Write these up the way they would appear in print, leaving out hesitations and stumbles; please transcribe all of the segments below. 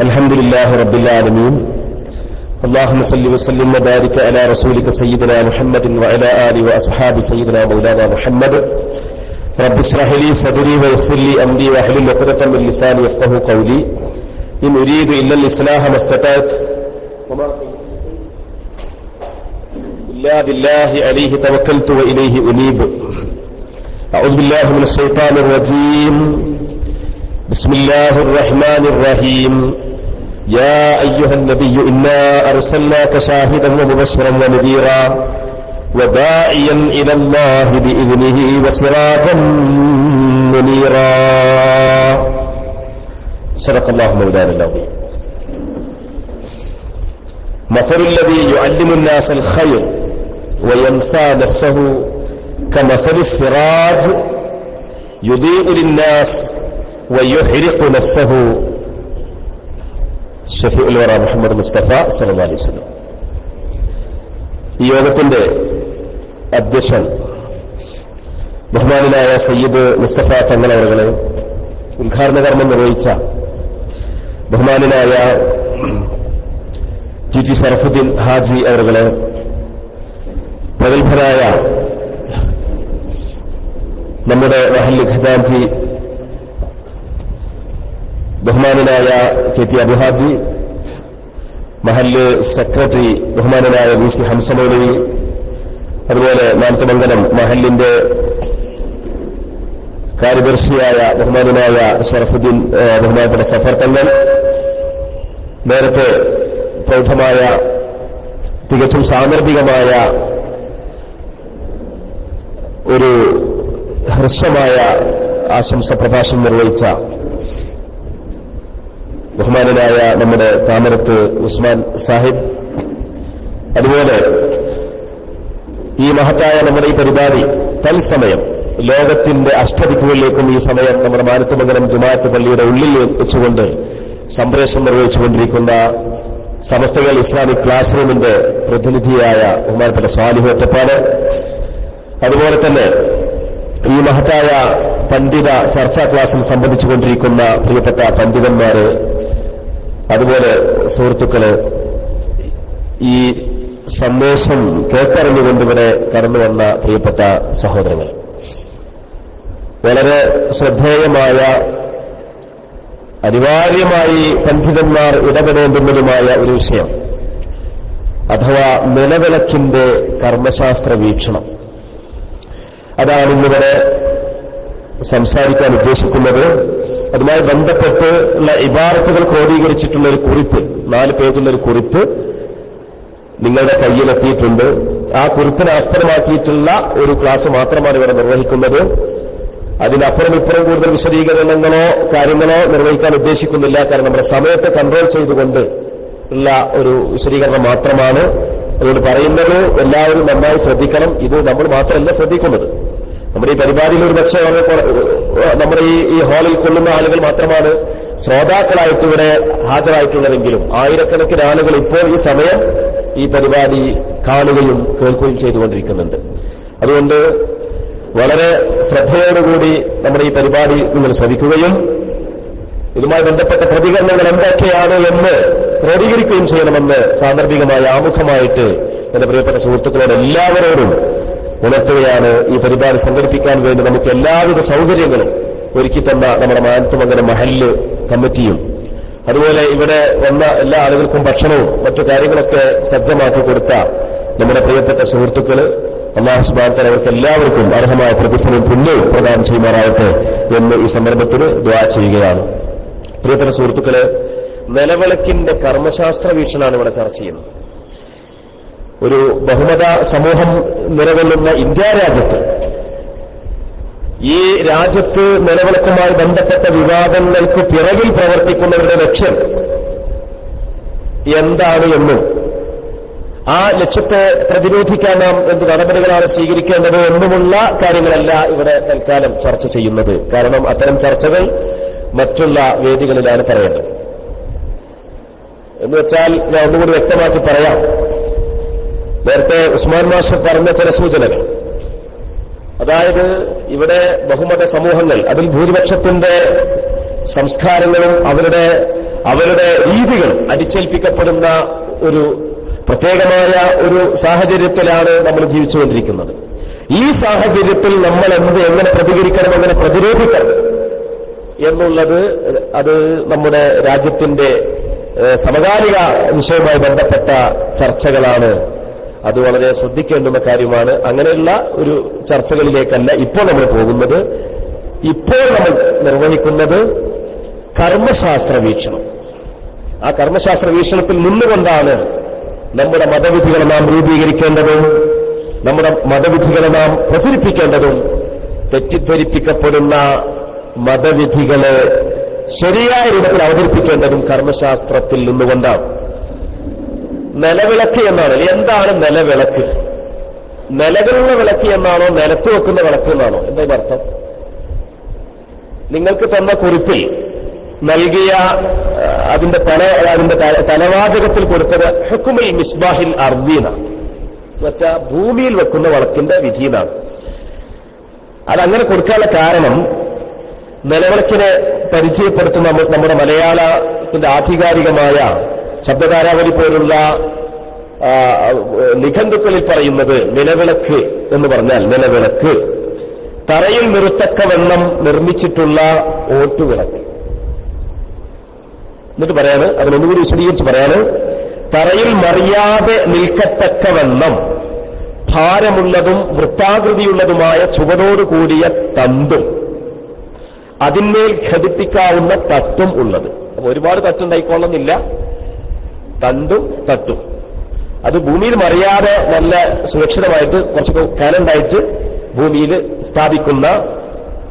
الحمد لله رب العالمين اللهم صل وسلم وبارك على رسولك سيدنا محمد وعلى آله وأصحاب سيدنا مولانا محمد رب اشرح لي صدري ويسر لي أمري واحلل عقدة من لساني يفقهوا قولي إن أريد إلا الإصلاح ما استطعت وما إلا بالله عليه توكلت وإليه أنيب أعوذ بالله من الشيطان الرجيم بسم الله الرحمن الرحيم يا أيها النبي إنا أرسلناك شاهدا ومبشرا ونذيرا وداعيا إلى الله بإذنه وسراجا منيرا صدق الله مولانا العظيم. مثل الذي يعلم الناس الخير وينسى نفسه كمثل السراج يضيء للناس ويحرق نفسه ഷഫീഉൽ ഉൽ വറ മുഹമ്മദ് മുസ്തഫ സല്ലല്ലാഹു അലൈഹി വസല്ലം. ഈ യോഗത്തിന്റെ അധ്യക്ഷൻ ബഹുമാനനായ സയ്യിദ് മുസ്തഫ തങ്ങൾ അവരുടെ ഉദ്ഘാടന കർമ്മം നിർവഹിച്ച ബഹുമാനനായ ടി ടി സറഫുദ്ദീൻ ഹാജി അവരുടെ പ്രഗത്ഭരായ നമ്മുടെ മഹല്ല് ഖജാൻജി ബഹുമാനനായ കെ ടി അബുഹാജി, മഹല്ല് സെക്രട്ടറി ബഹുമാനനായ വി സി ഹംസ മൗലവി, അതുപോലെ മാനത്തമംഗലം മഹല്ലിന്റെ കാര്യദർശിയായ ബഹുമാനനായ ഷറഫുദ്ദീൻ ബഹുമാനപ്പെട്ട സഫർ തങ്ങൾ, നേരത്തെ പ്രൗഢമായ തികച്ചും സാന്ദർഭികമായ ഒരു ഹ്രസ്വമായ ആശംസ പ്രഭാഷണം നിർവഹിച്ച ബഹുമാനനായ നമ്മുടെ താമരത്ത് ഉസ്മാൻ സാഹിബ്, അതുപോലെ ഈ മഹത്തായ നമ്മുടെ ഈ പരിപാടി തത്സമയം ലോകത്തിന്റെ അഷ്ടദിക്കുകളിലേക്കും ഈ സമയം നമ്മുടെ മാനത്തുമംഗലം ജുമാഅത്ത് പള്ളിയുടെ ഉള്ളിൽ വെച്ചുകൊണ്ട് സംപ്രേഷണം നിർവഹിച്ചുകൊണ്ടിരിക്കുന്ന സമസ്തകൾ ഇസ്ലാമിക് ക്ലാസ് റൂമിന്റെ പ്രതിനിധിയായ ബഹുമാനപ്പെട്ട സ്വാലിഹ് ഒറ്റപ്പാട്, അതുപോലെ തന്നെ ഈ മഹത്തായ പണ്ഡിത ചർച്ചാ ക്ലാസ്സിൽ സംബന്ധിച്ചുകൊണ്ടിരിക്കുന്ന പ്രിയപ്പെട്ട പണ്ഡിതന്മാര്, അതുപോലെ സുഹൃത്തുക്കള്, ഈ സന്ദേശം കേട്ടറിഞ്ഞുകൊണ്ടിവിടെ കടന്നു വന്ന പ്രിയപ്പെട്ട സഹോദരങ്ങൾ, വളരെ ശ്രദ്ധേയമായ അനിവാര്യമായി പണ്ഡിതന്മാർ ഇടപെടേണ്ടുന്നതുമായ ഒരു വിഷയം, അഥവാ നിലവിളക്കിന്റെ കർമ്മശാസ്ത്ര വീക്ഷണം. അതാണ് ഇന്നിവിടെ സംസാരിക്കാൻ ഉദ്ദേശിക്കുന്നത്. അതുമായി ബന്ധപ്പെട്ട് ഉള്ള ഇബാറത്തുകൾ ക്രോഡീകരിച്ചിട്ടുള്ള ഒരു കുറിപ്പ്, 4 പേജുള്ള ഒരു കുറിപ്പ് നിങ്ങളുടെ കയ്യിലെത്തിയിട്ടുണ്ട്. ആ കുറിപ്പിനെ ആസ്പദമാക്കിയിട്ടുള്ള ഒരു ക്ലാസ് മാത്രമാണ് ഇവിടെ നിർവഹിക്കുന്നത്. അതിനപ്പുറം ഇപ്പുറം കൂടുതൽ വിശദീകരണങ്ങളോ കാര്യങ്ങളോ നിർവഹിക്കാൻ ഉദ്ദേശിക്കുന്നില്ല. കാരണം നമ്മുടെ സമയത്തെ കൺട്രോൾ ചെയ്തുകൊണ്ട് ഉള്ള ഒരു വിശദീകരണം മാത്രമാണ്. അതുകൊണ്ട് പറയുന്നത് എല്ലാവരും നന്നായി ശ്രദ്ധിക്കണം. ഇത് നമ്മൾ മാത്രമല്ല ശ്രദ്ധിക്കുന്നത്. നമ്മുടെ ഈ പരിപാടിയിൽ ഒരു പക്ഷേ നമ്മുടെ ഈ ഹാളിൽ കൊള്ളുന്ന ആളുകൾ മാത്രമാണ് ശ്രോതാക്കളായിട്ട് ഇവിടെ ഹാജരായിട്ടുള്ളതെങ്കിലും ആയിരക്കണക്കിന് ആളുകൾ ഇപ്പോൾ ഈ സമയം ഈ പരിപാടി കാണുകയും കേൾക്കുകയും ചെയ്തുകൊണ്ടിരിക്കുന്നുണ്ട്. അതുകൊണ്ട് വളരെ ശ്രദ്ധയോടുകൂടി നമ്മുടെ ഈ പരിപാടി നിങ്ങൾ ശ്രവിക്കുകയും ഇതുമായി ബന്ധപ്പെട്ട പ്രതികരണങ്ങൾ എന്തൊക്കെയാണ് എന്ന് ക്രോഡീകരിക്കുകയും ചെയ്യണമെന്ന് സാന്ദർഭികമായ ആമുഖമായിട്ട് എന്റെ പ്രിയപ്പെട്ട സുഹൃത്തുക്കളോട് എല്ലാവരോടും ഉണർത്തുകയാണ്. ഈ പരിപാടി സംഘടിപ്പിക്കാൻ വേണ്ടി നമുക്ക് എല്ലാവിധ സൗകര്യങ്ങളും ഒരുക്കി തന്ന നമ്മുടെ മാനത്തുമംഗലം മഹല്ല് കമ്മിറ്റിയും, അതുപോലെ ഇവിടെ വന്ന എല്ലാ ആളുകൾക്കും ഭക്ഷണവും മറ്റു കാര്യങ്ങളൊക്കെ സജ്ജമാക്കി കൊടുത്ത നമ്മുടെ പ്രിയപ്പെട്ട സുഹൃത്തുക്കള്, അല്ലാഹു സുബ്ഹാനഹു വ തആല അവർക്ക് എല്ലാവർക്കും അർഹമായ പ്രതിഫലവും പുണ്യവും പ്രദാനം ചെയ്യുമാറാവട്ടെ എന്ന് ഈ സന്ദർഭത്തിൽ ദുആ ചെയ്യുകയാണ്. പ്രിയപ്പെട്ട സുഹൃത്തുക്കള്, നിലവിളക്കിന്റെ കർമ്മശാസ്ത്ര വീക്ഷണമാണ് ഇവിടെ ചർച്ച ചെയ്യുന്നത്. ഒരു ബഹുമത സമൂഹം നിലകൊള്ളുന്ന ഇന്ത്യ രാജ്യത്ത്, ഈ രാജ്യത്ത് നിലവിളക്കുമായി ബന്ധപ്പെട്ട വിവാദങ്ങൾക്ക് പിറകിൽ പ്രവർത്തിക്കുന്നവരുടെ ലക്ഷ്യം എന്താണ് എന്നും ആ ലക്ഷ്യത്തെ പ്രതിരോധിക്കാൻ നാം എന്ത് നടപടികളാണ് സ്വീകരിക്കേണ്ടത് എന്നുമുള്ള കാര്യങ്ങളല്ല ഇവിടെ തൽക്കാലം ചർച്ച ചെയ്യുന്നത്. കാരണം അത്തരം ചർച്ചകൾ മറ്റുള്ള വേദികളിലാണ് പറയേണ്ടത്. എന്നുവെച്ചാൽ ഞാൻ ഒന്നുകൂടി വ്യക്തമാക്കി പറയാം. നേരത്തെ ഉസ്മാൻ മാഷ് പറഞ്ഞ ചില സൂചനകൾ, അതായത് ഇവിടെ ബഹുമത സമൂഹങ്ങൾ, അതിൽ ഭൂരിപക്ഷത്തിന്റെ സംസ്കാരങ്ങളും അവരുടെ അവരുടെ രീതികളും അടിച്ചേൽപ്പിക്കപ്പെടുന്ന ഒരു പ്രത്യേകമായ ഒരു സാഹചര്യത്തിലാണ് നമ്മൾ ജീവിച്ചുകൊണ്ടിരിക്കുന്നത്. ഈ സാഹചര്യത്തിൽ നമ്മൾ എങ്ങനെ പ്രതികരിക്കണം, എങ്ങനെ പ്രതിരോധിക്കണം എന്നുള്ളത് അത് നമ്മുടെ രാജ്യത്തിന്റെ സമകാലിക വിഷയവുമായി ബന്ധപ്പെട്ട ചർച്ചകളാണ്. അത് വളരെ ശ്രദ്ധിക്കേണ്ടുന്ന കാര്യമാണ്. അങ്ങനെയുള്ള ഒരു ചർച്ചകളിലേക്കല്ല ഇപ്പോൾ നമ്മൾ പോകുന്നത്. ഇപ്പോൾ നമ്മൾ നിർവഹിക്കുന്നത് കർമ്മശാസ്ത്ര വീക്ഷണം. ആ കർമ്മശാസ്ത്ര വീക്ഷണത്തിൽ നിന്നുകൊണ്ടാണ് നമ്മുടെ മതവിധികളെ നാം രൂപീകരിക്കേണ്ടതും നമ്മുടെ മതവിധികളെ നാം പ്രചരിപ്പിക്കേണ്ടതും. തെറ്റിദ്ധരിപ്പിക്കപ്പെടുന്ന മതവിധികളെ ശരിയായ രൂപത്തിൽ അവതരിപ്പിക്കേണ്ടതും കർമ്മശാസ്ത്രത്തിൽ നിന്നുകൊണ്ടാണ്. നിലവിളക്ക് എന്നാണ്. എന്താണ് നിലവിളക്ക്? നിലകളുള്ള വിളക്ക് എന്നാണോ, നിലത്ത് വെക്കുന്ന വിളക്ക് എന്നാണോ? എന്താ അർത്ഥം? നിങ്ങൾക്ക് തന്ന കുറിപ്പിൽ നൽകിയ അതിന്റെ തലവാചകത്തിൽ കൊടുത്തത് ഹുക്മുൽ മിസ്ബാഹിൽ അർദീന എന്നുവെച്ചാൽ ഭൂമിയിൽ വെക്കുന്ന വിളക്കിന്റെ വിധിയെന്നാണ്. അതങ്ങനെ കൊടുക്കാനുള്ള കാരണം നിലവിളക്കിനെ പരിചയപ്പെടുത്തുന്ന നമ്മുടെ മലയാളത്തിന്റെ ആധികാരികമായ ശബ്ദധാരാവലി പോലുള്ള നിഘണ്ടുക്കളിൽ പറയുന്നത് നിലവിളക്ക് എന്ന് പറഞ്ഞാൽ നിലവിളക്ക് തറയിൽ നിർത്തക്കവണ്ണം നിർമ്മിച്ചിട്ടുള്ള ഓട്ടുവിളക്ക്. എന്നിട്ട് പറയാണ്, അതിനൊന്നുകൂടി വിശദീകരിച്ച് പറയാണ്, തറയിൽ മറിയാതെ നിൽക്കത്തക്കവണ്ണം ഭാരമുള്ളതും വൃത്താകൃതിയുള്ളതുമായ ചുവടോടുകൂടിയ തണ്ടും അതിന്മേൽ ഘടിപ്പിക്കാവുന്ന തട്ടും ഉള്ളത്. അപ്പൊ ഒരുപാട് തട്ടുണ്ടായിക്കൊള്ളുന്നില്ല, തണ്ടും തട്ടും. അത് ഭൂമിയിൽ മറിയാതെ നല്ല സുരക്ഷിതമായിട്ട് കുറച്ച് കനണ്ടായിട്ട് ഭൂമിയിൽ സ്ഥാപിക്കുന്ന,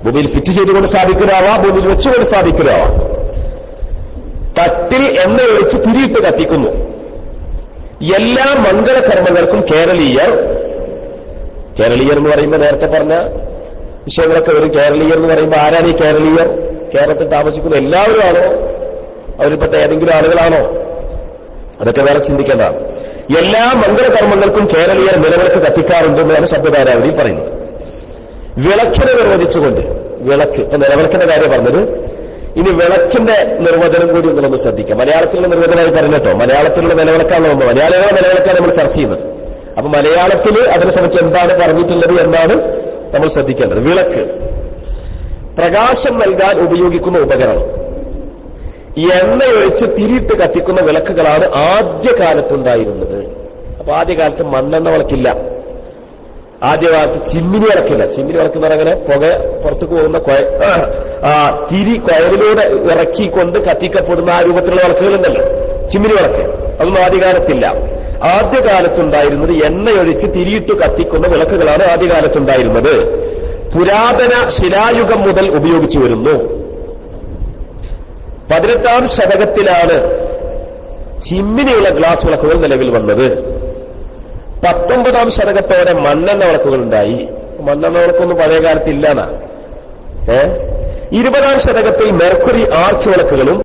ഭൂമിയിൽ ഫിറ്റ് ചെയ്തുകൊണ്ട് സ്ഥാപിക്കുന്നതാവാം, ഭൂമിയിൽ വെച്ചുകൊണ്ട് സ്ഥാപിക്കുന്നതാവാം. തട്ടിൽ എണ്ണ ഒഴിച്ച് തിരിയിട്ട് കത്തിക്കുന്നു. എല്ലാ മംഗളകർമ്മങ്ങൾക്കും കേരളീയർ എന്ന് പറയുമ്പോൾ നേരത്തെ പറഞ്ഞ വിഷയങ്ങളൊക്കെ വരും. കേരളീയർ എന്ന് പറയുമ്പോൾ ആരാണ് ഈ കേരളീയർ? കേരളത്തിൽ താമസിക്കുന്ന എല്ലാവരും ആണോ? അവരിൽപ്പെട്ട ഏതെങ്കിലും ആളുകളാണോ? അതൊക്കെ വേറെ ചിന്തിക്കേണ്ടതാണ്. എല്ലാ മംഗളകർമ്മങ്ങൾക്കും കേരളീയർ നിലവിളക്ക് കത്തിക്കാറുണ്ടെന്നാണ് ശബ്ദധാരാവലി പറയുന്നത്. വിളക്കിനെ നിർവചിച്ചുകൊണ്ട്, വിളക്ക് ഇപ്പൊ നിലവിളക്കിന്റെ കാര്യം പറഞ്ഞത്, ഇനി വിളക്കിന്റെ നിർവചനം കൂടി നമ്മളൊന്ന് ശ്രദ്ധിക്കാം. മലയാളത്തിലുള്ള നിർവചനമായി പറഞ്ഞിട്ടോ, മലയാളത്തിലുള്ള നിലവിളക്കാണല്ലോ നമ്മൾ, മലയാളികളുടെ നിലവിളക്കാണ് നമ്മൾ ചർച്ച ചെയ്യുന്നത്. അപ്പൊ മലയാളത്തിൽ അതിനെ സംബന്ധിച്ച് എന്താണ് പറഞ്ഞിട്ടുള്ളത് എന്നാണ് നമ്മൾ ശ്രദ്ധിക്കേണ്ടത്. വിളക്ക് പ്രകാശം നൽകാൻ ഉപയോഗിക്കുന്ന ഉപകരണം. എണ്ണയൊഴിച്ച് തിരിയിട്ട് കത്തിക്കുന്ന വിളക്കുകളാണ് ആദ്യകാലത്തുണ്ടായിരുന്നത്. അപ്പൊ ആദ്യകാലത്ത് മണ്ണെണ്ണ വിളക്കില്ല, ആദ്യകാലത്ത് ചിമ്മിനി വിളക്കില്ല. ചിമ്മിനി വിളക്ക് എന്ന് പറഞ്ഞാൽ പുക പുറത്തേക്ക് പോകുന്ന തിരി കൊയലിലൂടെ ഇറക്കിക്കൊണ്ട് കത്തിക്കപ്പെടുന്ന ആ രൂപത്തിലുള്ള വിളക്കുകളുണ്ടല്ലോ, ചിമ്മിനി വിളക്ക്. അതൊന്നും ആദ്യകാലത്തില്ല. ആദ്യകാലത്തുണ്ടായിരുന്നത് എണ്ണയൊഴിച്ച് തിരിയിട്ട് കത്തിക്കുന്ന വിളക്കുകളാണ് ആദ്യകാലത്തുണ്ടായിരുന്നത്. പുരാതന ശിലായുഗം മുതൽ ഉപയോഗിച്ചു വരുന്നു. 18ാം ശതകത്തിലാണ് ചിമ്മിനിയുള്ള ഗ്ലാസ് വിളക്കുകൾ നിലവിൽ വന്നത്. 19ാം ശതകത്തോടെ മണ്ണെണ്ണ വിളക്കുകൾ ഉണ്ടായി. മണ്ണെണ്ണ വിളക്കൊന്നും പഴയ കാലത്ത് ഇല്ലാന്നാ. 20ാം ശതകത്തിൽ മെർക്കുറി ആർക്ക് വിളക്കുകളും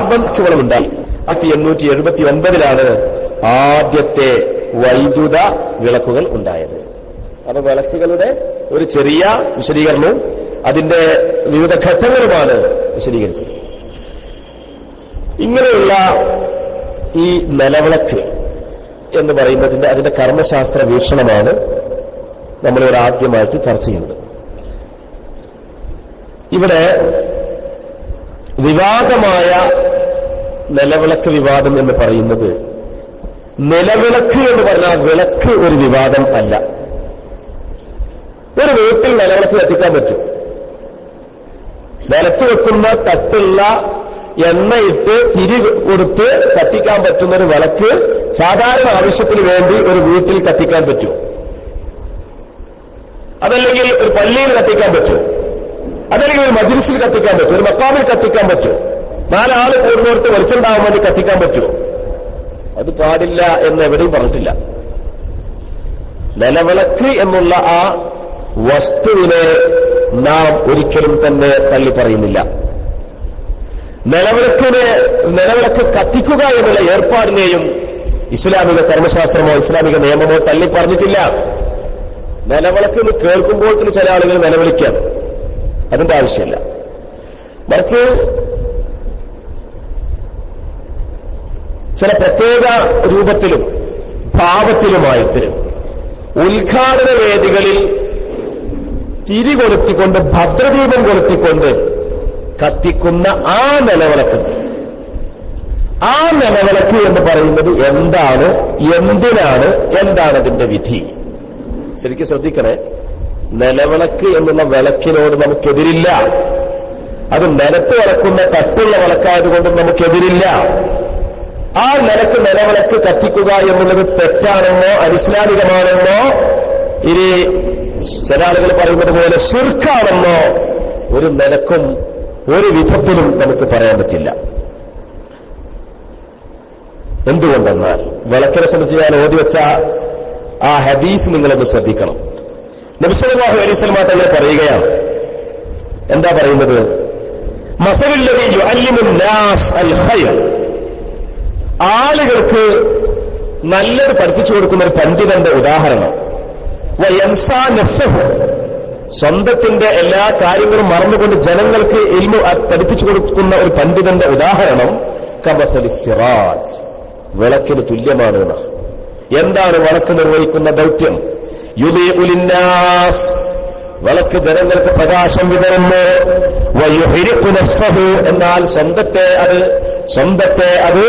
കാർബൺ വിളക്കുകളും ഉണ്ടായി. 1879ലാണ് ആദ്യത്തെ വൈദ്യുത വിളക്കുകൾ ഉണ്ടായത്. അപ്പൊ വിളക്കുകളുടെ ഒരു ചെറിയ വിശദീകരണവും അതിന്റെ വിവിധ ഘട്ടങ്ങളുമാണ് വിശദീകരിച്ചത്. ഇങ്ങനെയുള്ള ഈ നിലവിളക്ക് എന്ന് പറയുന്നതിന്റെ അതിന്റെ കർമ്മശാസ്ത്ര വീക്ഷണമാണ് നമ്മളിവിടെ ആദ്യമായിട്ട് ചർച്ച ചെയ്യുന്നത്. ഇവിടെ വിവാദമായ നിലവിളക്ക് വിവാദം എന്ന് പറയുന്നത്, നിലവിളക്ക് എന്ന് പറഞ്ഞാൽ വിളക്ക് ഒരു വിവാദം അല്ല. ഒരു വീട്ടിൽ നിലവിളക്ക് കത്തിക്കാൻ പറ്റും. നിലത്ത് വെക്കുന്ന തട്ടുള്ള എണ്ണയിട്ട് തിരി കൊടുത്ത് കത്തിക്കാൻ പറ്റുന്ന ഒരു വിളക്ക് സാധാരണ ആവശ്യത്തിന് വേണ്ടി ഒരു വീട്ടിൽ കത്തിക്കാൻ പറ്റും. അതല്ലെങ്കിൽ ഒരു പള്ളിയിൽ കത്തിക്കാൻ പറ്റും, അതല്ലെങ്കിൽ ഒരു മജ്‌ലിസിൽ കത്തിക്കാൻ പറ്റും, ഒരു മക്കാമിൽ കത്തിക്കാൻ പറ്റും, 4 ആള് കൂടുന്നിടത്ത് വെളിച്ചുണ്ടാവാൻ വേണ്ടി കത്തിക്കാൻ പറ്റുമോ? അത് പാടില്ല എന്ന് എവിടെയും പറഞ്ഞിട്ടില്ല. നിലവിളക്ക് എന്നുള്ള ആ വസ്തുവിനെ നാം ഒരിക്കലും തന്നെ തള്ളി പറയുന്നില്ല. നിലവിളക്ക് കത്തിക്കുക എന്നുള്ള ഏർപ്പാടിനെയും ഇസ്ലാമിക കർമ്മശാസ്ത്രമോ ഇസ്ലാമിക നിയമമോ തള്ളി പറഞ്ഞിട്ടില്ല. നിലവിളക്ക് എന്ന് കേൾക്കുമ്പോൾ തന്നെ ചില ആളുകൾ നിലവിളിക്കാം, അതിന്റെ ആവശ്യമില്ല. മറിച്ച് ചില പ്രത്യേക രൂപത്തിലും ഭാവത്തിലുമായിട്ട് ഉദ്ഘാടന വേദികളിൽ തിരി കൊളുത്തിക്കൊണ്ട് ഭദ്രദീപം കൊളുത്തിക്കൊണ്ട് കത്തിക്കുന്ന ആ നിലവിളക്ക്, ആ നിലവിളക്ക് എന്ന് പറയുന്നത് എന്താണ്, എന്തിനാണ്, എന്താണ് അതിന്റെ വിധി? ശരിക്കും ശ്രദ്ധിക്കണേ. നിലവിളക്ക് എന്നുള്ള വിളക്കിനോട് നമുക്കെതിരില്ല. അത് നിലത്ത് വിളക്കുന്ന തട്ടുള്ള വിളക്കായതുകൊണ്ട് നമുക്കെതിരില്ല. ആ നിലവിളക്ക് കത്തിക്കുക എന്നുള്ളത് തെറ്റാണെന്നോ അനിസ്ലാമികമാണെന്നോ ഇനി ചില ആളുകൾ പറയുന്നത് പോലെ ശിർക്കാണെന്നോ ഒരു നിലക്കും ഒരു വിധത്തിലും നമുക്ക് പറയാൻ പറ്റില്ല. എന്തുകൊണ്ടെന്നാൽ വിളക്കിനെ സംബന്ധിച്ച് ഞാൻ ഓതി വെച്ച ആ ഹദീസ് നിങ്ങളൊന്ന് ശ്രദ്ധിക്കണം. നബി സല്ലല്ലാഹു അലൈഹി വസല്ലം തങ്ങൾ പറയുകയാണ്, എന്താ പറയുന്നത്? മസലുല്ലദീ യുഅല്ലിമുൻ നാസ് അൽ ഖൈർ, ആളുകൾക്ക് നല്ലത് പഠിപ്പിച്ചു കൊടുക്കുന്ന ഒരു പണ്ഡിതന്റെ ഉദാഹരണം, വയൻസാ നഫ്സഹു, സ്വന്തത്തിന്റെ എല്ലാ കാര്യങ്ങളും മറന്നുകൊണ്ട് ജനങ്ങൾക്ക് ഇൽമു പഠിപ്പിച്ചു കൊടുക്കുന്ന ഒരു പണ്ഡിതന്റെ ഉദാഹരണം കമസലി സിറാജ്, വിളക്കിന് തുല്യമാണ്. എന്താണ് വിളക്ക് നിർവഹിക്കുന്ന ദൗത്യം? യുദീഉ ലിന്നാസ്, വിളക്ക് ജനങ്ങൾക്ക് പ്രകാശം വിതറുന്നു. വയുഹ്രിഖു നഫ്സഹു, എന്നാൽ സ്വന്തത്തെ അത്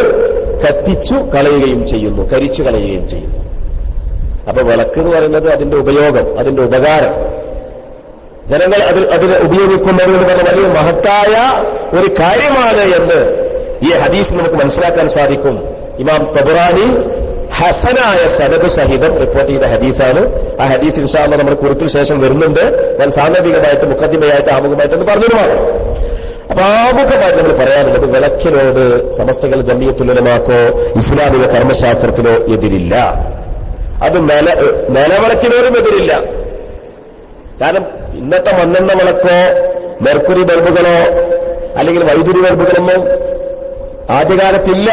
കത്തിച്ചു കളയുകയും ചെയ്യുന്നു, കരിച്ചു കളയുകയും ചെയ്യുന്നു. അപ്പൊ വിളക്ക് എന്ന് പറയുന്നത് അതിന്റെ ഉപയോഗം, അതിന്റെ ഉപകാരം, ജനങ്ങൾ അതിനെ ഉപയോഗിക്കുന്നത് എന്ന് പറഞ്ഞ വലിയ മഹത്തായ ഒരു കാര്യമാണ് എന്ന് ഈ ഹദീസ് നമുക്ക് മനസ്സിലാക്കാൻ സാധിക്കും. ഇമാം തബറാനി ഹസനായ സനദ് സഹിതം റിപ്പോർട്ട് ചെയ്ത ഹദീസാണ്. ആ ഹദീസ് ഇൻഷാ അല്ലാഹ് നമ്മുടെ കുറിപ്പിൽ ശേഷം വരുന്നുണ്ട്. ഞാൻ സാന്ദർഭികമായിട്ട് മുഖദ്ദിമയായിട്ട് ആമുഖമായിട്ടൊന്ന് പറഞ്ഞത് മാത്രം. അപ്പൊ ആമുഖമായിട്ട് നമ്മൾ പറയാനുള്ളത്, വിളക്കിനോട് സമസ്തകൾ ജമിയത്തുൽ ഉലമാക്കോ ഇസ്ലാമിക കർമ്മശാസ്ത്രത്തിനോ എതിരില്ല. അത് നിലവിളക്കിനോടും എതിരില്ല. കാരണം ഇന്നത്തെ മണ്ണെണ്ണ വിളക്കോ മെർക്കുറി ബൾബുകളോ അല്ലെങ്കിൽ വൈദ്യുതി ബൾബുകളൊന്നും ആദ്യകാലത്തില്ല.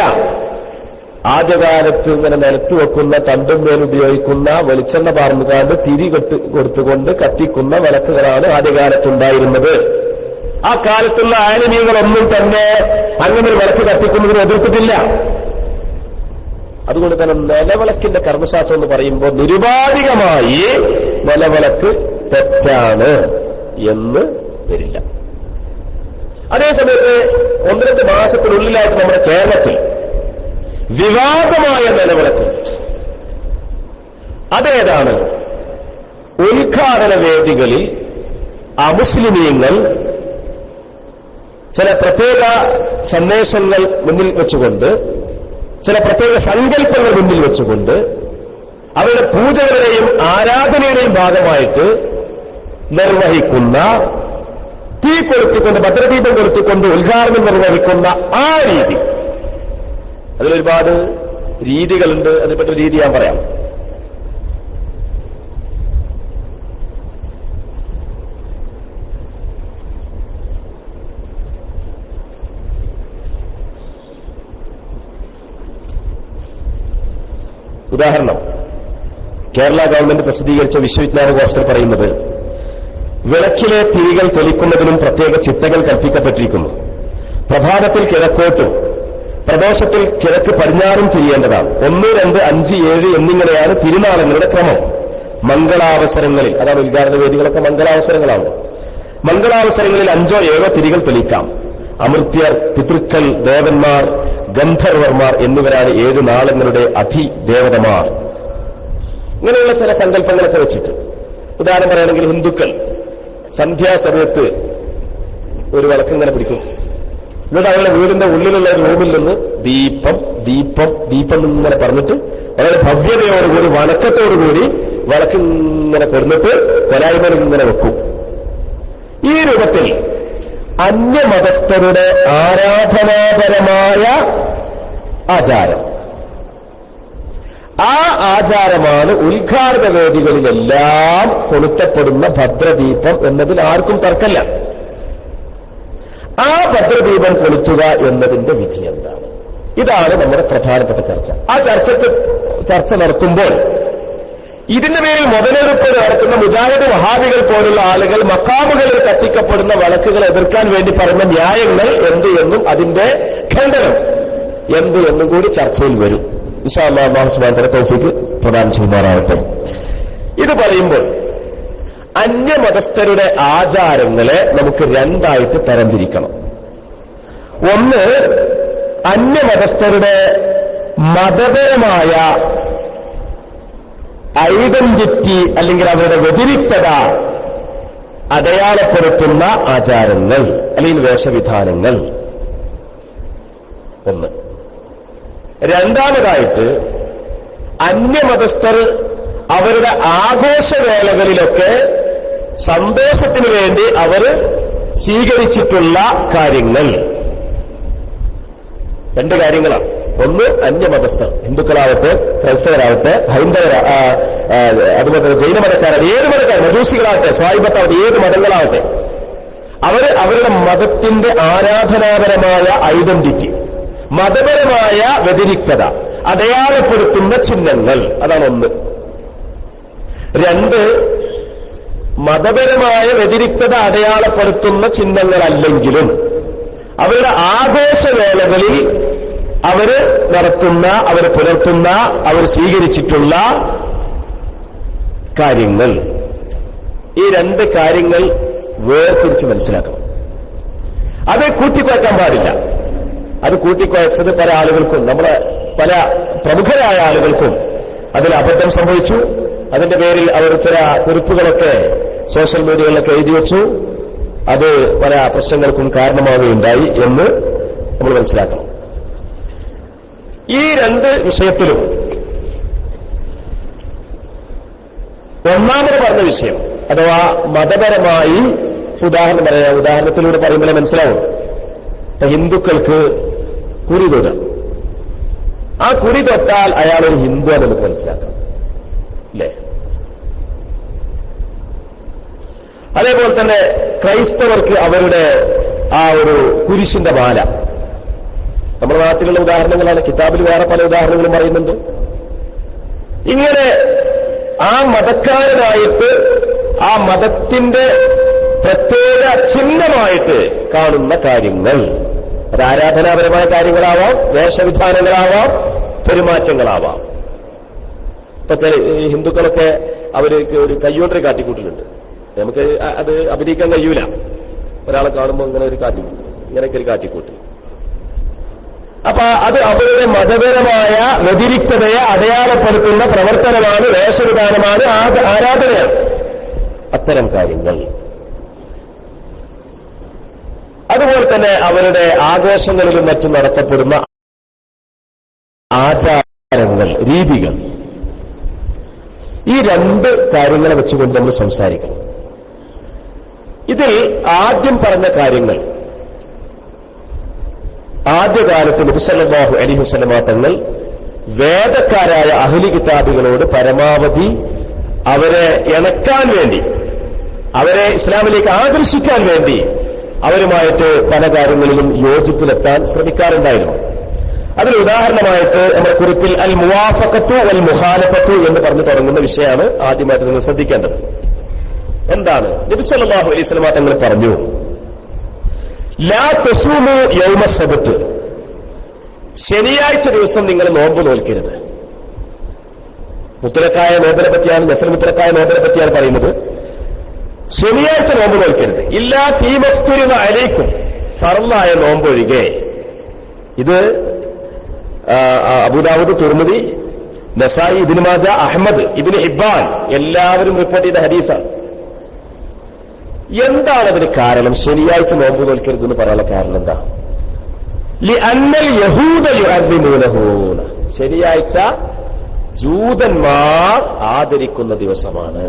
ആദ്യകാലത്ത് ഇങ്ങനെ നിലത്ത് വെക്കുന്ന തണ്ടും മേൽ ഉപയോഗിക്കുന്ന വെളിച്ചെണ്ണ പാർന്നുകാണ്ട് തിരി കൊടുത്തുകൊണ്ട് കത്തിക്കുന്ന വിളക്കുകളാണ് ആദ്യകാലത്തുണ്ടായിരുന്നത്. ആ കാലത്തുള്ള ആലിമീങ്ങളൊന്നും തന്നെ അങ്ങനെ ഒരു വിളക്ക് കത്തിക്കുന്നതിന് എതിർത്തിട്ടില്ല. അതുകൊണ്ട് തന്നെ നിലവിളക്കിന്റെ കർമ്മശാസ്ത്രം എന്ന് പറയുമ്പോൾ നിരുപാധികമായി നിലവിളക്ക് തെറ്റാണ് എന്ന് വരില്ല. അതേസമയത്ത് 1-2 മാസത്തിനുള്ളിലായിട്ട് നമ്മുടെ കേരളത്തിൽ വിവാദമായ നിലവിളക്ക്, അതേതാണ്? ഉദ്ഘാടന വേദികളിൽ അമുസ്ലിമീങ്ങൾ ചില പ്രത്യേക സന്ദേശങ്ങൾ മുന്നിൽ വെച്ചുകൊണ്ട്, ചില പ്രത്യേക സങ്കല്പങ്ങൾ മുന്നിൽ വെച്ചുകൊണ്ട് അവരുടെ പൂജകളുടെയും ആരാധനയുടെയും ഭാഗമായിട്ട് നിർവഹിക്കുന്ന, തീ കൊളുത്തിക്കൊണ്ട് ഭദ്രദീപം കൊളുത്തിക്കൊണ്ട് ഉദ്ഘാടനം നിർവഹിക്കുന്ന ആ രീതി, അതിലൊരുപാട് രീതികളുണ്ട്. അതിൽപ്പെട്ട രീതി ഞാൻ പറയാം. ഉദാഹരണം, കേരള ഗവൺമെന്റ് പ്രസിദ്ധീകരിച്ച വിശ്വവിജ്ഞാന ഗോഷ്ഠിൽ പറയുന്നത്, വിളക്കിലെ തിരികൾ തെളിക്കുന്നതിനും പ്രത്യേക ചിട്ടകൾ കൽപ്പിക്കപ്പെട്ടിരിക്കുന്നു. പ്രഭാതത്തിൽ കിഴക്കോട്ടും പ്രദോഷത്തിൽ കിഴക്ക് പടിഞ്ഞാറും തിരിയേണ്ടതാണ്. 1, 2, 5, 7 എന്നിങ്ങനെയാണ് തിരുനാളങ്ങളുടെ ക്രമം. മംഗളാവസരങ്ങളിൽ, അതാണ് ഉദ്ഘാടന വേദികളൊക്കെ മംഗളാവസരങ്ങളാണ്. മംഗളാവസരങ്ങളിൽ 5ഓ 7ഓ തിരികൾ തെളിക്കാം. അമൃത്യർ, പിതൃക്കൾ, ദേവന്മാർ, ഗന്ധർവർമാർ എന്നിവരാണ് 7 നാളങ്ങളുടെ അധിദേവതമാർ. ഇങ്ങനെയുള്ള ചില സങ്കല്പങ്ങളൊക്കെ വെച്ചിട്ട്, ഉദാഹരണം പറയുകയാണെങ്കിൽ ഹിന്ദുക്കൾ സന്ധ്യാസമയത്ത് ഒരു വിളക്കിങ്ങനെ പിടിക്കും. എന്നിട്ട് അവരുടെ വീടിന്റെ ഉള്ളിലുള്ള റൂമിൽ നിന്ന് ദീപം ദീപം ദീപം എന്നിങ്ങനെ പറഞ്ഞിട്ട് വളരെ ഭവ്യതയോടുകൂടി വണക്കത്തോടുകൂടി വിളക്കിങ്ങനെ കൊടുത്തിട്ട് കൊലായ്മയിൽ ഇങ്ങനെ വെക്കും. ഈ രൂപത്തിൽ അന്യമതസ്ഥരുടെ ആരാധനാപരമായ ആചാരം, ആ ആചാരമാണ് ഉദ്ഘാടന വേദികളിലെല്ലാം കൊളുത്തപ്പെടുന്ന ഭദ്രദീപം എന്നതിൽ ആർക്കും തർക്കമില്ല. ആ ഭദ്രദീപം കൊളുത്തുക എന്നതിന്റെ വിധി എന്താണ്? ഇതാണ് നമ്മുടെ പ്രധാനപ്പെട്ട ചർച്ച. ആ ചർച്ച നടത്തുമ്പോൾ ഇതിന്റെ പേരിൽ മുതലെടുപ്പ് നടത്തുന്ന മുജാഹിദ് വഹാബികൾ പോലുള്ള ആളുകൾ മക്കാമുകളിൽ കത്തിക്കപ്പെടുന്ന വിളക്കുകൾ എതിർക്കാൻ വേണ്ടി പറയുന്ന ന്യായങ്ങൾ എന്ത് എന്നും അതിന്റെ ഖണ്ഡനം എന്നും കൂടി ചർച്ചയിൽ വരും. ഇൻഷാ അല്ലാഹ് അല്ലാഹു സുബ്ഹാനഹു വ തആല തൗഫീഖ് പ്രദാനം ചെയ്യുമാറാകട്ടെ. ഇത് പറയുമ്പോൾ അന്യമതസ്ഥരുടെ ആചാരങ്ങളെ നമുക്ക് രണ്ടായിട്ട് തരംതിരിക്കണം. ഒന്ന്, അന്യമതസ്ഥരുടെ മതപരമായ ഐഡന്റിറ്റി അല്ലെങ്കിൽ അവരുടെ വ്യതിരിക്തത അടയാളപ്പെടുത്തുന്ന ആചാരങ്ങൾ അല്ലെങ്കിൽ വേഷവിധാനങ്ങൾ ഒന്ന്. രണ്ടാമതായിട്ട് അന്യമതസ്ഥർ അവരുടെ ആഘോഷവേളകളിലൊക്കെ സന്തോഷത്തിനു വേണ്ടി അവർ സ്വീകരിച്ചിട്ടുള്ള കാര്യങ്ങൾ. രണ്ട് കാര്യങ്ങളാണ്. ഒന്ന്, അന്യമതസ്ഥർ, ഹിന്ദുക്കളാവട്ടെ ക്രൈസ്തവരാവട്ടെ അതുപോലെ തന്നെ ജൈനമതക്കാരാവട്ടെ ഏത് മതക്കാർ, മജൂസികളാവട്ടെ സായിബത്താവട്ടെ ഏത് മതങ്ങളാവട്ടെ അവരുടെ മതത്തിന്റെ ആരാധനാപരമായ ഐഡന്റിറ്റി, മതപരമായ വ്യതിരിക്തത അടയാളപ്പെടുത്തുന്ന ചിഹ്നങ്ങൾ. അതാണ് ഒന്ന്. രണ്ട്, മതപരമായ വ്യതിരിക്തത അടയാളപ്പെടുത്തുന്ന ചിഹ്നങ്ങളല്ലെങ്കിലും അവരുടെ ആഘോഷവേളകളിൽ അവര് നടത്തുന്ന, അവർ പുലർത്തുന്ന, അവർ സ്വീകരിച്ചിട്ടുള്ള കാര്യങ്ങൾ. ഈ രണ്ട് കാര്യങ്ങൾ വേർതിരിച്ച് മനസ്സിലാക്കണം. അത് കൂട്ടിക്കുഴക്കാൻ പാടില്ല. അത് കൂട്ടിക്കുഴച്ചത് പല ആളുകൾക്കും, നമ്മളെ പല പ്രമുഖരായ ആളുകൾക്കും അതിൽ അബദ്ധം സംഭവിച്ചു. അതിന്റെ പേരിൽ അവർ ചില കുറിപ്പുകളൊക്കെ സോഷ്യൽ മീഡിയകളിലൊക്കെ എഴുതി വെച്ചു. അത് പല പ്രശ്നങ്ങൾക്കും കാരണമാവുകയുണ്ടായി എന്ന് നമ്മൾ മനസ്സിലാക്കണം. ഈ രണ്ട് വിഷയത്തിലും ഒന്നാമത് പറഞ്ഞ വിഷയം അഥവാ മതപരമായി ഉദാഹരണത്തിലൂടെ പറയുമ്പോഴേ മനസ്സിലാവും. ഹിന്ദുക്കൾക്ക് കുറി തൊടാം. ആ കുറി തൊട്ടാൽ അയാളൊരു ഹിന്ദു എന്ന് നമുക്ക് മനസ്സിലാക്കാം, അല്ലേ? അതേപോലെ തന്നെ ക്രൈസ്തവർക്ക് അവരുടെ ആ ഒരു കുരിശിന്റെ മാല, നമ്മുടെ നാട്ടിലുള്ള ഉദാഹരണങ്ങളാണ്, കിതാബിൽ വേറെ പല ഉദാഹരണങ്ങളും പറയുന്നുണ്ട്. ഇങ്ങനെ ആ മതക്കാരനായിട്ട് ആ മതത്തിന്റെ പ്രത്യേക ചിഹ്നമായിട്ട് കാണുന്ന കാര്യങ്ങൾ, അത് ആരാധനാപരമായ കാര്യങ്ങളാവാം, വേഷവിധാനങ്ങളാവാം, പെരുമാറ്റങ്ങളാവാം. ഇപ്പൊ ചില ഹിന്ദുക്കളൊക്കെ അവർക്ക് ഒരു കയ്യോണ്ടൊരു കാട്ടിക്കൂട്ടലുണ്ട്. നമുക്ക് അത് അഭിനയിക്കാൻ കഴിയൂല. ഒരാളെ കാണുമ്പോൾ ഇങ്ങനെ ഒരു കാട്ടിക്കൂട്ട്, ഇങ്ങനെയൊക്കെ ഒരു കാട്ടിക്കൂട്ട്. അപ്പൊ അത് അവരുടെ മതപരമായ വ്യതിരിക്തതയെ അടയാളപ്പെടുത്തുന്ന പ്രവർത്തനമാണ്, വേഷവിധാനമാണ്, ആരാധനയാണ്. അത്തരം കാര്യങ്ങൾ. അതുപോലെ തന്നെ അവരുടെ ആഘോഷങ്ങളിലും മറ്റും നടത്തപ്പെടുന്ന ആചാരങ്ങൾ, രീതികൾ. ഈ രണ്ട് കാര്യങ്ങളെ വെച്ചുകൊണ്ട് നമ്മൾ സംസാരിക്കണം. ഇതിൽ ആദ്യം പറഞ്ഞ കാര്യങ്ങൾ ആദ്യകാലത്ത് നബി സല്ലല്ലാഹു അലൈഹി വസല്ലമ തങ്ങൾ വേദക്കാരായ അഹ്ലി കിതാബികളോട് പരമാവധി അവരെ ഇണക്കാൻ വേണ്ടി, അവരെ ഇസ്ലാമിലേക്ക് ആകർഷിക്കാൻ വേണ്ടി അവരുമായിട്ട് പല കാര്യങ്ങളിലും യോജിപ്പിലെത്താൻ ശ്രമിക്കാറുണ്ടായിരുന്നു. അതിന് ഉദാഹരണമായിട്ട് നമ്മുടെ കുറിപ്പിൽ അൽ മുവാഫഖത്തു വൽ മുഖാലഫത്തു എന്ന് പറഞ്ഞു തുടങ്ങുന്ന വിഷയമാണ് ആദ്യമായിട്ട് നിങ്ങൾ ശ്രദ്ധിക്കേണ്ടത്. എന്താണ്? നബി സല്ലല്ലാഹു അലൈഹി വസല്ലമ തങ്ങൾ പറഞ്ഞു, ലാ തസൂമു യൗമ സബ്ത്, ശനിയാഴ്ച ദിവസം നിങ്ങൾ നോമ്പ് നോൽക്കരുത്. മുത്തലക്കായ നോമ്പിനെ പറ്റിയാണ്, നഫൽ മുത്തലക്കായ നോമ്പിനെ പറ്റിയാണ് പറയുന്നത്. ശനിയാഴ്ച നോമ്പ് നോൽക്കരുത്. ഇല്ലാ ഫീമഫ്തുരിന അലൈക്കും, ഫർളായ നോമ്പൊഴികെ. ഇത് അബൂദാവൂദ്, തുർമുദി, നസായി, ഇബ്നു മാജ, അഹ്മദ്, ഇബ്നു ഹിബ്ബാൻ എല്ലാവരും റിപ്പോർട്ട് ചെയ്ത ഹദീസാണ്. എന്താണ് അതിന് കാരണം? ശനിയാഴ്ച നോമ്പ് നോൽക്കരുതെന്ന് പറയാനുള്ള കാരണം എന്താ? ലിഅന്നൽ യഹൂദ യുഅദ്ദിമൂനഹു, ശനിയാഴ്ച ജൂതന്മാർ ആദരിക്കുന്ന ദിവസമാണ്.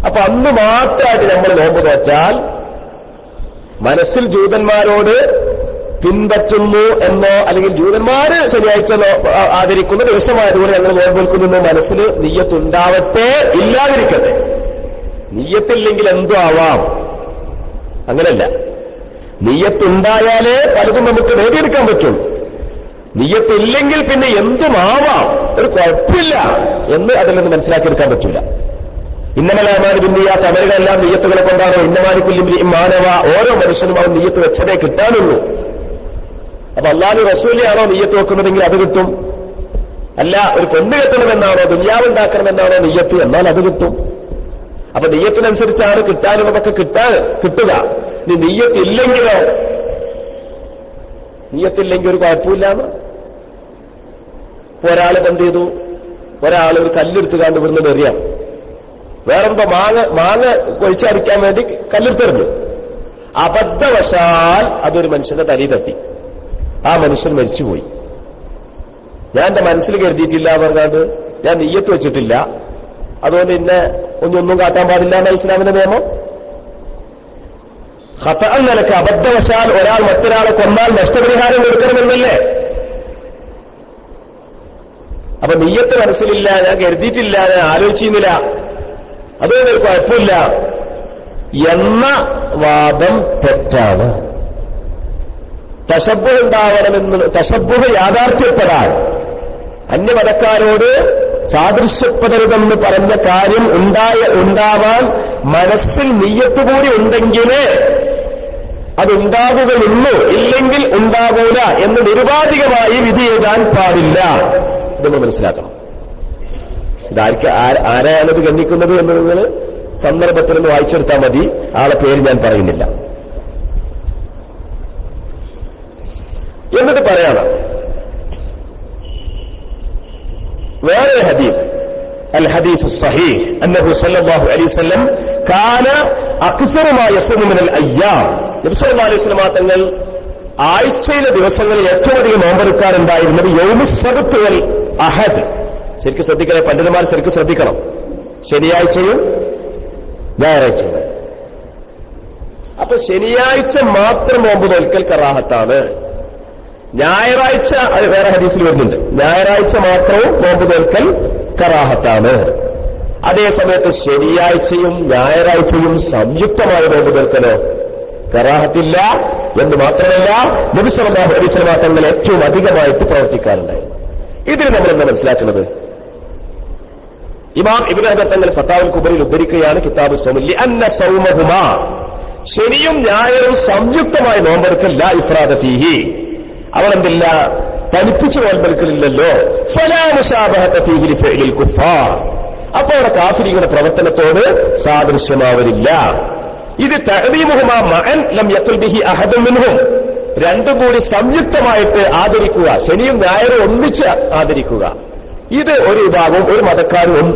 അപ്പൊ അന്ന് മാത്രമായിട്ട് നമ്മൾ നോമ്പ് നോറ്റാൽ മനസ്സിൽ ജൂതന്മാരോട് പിൻപറ്റുന്നു എന്നോ, അല്ലെങ്കിൽ ജൂതന്മാര് ശനിയാഴ്ച ആദരിക്കുന്ന ദിവസമായതുകൊണ്ട് ഞങ്ങൾ നോമ്പ് നോൽക്കുന്നു മനസ്സിൽ നിയ്യത്തുണ്ടാവട്ടെ, ഇല്ലാതിരിക്കട്ടെ. നിയ്യത്തില്ലെങ്കിൽ എന്തോ ആവാം. അങ്ങനല്ല. നിയ്യത്തുണ്ടായാലേ പലതും നമുക്ക് നേടിയെടുക്കാൻ പറ്റും. നിയ്യത്തില്ലെങ്കിൽ പിന്നെ എന്തുമാവാം, ഒരു കുഴപ്പമില്ല എന്ന് അതിൽ നിന്ന് മനസ്സിലാക്കിയെടുക്കാൻ പറ്റൂല. ഇന്നമലാമാന് ബിന്നിയ്യാത്ത്, അമലുകളെല്ലാം നിയ്യത്തുകളെ കൊണ്ടാണോ? ഇന്നമാനിക്കുല്ലിം മാനവ, ഓരോ മനുഷ്യനും അവൻ നിയ്യത്ത് വെച്ചതേ കിട്ടാനുള്ളൂ. അപ്പൊ അള്ളാഹു റസൂലിയാണോ നിയ്യത്ത് വെക്കുന്നതെങ്കിൽ അത് കിട്ടും. അല്ല ഒരു പെണ്ണ് കെട്ടണമെന്നാണോ ദുനിയാവ് ഉണ്ടാക്കണമെന്നാണോ നിയ്യത്ത്, എന്നാൽ അത് കിട്ടും. അപ്പൊ നിയ്യത്തിനനുസരിച്ചാണ് കിട്ടാനുള്ളതൊക്കെ കിട്ടുക. ഇനി നിയ്യത്തില്ലെങ്കിലോ? നിയ്യത്തില്ലെങ്കിൽ ഒരു കുഴപ്പമില്ലാന്ന്. ഇപ്പൊ ഒരാൾ എന്ത് ചെയ്തു, ഒരാൾ ഒരു കല്ലെടുത്ത് കണ്ട് ഇവിടുന്ന് എറിയാം, വേറെന്തോ മാങ്ങ ഒഴിച്ചടിക്കാൻ വേണ്ടി കല്ലെടുത്തെറിഞ്ഞു. അബദ്ധവശാൽ അതൊരു മനുഷ്യന്റെ തലി തട്ടി, ആ മനുഷ്യൻ മരിച്ചുപോയി. ഞാൻ എന്റെ മനസ്സിൽ കരുതിയിട്ടില്ല പറഞ്ഞാണ്ട് ഞാൻ നിയ്യത്ത് വെച്ചിട്ടില്ല, അതുകൊണ്ട് ഇന്നെ ഒന്നും കാട്ടാൻ പാടില്ല എന്ന ഇസ്ലാമിന്റെ നിയമം. ഖതഅൻ നിലക്ക് അബദ്ധവശാൽ ഒരാൾ മറ്റൊരാളെ കൊന്നാൽ നഷ്ടപരിഹാരം കൊടുക്കണമെന്നല്ലേ? അപ്പൊ നിയ്യത്ത് മനസ്സിലില്ല, ഞാൻ കരുതിയിട്ടില്ല, ഞാൻ ആലോചിച്ചിരുന്നില്ല, അതുകൊണ്ട് ഒരു കുഴപ്പമില്ല എന്ന വാദം തെറ്റാണ്. തശബ്ബുഹ് ഉണ്ടാവണമെന്ന്, തശബ്ബുഹ് യാഥാർത്ഥ്യപ്പെടാൻ, അന്യമതക്കാരോട് സാദൃശ്യപ്പെടരുതെന്ന് പറഞ്ഞ കാര്യം ഉണ്ടാവാൻ മനസ്സിൽ നിയ്യത്ത് കൂടി ഉണ്ടെങ്കിലേ അതുണ്ടാവുകയുള്ളൂ, ഇല്ലെങ്കിൽ ഉണ്ടാകൂല എന്ന് നിരുപാധികമായി വിധി എഴുതാൻ പാടില്ല. ഇതൊന്ന് മനസ്സിലാക്കണം. ആരെയാണത് ഗണ്ണിക്കുന്നത് എന്ന് നിങ്ങൾ സന്ദർഭത്തിൽ നിന്ന് വായിച്ചെടുത്താൽ മതി. ആളെ പേര് ഞാൻ പറയുന്നില്ല. എന്നിട്ട് പറയണം വേറെ ഹദീസ്, അൽ ഹദീസ് സഹീഹ് അന്നഹു സല്ലല്ലാഹു അലൈഹി വസല്ലം കാന അക്സറു മാ യസൂമു മിനൽ അയ്യാം. നബി സല്ലല്ലാഹു അലൈഹി വസല്ലം തങ്ങൾ ആഴ്ചയിലെ ദിവസങ്ങളിൽ ഏറ്റവും അധികം നോമ്പെടുക്കാറുണ്ടായിരുന്നത് യൗമുസ് സബ്ത് വൽ അഹദ്. ശരിക്കും ശ്രദ്ധിക്കണം, പണ്ഡിതന്മാർ ശരിക്കും ശ്രദ്ധിക്കണം. ശനിയാഴ്ചയും ഞായറാഴ്ചയും. അപ്പൊ ശനിയാഴ്ച മാത്രം നോമ്പ് നോൽക്കൽ കറാഹത്താണ്. ഞായറാഴ്ച, അത് വേറെ ഹദീസിൽ വരുന്നുണ്ട്, ഞായറാഴ്ച മാത്രവും നോമ്പ് നോൽക്കൽ കറാഹത്താണ്. അതേസമയത്ത് ശനിയാഴ്ചയും ഞായറാഴ്ചയും സംയുക്തമായ നോമ്പ് നോൽക്കലോ കറാഹത്തില്ല. എന്ന് മാത്രമല്ല നബി സല്ലല്ലാഹു അലൈഹി വസല്ലം തങ്ങൾ ഏറ്റവും അധികമായിട്ട് പ്രവർത്തിക്കാറുണ്ടായി. ഇതിന് നമ്മൾ എന്താ മനസ്സിലാക്കുന്നത്? ഇമാം ഇബ്നു ഹജർ തങ്ങൾ ഫതാവുൽ കുബറിൽ ഉദ്ധരിക്കുകയാണ് കിതാബ് സൗമിൽ അന്ന സൗമഹുമാ, ശനിയും ഞായറും സംയുക്തമായി നോമ്പെടുക്കൽ ലാ ഇഫ്രാദ ഫീഹി, അവളെന്തില്ല തനിപ്പിച്ച് നോമ്പെടുക്കലില്ലല്ലോ. ഫലാ മുശാബഹത ഫീഹി ലിഫഇലിൽ കുഫാർ, അപ്പോൾ അവിടെ കാഫിരികളുടെ പ്രവർത്തനത്തോട് സാദൃശ്യമാവരില്ല. ഇത് തഅദീമുഹുമാ മഅൻ ലം യഖുൽ ബിഹി അഹദുൻ മിൻഹും, രണ്ടും കൂടി സംയുക്തമായിട്ട് ആദരിക്കുക, ശനിയും ഞായറും ഒന്നിച്ച് ആദരിക്കുക, ഇത് ഒരു വിഭാഗവും ഒരു മതക്കാരും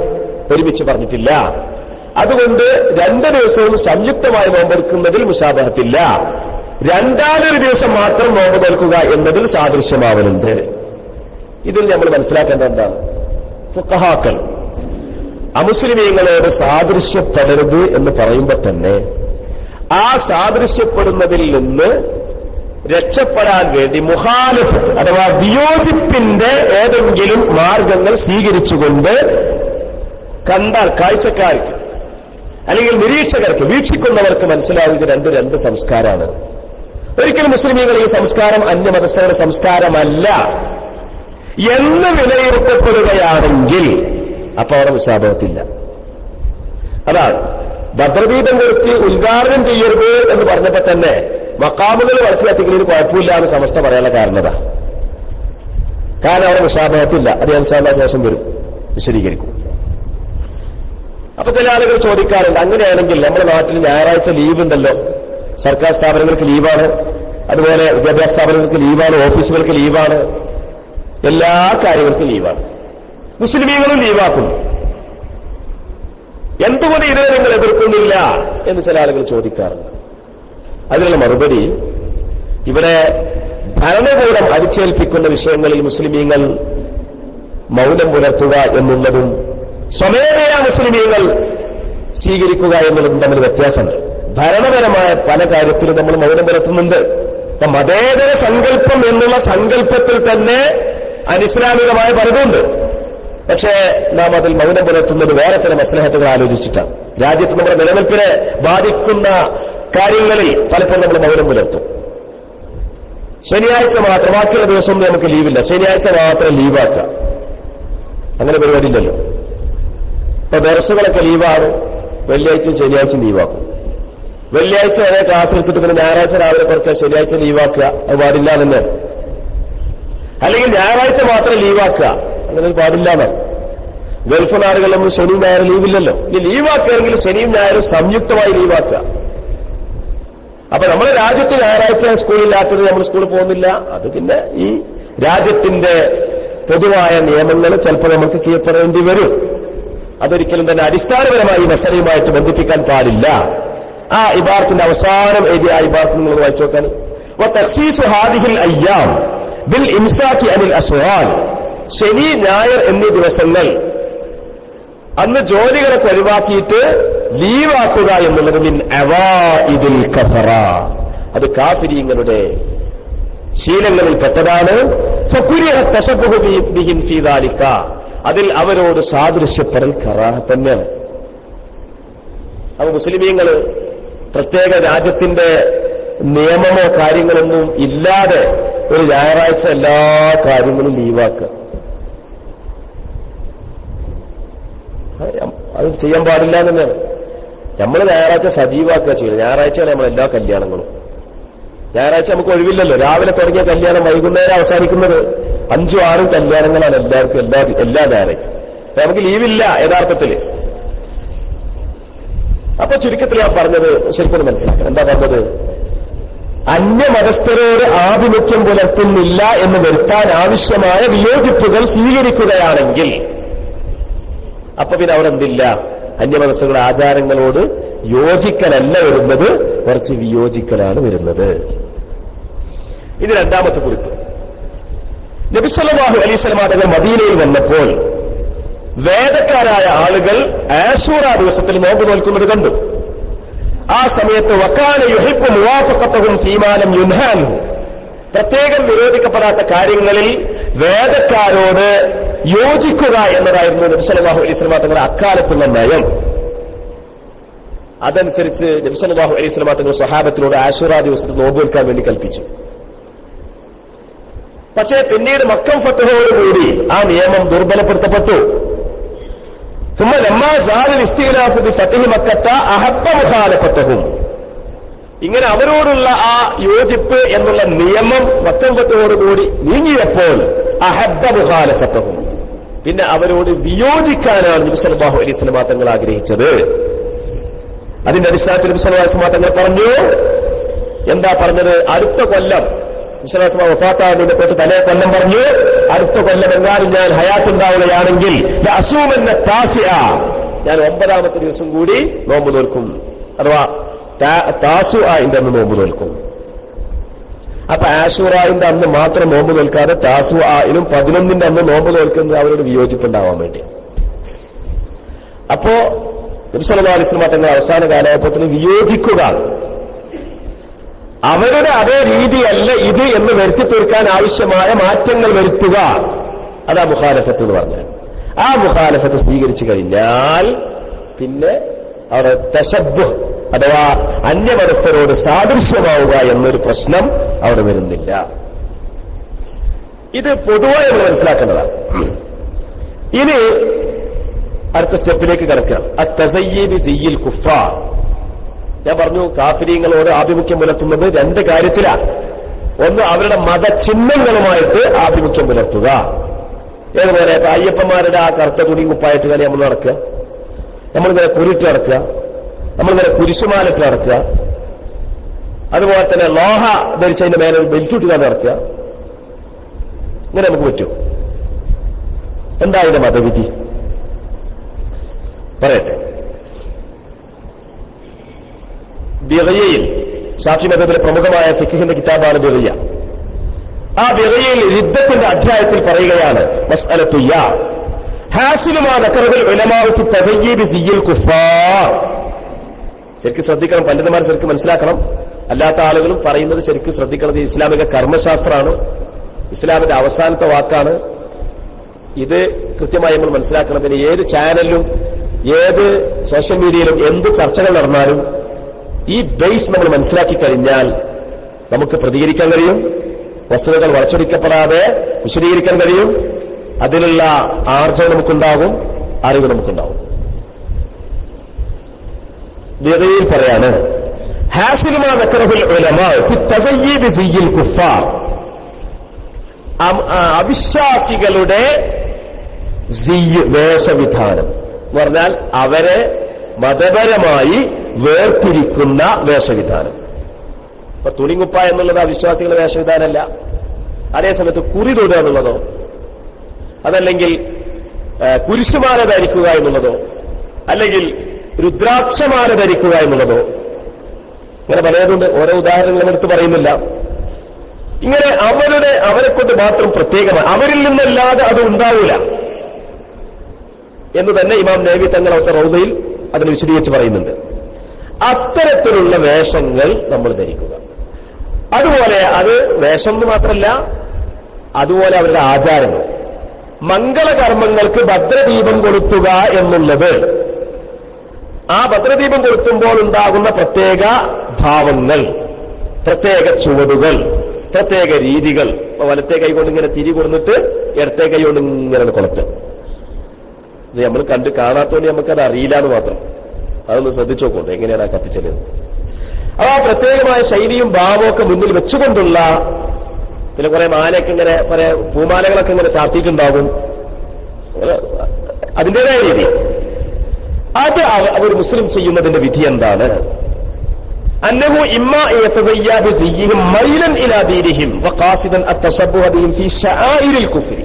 ഒരുമിച്ച് പറഞ്ഞിട്ടില്ല. അതുകൊണ്ട് രണ്ടു ദിവസവും സംയുക്തമായി നോമ്പെടുക്കുന്നതിൽ മുശാബഹത്തില്ല. രണ്ടാമതൊരു ദിവസം മാത്രം നോമ്പ് നോൽക്കുക എന്നതിൽ സാദൃശ്യമാവലുണ്ട്. ഇതിൽ നമ്മൾ മനസ്സിലാക്കേണ്ടത് എന്താണ്? ഫുഖഹാക്കൾ അമുസ്ലിമീങ്ങളോട് സാദൃശ്യപ്പെടരുത് എന്ന് പറയുമ്പോൾ തന്നെ ആ സാദൃശ്യപ്പെടുന്നതിൽ നിന്ന് രക്ഷപ്പെടാൻ വേണ്ടി മുഖാലിഫത്ത് അഥവാ വിയോജിപ്പിന്റെ ഏതെങ്കിലും മാർഗങ്ങൾ സ്വീകരിച്ചുകൊണ്ട് കണ്ടാൽ കാഴ്ചക്കാർക്ക് അല്ലെങ്കിൽ നിരീക്ഷകർക്ക്, വീക്ഷിക്കുന്നവർക്ക് മനസ്സിലാവുക രണ്ട് സംസ്കാരമാണ്. ഒരിക്കലും മുസ്ലിമീങ്ങൾ ഈ സംസ്കാരം അന്യമതസ്ഥരുടെ സംസ്കാരമല്ല എന്ന് വിലയിരുത്തപ്പെടുകയാണെങ്കിൽ അപ്പൊ അവിടെ മുശാബഹത്തില്ല. അതാണ് ഭദ്രദീപം കൊടുത്ത് ഉദ്ഘാടനം ചെയ്യരുത് എന്ന് പറഞ്ഞപ്പോ തന്നെ മക്കാമുകൾ വളർത്തി കത്തിക്കുന്നതിന് കുഴപ്പമില്ല എന്ന് സമസ്ത പറയാനുള്ള കാരണത. കാരണം അവിടെ മുശാബഹത്തില്ല. അത് ഇൻഷാ അല്ലാഹ് ശേഷം വരും, വിശദീകരിക്കും. അപ്പൊ ചില ആളുകൾ ചോദിക്കാറുണ്ട്, അങ്ങനെയാണെങ്കിൽ നമ്മുടെ നാട്ടിൽ ഞായറാഴ്ച ലീവ് ഉണ്ടല്ലോ, സർക്കാർ സ്ഥാപനങ്ങൾക്ക് ലീവാണ്, അതുപോലെ വിദ്യാഭ്യാസ സ്ഥാപനങ്ങൾക്ക് ലീവാണ്, ഓഫീസുകൾക്ക് ലീവാണ്, എല്ലാ കാര്യങ്ങൾക്കും ലീവാണ്, മുസ്ലിമീങ്ങളും ലീവാക്കുന്നു, എന്തുകൊണ്ട് ഇതിനെ നിങ്ങൾ എതിർക്കുന്നില്ല എന്ന് ചില ആളുകൾ ചോദിക്കാറുണ്ട്. അതിനുള്ള മറുപടി, ഇവിടെ ഭരണകൂടം അടിച്ചേൽപ്പിക്കുന്ന വിഷയങ്ങളിൽ മുസ്ലിമീങ്ങൾ മൗനം പുലർത്തുക എന്നുള്ളതും സ്വമേധയാ മുസ്ലിമീങ്ങൾ സ്വീകരിക്കുക എന്നുള്ളതും തമ്മിൽ വ്യത്യാസമുണ്ട്. ഭരണപരമായ പല കാര്യത്തിലും നമ്മൾ മൗനം പുലർത്തുന്നുണ്ട്. അപ്പൊ മതേതര സങ്കല്പം എന്നുള്ള സങ്കല്പത്തിൽ തന്നെ അനിസ്ലാമികമായ പലതുണ്ട്. പക്ഷേ നാം അതിൽ മൗനം പുലർത്തുന്നത് വേറെ ചില മസ്ലഹത്തുകൾ ആലോചിച്ചിട്ടാണ്. രാജ്യത്ത് നമ്മുടെ നിലനിൽപ്പിനെ ബാധിക്കുന്ന കാര്യങ്ങളിൽ പലപ്പോഴും നമ്മൾ മൗനം പുലർത്തും. ശനിയാഴ്ച മാത്രം, ബാക്കിയുള്ള ദിവസം നമുക്ക് ലീവില്ല, ശനിയാഴ്ച മാത്രം ലീവാക്കുക, അങ്ങനെ പരിപാടിയില്ലല്ലോ. ഇപ്പൊ ദർസുകളൊക്കെ ലീവാണ്, വെള്ളിയാഴ്ചയും ശനിയാഴ്ച ലീവാക്കും. വെള്ളിയാഴ്ച വരെ ക്ലാസ് എടുത്തിട്ട് പിന്നെ ഞായറാഴ്ച രാവിലെ തുറക്കുക, ശനിയാഴ്ച ലീവാക്കുക, അത് പാടില്ല തന്നെ. അല്ലെങ്കിൽ ഞായറാഴ്ച മാത്രം ലീവാക്കുക, അങ്ങനെ പാടില്ല എന്നാണ്. ഗൾഫ് നാടുകളിലൊന്നും ശനിയും ഞായറും ലീവില്ലല്ലോ. ഇനി ലീവാക്കുകയാണെങ്കിൽ ശനിയും ഞായറും സംയുക്തമായി ലീവാക്കുക. അപ്പൊ നമ്മുടെ രാജ്യത്ത് ഞായറാഴ്ച സ്കൂളില്ലാത്തത് നമ്മൾ സ്കൂളിൽ പോകുന്നില്ല, അത് പിന്നെ ഈ രാജ്യത്തിന്റെ പൊതുവായ നിയമങ്ങൾ ചിലപ്പോൾ നമുക്ക് കീഴ്പ്പെടേണ്ടി വരും. അതൊരിക്കലും തന്നെ അടിസ്ഥാനപരമായി ഈ മസലയുമായിട്ട് ബന്ധിപ്പിക്കാൻ പാടില്ല. ആ ഇബാറത്തിന്റെ അവസാനം എഴുതിയ ആ ഇബാറത്ത് നിങ്ങൾ വായിച്ചു നോക്കാൻ. തഖ്സീസു ഹാദിഹിൽ അയ്യാം ബിൽ ഇംസാക്കി അനിൽ അശ്വാൽ, ശനി ഞായർ എന്നീ ദിവസങ്ങൾ അന്ന് ജോലികളൊക്കെ ഒഴിവാക്കിയിട്ട് ലീവാക്കുക എന്നുള്ളത് മിൻ അവാഇദിൽ കഫറ, അത് കാഫിരീങ്ങളുടെ ശീലങ്ങളിൽ പെട്ടതാണ്. ഫകുരിഹ തശബ്ബുഹു ബിഹിം ഫീ ദാലിക, അതിൽ അവരോട് സാദൃശ്യപ്പെടൽ കറാഹത്ത് തന്നെയാണ്. അപ്പൊ മുസ്ലിമീങ്ങൾ പ്രത്യേക രാജ്യത്തിന്റെ നിയമമോ കാര്യങ്ങളൊന്നും ഇല്ലാതെ ഒരു ഞായറാഴ്ച എല്ലാ കാര്യങ്ങളും ലീവാക്കുക, അത് ചെയ്യാൻ പാടില്ല എന്ന് തന്നെയാണ്. നമ്മൾ ഞായറാഴ്ച സജീവാക്കുക ചെയ്യുന്നത്. ഞായറാഴ്ചയാണ് നമ്മൾ എല്ലാ കല്യാണങ്ങളും. ഞായറാഴ്ച നമുക്ക് ഒഴിവില്ലല്ലോ. രാവിലെ തുടങ്ങിയ കല്യാണം വൈകുന്നേരം അവസാനിക്കുന്നത് 5-6 കല്യാണങ്ങളാണ് എല്ലാവർക്കും എല്ലാ ഞായറാഴ്ച. നമുക്ക് ലീവില്ല യഥാർത്ഥത്തില്. അപ്പൊ ചുരുക്കത്തിൽ ഞാൻ പറഞ്ഞത് ശരിക്കും മനസ്സിലാക്കണം. എന്താ പറഞ്ഞത്? അന്യമതസ്ഥരോട് ആഭിമുഖ്യം പുലർത്തുന്നില്ല എന്ന് വരുത്താൻ ആവശ്യമായ വിയോജിപ്പുകൾ സ്വീകരിക്കുകയാണെങ്കിൽ അപ്പൊ പിന്നെ അവിടെ എന്തില്ല, അന്യമതസ്ഥരുടെ ആചാരങ്ങളോട് യോജിക്കലല്ല വരുന്നത്, കുറച്ച് വിയോജിക്കലാണ് വരുന്നത്. ഇത് രണ്ടാമത്തെ കുറിപ്പ്. നബി സല്ലല്ലാഹു അലൈഹി വസല്ലം തങ്ങൾ മദീനയിൽ വന്നപ്പോൾ വേദക്കാരായ ആളുകൾ ആശൂറ ദിവസത്തിൽ നോമ്പ് നോൽക്കുന്നത് കണ്ടു. ആ സമയത്ത് വകാന യുഹിബ്ബു മുവാഫഖതഹും ഫീമാ ലം യുൻഹാൻഹു, പ്രത്യേകം വിരോധിക്കപ്പെടാത്ത കാര്യങ്ങളിൽ വേദക്കാരോട് യോജിക്കുക എന്നതായിരുന്നു നബി സല്ലല്ലാഹു അലൈഹി വസല്ലം തങ്ങളുടെ അക്കാലത്തുള്ള നയം. അതനുസരിച്ച് നബി സല്ലല്ലാഹു അലൈഹി വസല്ലം തങ്ങൾ സ്വഹാബത്തിനോട് ആശൂറ ദിവസത്തിൽ നോമ്പ് നോൽക്കാൻ വേണ്ടി കൽപ്പിച്ചു. പക്ഷേ പിന്നീട് മക്കം ഫത്ഹോടുകൂടി ആ നിയമം ദുർബലപ്പെടുത്തപ്പെട്ടു. ثم لما زال الاستئناف بفتح مكة أحب مخالفتهم, ഇങ്ങനെ അവരോടുള്ള ആ യോജിപ്പ് എന്നുള്ള നിയമം മക്കം ഫത്ഹോടുകൂടി നീങ്ങിയപ്പോൾ അഹബ്ബ മുഖാലഫത്തഹും, പിന്നെ അവരോട് വിയോജിക്കാനാണ് നബി സല്ലല്ലാഹു അലൈഹി വസല്ലം തങ്ങൾ ആഗ്രഹിച്ചത്. അതിന്റെ അടിസ്ഥാനത്തിൽ നബി സല്ലല്ലാഹു അലൈഹി വസല്ലം തങ്ങൾ പറഞ്ഞു, എന്താ പറഞ്ഞത്? അടുത്ത കൊല്ലം വഫാത്താവിന്റെ തൊട്ട് തലേ കൊല്ലം പറഞ്ഞു, അടുത്ത കൊല്ലം എങ്ങാനും ഞാൻ ഹയാത്തുണ്ടാവുകയാണെങ്കിൽ അസൂമെന്ന താസിഅ, ഞാൻ 9ാമത്തെ ദിവസം കൂടി നോമ്പ് നോൽക്കും, അഥവാ താസുആന്റെ അന്ന് നോമ്പ് നോൽക്കും. അപ്പൊ ആശൂറായിന്റെ അന്ന് മാത്രം നോമ്പ് നോൽക്കാതെ താസുആയിലും 11ന്റെ അന്ന് നോമ്പ് നോൽക്കുന്നത് അവരോട് വിയോജിപ്പുണ്ടാവാൻ വേണ്ടി. അപ്പോ നബി സല്ലല്ലാഹു അലൈഹി വസല്ലം തങ്ങൾ അവസാന കാലഘട്ടത്തിൽ വിയോജിക്കുക, അവരുടെ അതേ രീതിയല്ല ഇത് എന്ന് വരുത്തി തീർക്കാൻ ആവശ്യമായ മാറ്റങ്ങൾ വരുത്തുക, അതാ മുഖാലഫത്ത് എന്ന് പറഞ്ഞാൽ. ആ മുഖാലഫത്ത് സ്വീകരിച്ചു കഴിഞ്ഞാൽ പിന്നെ അവിടെ തശബ്ബുഹ് അഥവാ അന്യമനസ്ഥരോട് സാദൃശ്യമാവുക എന്നൊരു പ്രശ്നം അവിടെ വരുന്നില്ല. ഇത് പൊതുവായി നമ്മൾ മനസ്സിലാക്കേണ്ടതാണ്. ഇനി അടുത്ത സ്റ്റെപ്പിലേക്ക് കിടക്കുക. അത്തസയ്യിബി സിയ്യിൽ കുഫാർ. ഞാൻ പറഞ്ഞു കാഫിരീങ്ങളോട് ആഭിമുഖ്യം പുലർത്തുന്നത് 2 കാര്യത്തിലാണ്. ഒന്ന്, അവരുടെ മതചിഹ്നങ്ങളുമായിട്ട് ആഭിമുഖ്യം പുലർത്തുക. ഏതുപോലെ ഇപ്പൊ അയ്യപ്പന്മാരുടെ ആ കറുത്ത തുണിയും കുപ്പായിട്ട് കളി നമ്മൾ നടക്കുക, നമ്മളിങ്ങനെ കുരിട്ട് നടക്കുക, നമ്മളിങ്ങനെ കുരിശുമാലിട്ട് നടക്കുക, അതുപോലെ തന്നെ ലോഹ ധരിച്ചതിന്റെ മേലെ ബെൽറ്റൂട്ടിലാണ് നടക്കുക. ഇങ്ങനെ നമുക്ക് പറ്റും. എന്താ ഇതിന്റെ മതവിധി? പറയട്ടെ. ബിഗയിൽ, ഷാഫി മദ്ഹബിലെ പ്രമുഖമായ ഫിഖ്ഹിന്റെ കിതാബാണ് ബിഗിയ. ആ ബിഗയിൽ റിദ്ദത്തിന്റെ അധ്യായത്തിൽ പറയുകയാണ്, മസ്അലത്തു യാ ഹാസിലു മാ ദക്കറഹുൽ ഉലമാഉ ഫി തസയ്യിബി സിയ്യിൽ കുഫാർ. ശരിക്കും ശ്രദ്ധിക്കണം, പണ്ഡിതന്മാർ ശരിക്കും മനസ്സിലാക്കണം. അല്ലാത്ത ആളുകളും പറയുന്നത് ശരിക്കും ശ്രദ്ധിക്കണം. ഇസ്ലാമിക കർമ്മശാസ്ത്രമാണ്, ഇസ്ലാമിന്റെ അവസാനത്തെ വാക്കാണ്. ഇത് കൃത്യമായി നമ്മൾ മനസ്സിലാക്കണം. പിന്നെ ഏത് ചാനലിലും ഏത് സോഷ്യൽ മീഡിയയിലും എന്ത് ചർച്ചകൾ നടന്നാലും ഈ ബേസ് നമ്മൾ മനസ്സിലാക്കി കഴിഞ്ഞാൽ നമുക്ക് പ്രതികരിക്കാൻ കഴിയും, വസ്തുതകൾ വളച്ചൊടിക്കപ്പെടാതെ വിശദീകരിക്കാൻ കഴിയും, അതിലുള്ള ആർജവം നമുക്കുണ്ടാകും, അറിവ് നമുക്കുണ്ടാവും. ബിഗയിൽ പറയാണ്, ഹാസിലു മാ ദക്കറഹുൽ ഉലമാ ഫി തസയ്യിബി സിയ്യിൽ കുഫാർ. അവിശ്വാസികളുടെ വേഷവിധാനം എന്ന് പറഞ്ഞാൽ അവരെ മതപരമായി വേർതിരിക്കുന്ന വേഷവിധാനം. ഇപ്പൊ തുണിങ്ങുപ്പ എന്നുള്ളത് അവിശ്വാസികളുടെ വേഷവിധാനമല്ല. അതേസമയത്ത് കുറി തൊടുക എന്നുള്ളതോ അതല്ലെങ്കിൽ കുരിശുമാല ധരിക്കുക എന്നുള്ളതോ അല്ലെങ്കിൽ രുദ്രാക്ഷമാല ധരിക്കുക എന്നുള്ളതോ ഇങ്ങനെ പലതുണ്ട്. ഓരോ ഉദാഹരണങ്ങളും എടുത്ത് പറയുന്നില്ല. ഇങ്ങനെ അവരെ കൊണ്ട് മാത്രം പ്രത്യേകമായി അവരിൽ നിന്നല്ലാതെ അത് ഉണ്ടാവില്ല എന്ന് തന്നെ ഇമാം നബവി തങ്ങൾ അവരുടെ റൗദയിൽ അതിന് വിശദീകരിച്ച് പറയുന്നുണ്ട്. അത്തരത്തിലുള്ള വേഷങ്ങൾ നമ്മൾ ധരിക്കുക. അതുപോലെ അത് വേഷം എന്ന് മാത്രമല്ല, അതുപോലെ അവരുടെ ആചാരങ്ങൾ. മംഗളകർമ്മങ്ങൾക്ക് ഭദ്രദീപം കൊളുത്തുക എന്നുള്ളത് ആ ഭദ്രദീപം കൊളുത്തുമ്പോൾ ഉണ്ടാകുന്ന പ്രത്യേക ഭാവങ്ങൾ, പ്രത്യേക ചുവടുകൾ, പ്രത്യേക രീതികൾ. വലത്തെ കൈ കൊണ്ട് ഇങ്ങനെ തിരി കൊടുത്തിട്ട് ഇടത്തെ കൈ കൊണ്ട് ഇങ്ങനെ കൊളുത്തുക. ഇത് നമ്മൾ കാണാത്തോണ്ട് നമുക്കത് അറിയില്ല എന്ന് മാത്രം. അതൊന്ന് ശ്രദ്ധിച്ചു നോക്കോണ്ട് എങ്ങനെയാണ് ആ കത്തിച്ചത്. ആ പ്രത്യേകമായ ശൈലിയും ഭാവവും ഒക്കെ മുന്നിൽ വെച്ചുകൊണ്ടുള്ള പിന്നെ കുറെ മാലയൊക്കെ ഇങ്ങനെ കുറെ പൂമാലകളൊക്കെ ഇങ്ങനെ ചാർത്തിയിട്ടുണ്ടാകും. അതിൻ്റെതായ രീതി. അത് അവർ മുസ്ലിം ചെയ്യുന്നതിന്റെ വിധി എന്താണ്? അന്നഹു ഇമ്മാ യതസയ്യാബു സിയ്യിഹിം മൈലൻ ഇലാ ദീനിഹിം വഖാസിദൻ അത്തശബ്ബുഹ ബിഹിം ഫീ ശആഇരിൽ കുഫ്രി.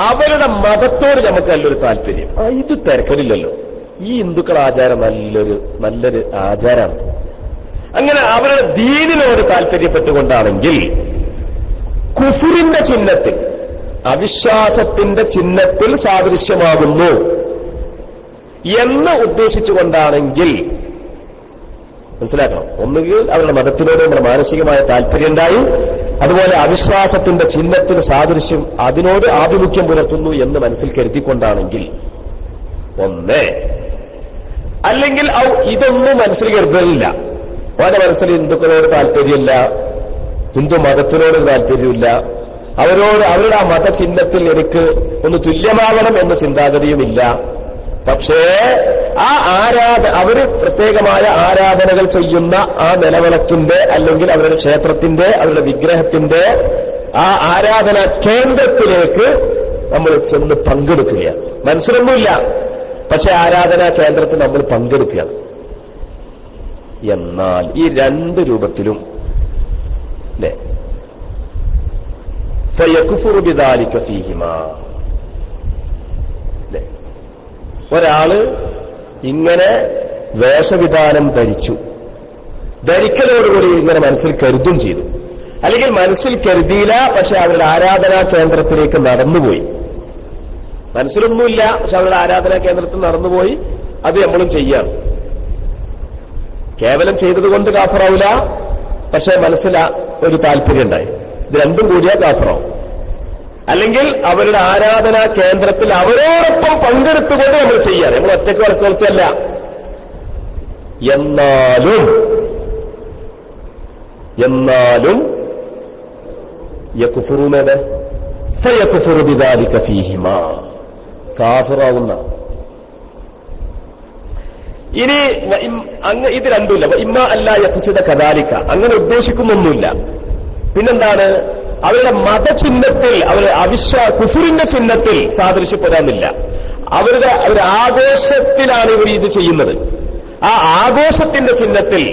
അവരുടെ മതത്തോട് നമുക്ക് നല്ലൊരു താല്പര്യം. ഇത് തിരക്കലില്ലല്ലോ, ഈ ഹിന്ദുക്കളുടെ ആചാരം നല്ലൊരു ആചാരമാണ്. അങ്ങനെ അവരുടെ ദീനിനോട് താല്പര്യപ്പെട്ടുകൊണ്ടാണെങ്കിൽ കുഫ്റിന്റെ ചിഹ്നത്തിൽ, അവിശ്വാസത്തിന്റെ ചിഹ്നത്തിൽ സാദൃശ്യമാകുന്നു എന്ന് ഉദ്ദേശിച്ചുകൊണ്ടാണെങ്കിൽ മനസ്സിലാക്കണം. ഒന്നുകിൽ അവരുടെ മതത്തിനോട് നമ്മുടെ മാനസികമായ താല്പര്യം ഉണ്ടായി, അതുപോലെ അവിശ്വാസത്തിന്റെ ചിഹ്നത്തിൽ സാദൃശ്യം അതിനോട് ആഭിമുഖ്യം പുലർത്തുന്നു എന്ന് മനസ്സിൽ കരുതിക്കൊണ്ടാണെങ്കിൽ ഒന്ന്. അല്ലെങ്കിൽ ഇതൊന്നും മനസ്സിൽ കരുതലില്ല. അവരുടെ മനസ്സിൽ ഹിന്ദുക്കളോട് താല്പര്യമില്ല, ഹിന്ദു മതത്തിനോട് താല്പര്യമില്ല, അവരുടെ ആ മതചിഹ്നത്തിൽ എനിക്ക് ഒന്ന് തുല്യമാകണം എന്ന ചിന്താഗതിയുമില്ല. പക്ഷേ അവര് പ്രത്യേകമായ ആരാധനകൾ ചെയ്യുന്ന ആ നിലവിളക്കിന്റെ അല്ലെങ്കിൽ അവരുടെ ക്ഷേത്രത്തിന്റെ അവരുടെ വിഗ്രഹത്തിന്റെ ആ ആരാധനാ കേന്ദ്രത്തിലേക്ക് നമ്മൾ ചെന്ന് പങ്കെടുക്കുകയാണ്. മനസ്സിലൊന്നുമില്ല, പക്ഷെ ആരാധനാ കേന്ദ്രത്തിൽ നമ്മൾ പങ്കെടുക്കുകയാണ്. എന്നാൽ ഈ രണ്ട് രൂപത്തിലും അല്ലേ ഫയക്ഫുറു ബിദാലിക ഫീഹിമാ. ഒരാള് ഇങ്ങനെ വേഷവിധാനം ധരിക്കലോടുകൂടി ഇങ്ങനെ മനസ്സിൽ കരുതും ചെയ്തു, അല്ലെങ്കിൽ മനസ്സിൽ കരുതിയില്ല, പക്ഷെ അവരുടെ ആരാധനാ കേന്ദ്രത്തിലേക്ക് നടന്നുപോയി. മനസ്സിലൊന്നുമില്ല, പക്ഷെ അവരുടെ ആരാധനാ കേന്ദ്രത്തിൽ നടന്നുപോയി. അത് നമ്മളും ചെയ്യാം. കേവലം ചെയ്തതുകൊണ്ട് കാഫറാവില്ല, പക്ഷെ മനസ്സിൽ ഒരു താല്പര്യം ഉണ്ടായി. ഇത് രണ്ടും കൂടിയാ കാഫറാവും. അല്ലെങ്കിൽ അവരുടെ ആരാധനാ കേന്ദ്രത്തിൽ അവരോടൊപ്പം പങ്കെടുത്തുകൊണ്ട് നമ്മൾ ചെയ്യാം. നമ്മൾ ഒറ്റയ്ക്ക് വിളക്കുകൊളുത്തല്ല. എന്നാലും യക്ഫുറൂനയുടെ ഫയക്ഫുറു ബിദാലിക ഫീഹിമാ, കാഫിറാവുന്ന. ഇനി ഇത് രണ്ടുമില്ല. ഇമ്മ അല്ലാ യഖ്സിദ കദാലിക, അങ്ങനെ ഉദ്ദേശിക്കുന്നൊന്നുമില്ല. പിന്നെന്താണ്? അവരുടെ മതചിഹ്നത്തിൽ, അവരുടെ കുഫറിന്റെ ചിഹ്നത്തിൽ സാദൃശ്യപ്പെടാനില്ല. അവരുടെ ആഘോഷത്തിലാണ് ഇവർ ഇത് ചെയ്യുന്നത്. ആ ആഘോഷത്തിന്റെ ചിഹ്നത്തിൽ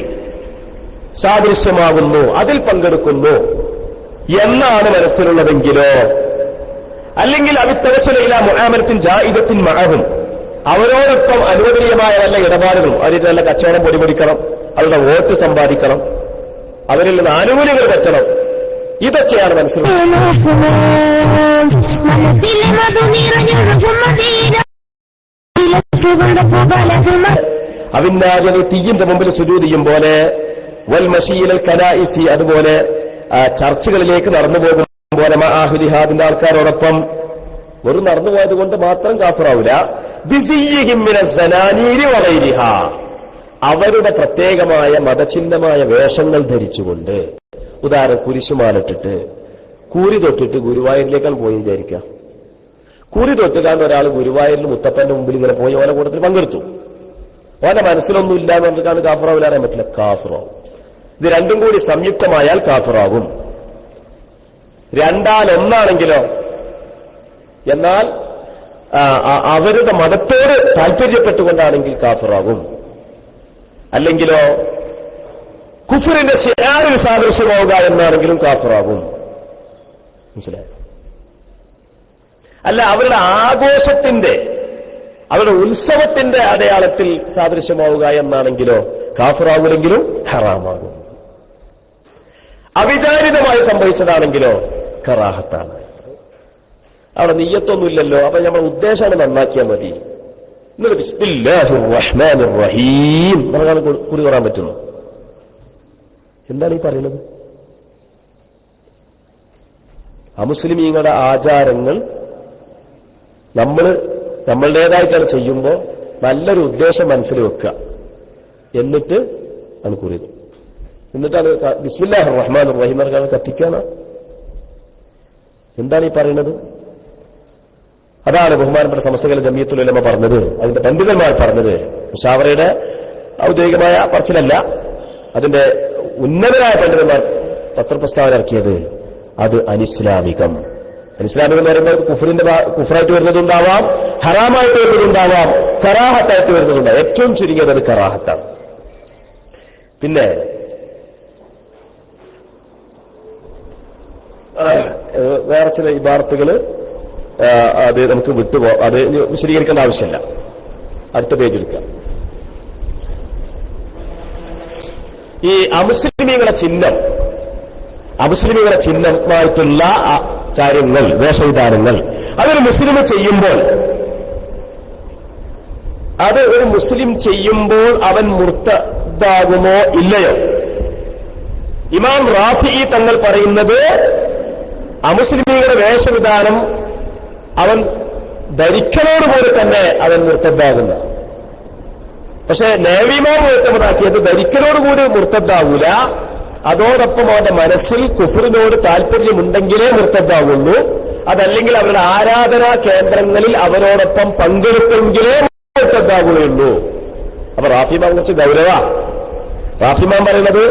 സാദൃശ്യമാകുന്നു, അതിൽ പങ്കെടുക്കുന്നു എന്നാണ് മനസ്സിലുള്ളതെങ്കിലോ, അല്ലെങ്കിൽ അവിത്തവശലയില മുആമലത്തിൻ ജായിദത്തിൻ മഅഹും, അവരോടൊപ്പം അനുവദനീയമായ നല്ല ഇടപാടുകളും, അവരിൽ നല്ല കച്ചവടം പൊടിപൊടിക്കണം, അവരുടെ വോട്ട് സമ്പാദിക്കണം, അവരിൽ നിന്ന് ആനുകൂല്യങ്ങൾ പറ്റണം, ഇതൊക്കെയാണ് മനസ്സിലാക്കുന്നത്. അവിന്നാജലി തീയിന്റെ മുമ്പിൽ സുജൂദ് ചെയ്യും പോലെ, വൽ മശീലൽ കനായിസി, അതുപോലെ ചർച്ചുകളിലേക്ക് നടന്നു പോകും പോലെ, മഅഹുലിഹാദിന്റെ ആൾക്കാരോടൊപ്പം. വെറും നടന്നു പോയത് കൊണ്ട് മാത്രം കാഫിറാവില്ല. ബിസിയ്യിഹിം മിനസ് സനാനീരി വഗൈരിഹാ, അവരുടെ പ്രത്യേകമായ മതചിഹ്നമായ വേഷങ്ങൾ ധരിച്ചുകൊണ്ട്. ഉദാഹരണം, കുരിശുമാലിട്ടിട്ട് കൂരി തൊട്ടിട്ട് ഗുരുവായൂരിലേക്കാണ് പോയി വിചാരിക്കുക. കൂരി തൊട്ടുകാണ്ട് ഒരാൾ ഗുരുവായൂരിൽ മുത്തപ്പന്റെ മുമ്പിൽ ഇങ്ങനെ പോയി ഓരോ കൂട്ടത്തിൽ പങ്കെടുത്തു. ഓന്റെ മനസ്സിലൊന്നും ഇല്ല എന്ന് പറഞ്ഞിട്ടാണ് കാഫിറാവില്ല അറിയാൻ പറ്റില്ല, കാഫിറാവും. ഇത് രണ്ടും കൂടി സംയുക്തമായാൽ കാഫിറാവും. രണ്ടാലൊന്നാണെങ്കിലോ? എന്നാൽ അവരുടെ മതത്തോട് താല്പര്യപ്പെട്ടുകൊണ്ടാണെങ്കിൽ കാഫിറാകും. അല്ലെങ്കിലോ കുഫറിന്റെ ശിആറിൽ സാദൃശ്യമാവുക എന്നാണെങ്കിലും കാഫിറാകും. മനസ്സിലായോ? അല്ല, അവരുടെ ആഘോഷത്തിന്റെ, അവരുടെ ഉത്സവത്തിന്റെ അടയാളത്തിൽ സാദൃശ്യമാവുക എന്നാണെങ്കിലോ കാഫിറാകുമെങ്കിലും ഹറാമാകും. അവിചാരിതമായി സംഭവിച്ചതാണെങ്കിലോ കറാഹത്താണ്. അവിടെ നിയ്യത്തൊന്നുമില്ലല്ലോ, അപ്പൊ നമ്മൾ ഉദ്ദേശമാണ് നന്നാക്കിയാൽ മതി. എന്നിട്ട് ബിസ്മില്ലാഹിർ റഹ്മാനിർ റഹീം പറഞ്ഞാൽ കുടി പറയാൻ പറ്റുന്നു. എന്താണ് ഈ പറയുന്നത്? അമുസ്ലിമീങ്ങളുടെ ആചാരങ്ങൾ നമ്മളുടേതായിട്ടാണ് ചെയ്യുമ്പോൾ നല്ലൊരു ഉദ്ദേശം മനസ്സിൽ വെക്കുക, എന്നിട്ട് അത് കുറിയുന്നു. എന്നിട്ടാണ് ബിസ്മില്ലാഹിർ റഹ്മാനിർ റഹീം പറഞ്ഞാൽ കത്തിക്കാണ്. എന്താണ് ഈ പറയുന്നത്? അതാണ് ബഹുമാനപ്പെട്ട സമസ്തകല ജമിയത്തുൽ ഉലമ പറഞ്ഞത്, അതിന്റെ പണ്ഡിതന്മാർ പറഞ്ഞത്. മുശാവറയുടെ ഔദ്യോഗികമായ പറച്ചിലല്ല, അതിന്റെ ഉന്നതരായ പണ്ഡിതന്മാർ പത്രപ്രസ്താവന ഇറക്കിയത്. അത് അനിസ്ലാമികം. അനിസ്ലാമികം എന്ന് പറയുമ്പോൾ കുഫറായിട്ട് വരുന്നതുണ്ടാവാം, ഹറാമായിട്ട് വരുന്നതുണ്ടാവാം, കറാഹത്തായിട്ട് വരുന്നതുണ്ടാവാം. ഏറ്റവും ചുരുങ്ങിയത് അത് കറാഹത്താണ്. പിന്നെ വേറെ ചില ഇബാറത്തുകൾ അത് നമുക്ക് അത് വിശദീകരിക്കേണ്ട ആവശ്യമില്ല. അടുത്ത പേജ് എടുക്കാം. ഈ അമുസ്ലിമീങ്ങളുടെ ചിഹ്നമായിട്ടുള്ള കാര്യങ്ങൾ, വേഷവിധാനങ്ങൾ, അതൊരു മുസ്ലിം ചെയ്യുമ്പോൾ അവൻ മുർത്തദാകുമോ ഇല്ലയോ? ഇമാം റാഫിഈ തങ്ങൾ പറയുന്നത് അമുസ്ലിമീങ്ങളുടെ വേഷവിധാനം അവൻ ധരിക്കലോടുകൂടി തന്നെ അവൻ മുർത്തദ്ദാകുന്ന. പക്ഷെ നേവിമാർ മുർത്തദ്ദാക്കിയത് ധരിക്കലോടുകൂടി മുർത്തദ്ദാവൂല, അതോടൊപ്പം അവന്റെ മനസ്സിൽ കുഫറിനോട് താല്പര്യമുണ്ടെങ്കിലേ മുർത്തദ്ദാവുള്ളൂ. അതല്ലെങ്കിൽ അവരുടെ ആരാധനാ കേന്ദ്രങ്ങളിൽ അവരോടൊപ്പം പങ്കെടുത്തെങ്കിലേ മുർത്തദ്ദാവുകയുള്ളൂ. അപ്പൊ റാഫിമാൻ കുറച്ച് ഗൗരവ. റാഫിമാൻ പറയുന്നത്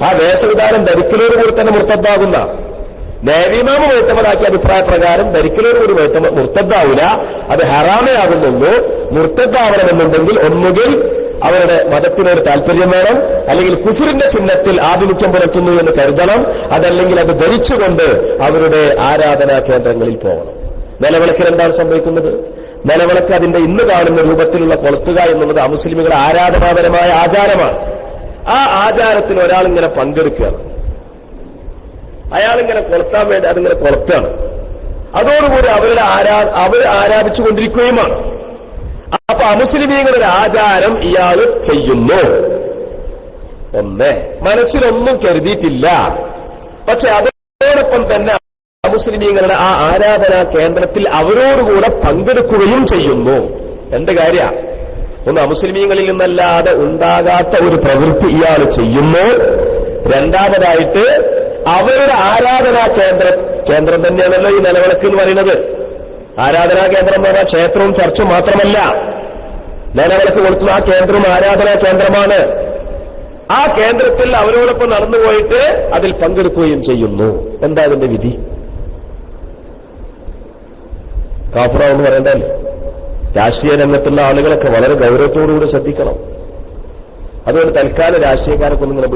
ആ വേഷവിധാനം ധരിക്കലോടുകൂടി തന്നെ മുർത്തദ്ദാകുന്ന. നേവിമാമ് മുർത്തദാക്കിയ അഭിപ്രായ പ്രകാരം ധരിക്കലോടുകൂടി മുർത്തദ്ദാവൂല, അത് ഹറാമയാകുന്നുള്ളൂ. മുർത്തദ്ദാവണമെന്നുണ്ടെങ്കിൽ ഒന്നുകിൽ അവരുടെ മതത്തിനോട് താല്പര്യം വേണം, അല്ലെങ്കിൽ കുഫറിന്റെ ചിഹ്നത്തിൽ ആഭിമുഖ്യം പുലർത്തുന്നു എന്ന് കരുതണം, അതല്ലെങ്കിൽ അത് ധരിച്ചുകൊണ്ട് അവരുടെ ആരാധനാ കേന്ദ്രങ്ങളിൽ പോകണം. നിലവിളക്കിൽ എന്താണ് സംഭവിക്കുന്നത്? നിലവിളക്ക് അതിന്റെ ഇന്ന് കാണുന്ന രൂപത്തിലുള്ള കൊളുത്തുക എന്നുള്ളത് അമുസ്ലിമുകളുടെ ആരാധനാപരമായ ആചാരമാണ്. ആ ആചാരത്തിൽ ഒരാളിങ്ങനെ പങ്കെടുക്കുകയാണ്, അയാളിങ്ങനെ കൊളുത്താൻ വേണ്ടി അതിങ്ങനെ കൊളുത്താണ്. അതോടുകൂടി അവർ ആരാധിച്ചുകൊണ്ടിരിക്കുകയുമാണ്. അപ്പൊ അമുസ്ലിമീങ്ങളുടെ ആചാരം ഇയാൾ ചെയ്യുന്നു. ഒന്ന്, മനസ്സിലൊന്നും കരുതിയിട്ടില്ല, പക്ഷെ അതോടൊപ്പം തന്നെ മുസ്ലിമീങ്ങളുടെ ആ ആരാധനാ കേന്ദ്രത്തിൽ അവരോടുകൂടെ പങ്കെടുക്കുകയും ചെയ്യുന്നു. രണ്ട് കാര്യമാണ്. ഒന്ന്, മുസ്ലിമീങ്ങളിൽ നിന്നല്ലാതെ ഉണ്ടാകാത്ത ഒരു പ്രവൃത്തി ഇയാൾ ചെയ്യുന്നു. രണ്ടാമതായിട്ട് അവരുടെ ആരാധനാ കേന്ദ്രം തന്നെയാണല്ലോ ഈ നിലവിളക്ക് എന്ന് പറയുന്നത്. ആരാധനാ കേന്ദ്രം എന്ന് പറഞ്ഞാൽ ക്ഷേത്രവും ചർച്ചും മാത്രമല്ല. നിലവിളക്ക് കൊളുത്തുന്ന ആ കേന്ദ്രവും ആരാധനാ കേന്ദ്രമാണ്. ആ കേന്ദ്രത്തിൽ അവരോടൊപ്പം നടന്നുപോയിട്ട് അതിൽ പങ്കെടുക്കുകയും ചെയ്യുന്നു. എന്താ അതിന്റെ വിധി? കാഫിറാവെന്ന് പറയണ്ടല്ലേ? രാഷ്ട്രീയ രംഗത്തുള്ള ആളുകളൊക്കെ വളരെ ഗൗരവത്തോടുകൂടി ശ്രദ്ധിക്കണം. അതുകൊണ്ട് തൽക്കാലം രാഷ്ട്രീയക്കാരൊക്കെ ഒന്നിങ്ങനെ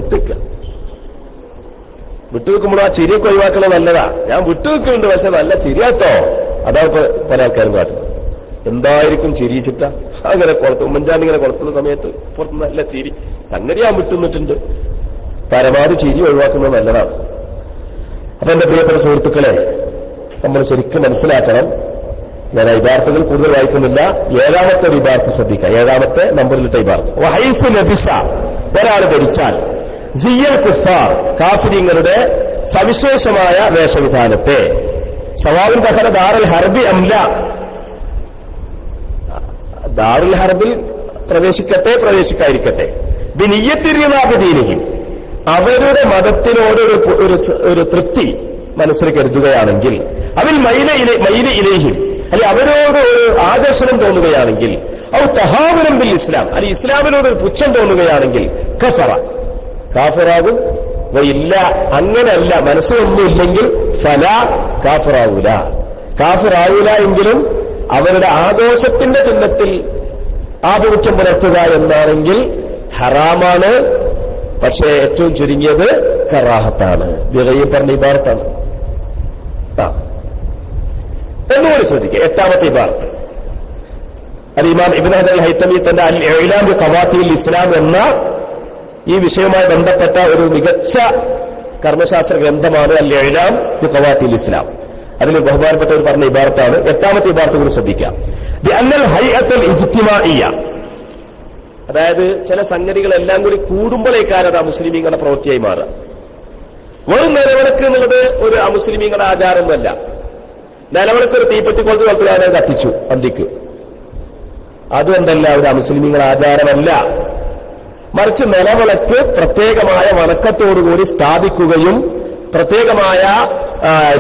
വിട്ടുവെക്കുമ്പോൾ ആ ചിരിയൊക്കെ ഒഴിവാക്കണം. നല്ലതാ, ഞാൻ വിട്ടുവെക്കുന്നുണ്ട്, പക്ഷെ നല്ല ചിരിയാട്ടോ. അതാ ഇപ്പൊ പല ആൾക്കാരും കാട്ടുന്നത്. എന്തായിരിക്കും ചിരിച്ചിട്ട അങ്ങനെ ഉമ്മൻചാണ്ടി ഇങ്ങനെ കൊളുത്തുന്ന സമയത്ത് പുറത്ത് നല്ല ചിരി. സംഗതി ഞാൻ വിട്ടുന്നിട്ടുണ്ട്. പരമാവധി ചിരി ഒഴിവാക്കുന്നത് നല്ലതാണ്. അപ്പൊ എന്റെ പ്രിയപ്പെട്ട സുഹൃത്തുക്കളെ, നമ്മൾ ശരിക്കും മനസ്സിലാക്കണം. ഞാൻ ഇബാർത്തുകൾ കൂടുതൽ വായിക്കുന്നില്ല. ഏഴാമത്തെ ഒരു ഇബാർത്ത് ശ്രദ്ധിക്കാം. ഏഴാമത്തെ നമ്പറിലിട്ട ഇബാർത്ത്. വഹൈസു നബിസ, ഒരാൾ ധരിച്ചാൽ സിയൽ കുഫാർ, കാഫിരിങ്ങളുടെ സവിശേഷമായ വേഷവിധാനത്തെ, സവാവിൻ ദഖല ദാറുൽ ഹർബി അംല, ദാറുൽ ഹർബിൽ പ്രവേശിക്കാതിരിക്കട്ടെ, ബിനിയ്യത്തിരിനാബിദീനിഹിം, അവരുടെ മതത്തിനോട് ഒരു തൃപ്തി മനസ്സിൽ കരുതുകയാണെങ്കിൽ, അതിൽ മൈല ഇലൈഹിം, അല്ലെ അവരോട് ഒരു ആകർഷണം തോന്നുകയാണെങ്കിൽ, ഔ തഹാവുനം ബിൽ ഇസ്ലാം, അല്ലെ ഇസ്ലാമിനോട് ഒരു പുച്ഛം തോന്നുകയാണെങ്കിൽ കാഫിറാകും. ഇല്ല അങ്ങനെയല്ല, മനസ്സിലൊന്നുമില്ലെങ്കിൽ ഫല കാഫിറാവൂല. കാഫിറാവൂല എങ്കിലും അവരുടെ ആഘോഷത്തിന്റെ ചിഹ്നത്തിൽ ആഭിമുഖ്യം പുലർത്തുക എന്നാണെങ്കിൽ ഹറാമാണ്. പക്ഷേ ഏറ്റവും ചുരുങ്ങിയത് കറാഹത്താണ്. വിറയെ പറഞ്ഞ ഇബാറത്താണ്. എന്നുകൂടി ശ്രദ്ധിക്കുക. 8ാമത്തെ ഇബാറത്ത് അത് ഇമാം ഇബ്നു ഹജർ അൽ ഹൈതമി തന്റെ അൽ ഇഅ്ലാം ബി ഖവാത്തിൽ ഇസ്ലാം എന്ന ഈ വിഷയവുമായി ബന്ധപ്പെട്ട ഒരു മികച്ച കർമ്മശാസ്ത്ര ഗ്രന്ഥമാണ് അൽ ഇഅ്ലാം ബി ഖവാത്തിൽ ഇസ്ലാം. അതിൽ ബഹുമാനപ്പെട്ടവർ പറഞ്ഞ ഇബാറത്താണ്. 8ാമത്തെ ഇബാറത്ത് കൂടി ശ്രദ്ധിക്കാം. ബി അന്നൽ ഹൈഅത്തുൽ ഇജ്തിമാഇയ്യ, അതായത് ചില സംഗതികളെല്ലാം കൂടി കൂടുമ്പോഴേക്കാരത് അമുസ്ലിമീങ്ങളുടെ പ്രവൃത്തിയായി മാറുക. വെറും നിലവിളക്ക് എന്നുള്ളത് ഒരു അമുസ്ലിമീങ്ങളുടെ ആചാരമൊന്നുമല്ല. നിലവിളക്ക് ഒരു തീപ്പെട്ടി കൊളുത്ത് കത്തിച്ചു അന്തിക്ക്, അതുകൊണ്ടല്ല ഒരു അമുസ്ലിമീങ്ങളുടെ ആചാരമല്ല. മറിച്ച് നിലവിളക്ക് പ്രത്യേകമായ വണക്കത്തോടുകൂടി സ്ഥാപിക്കുകയും പ്രത്യേകമായ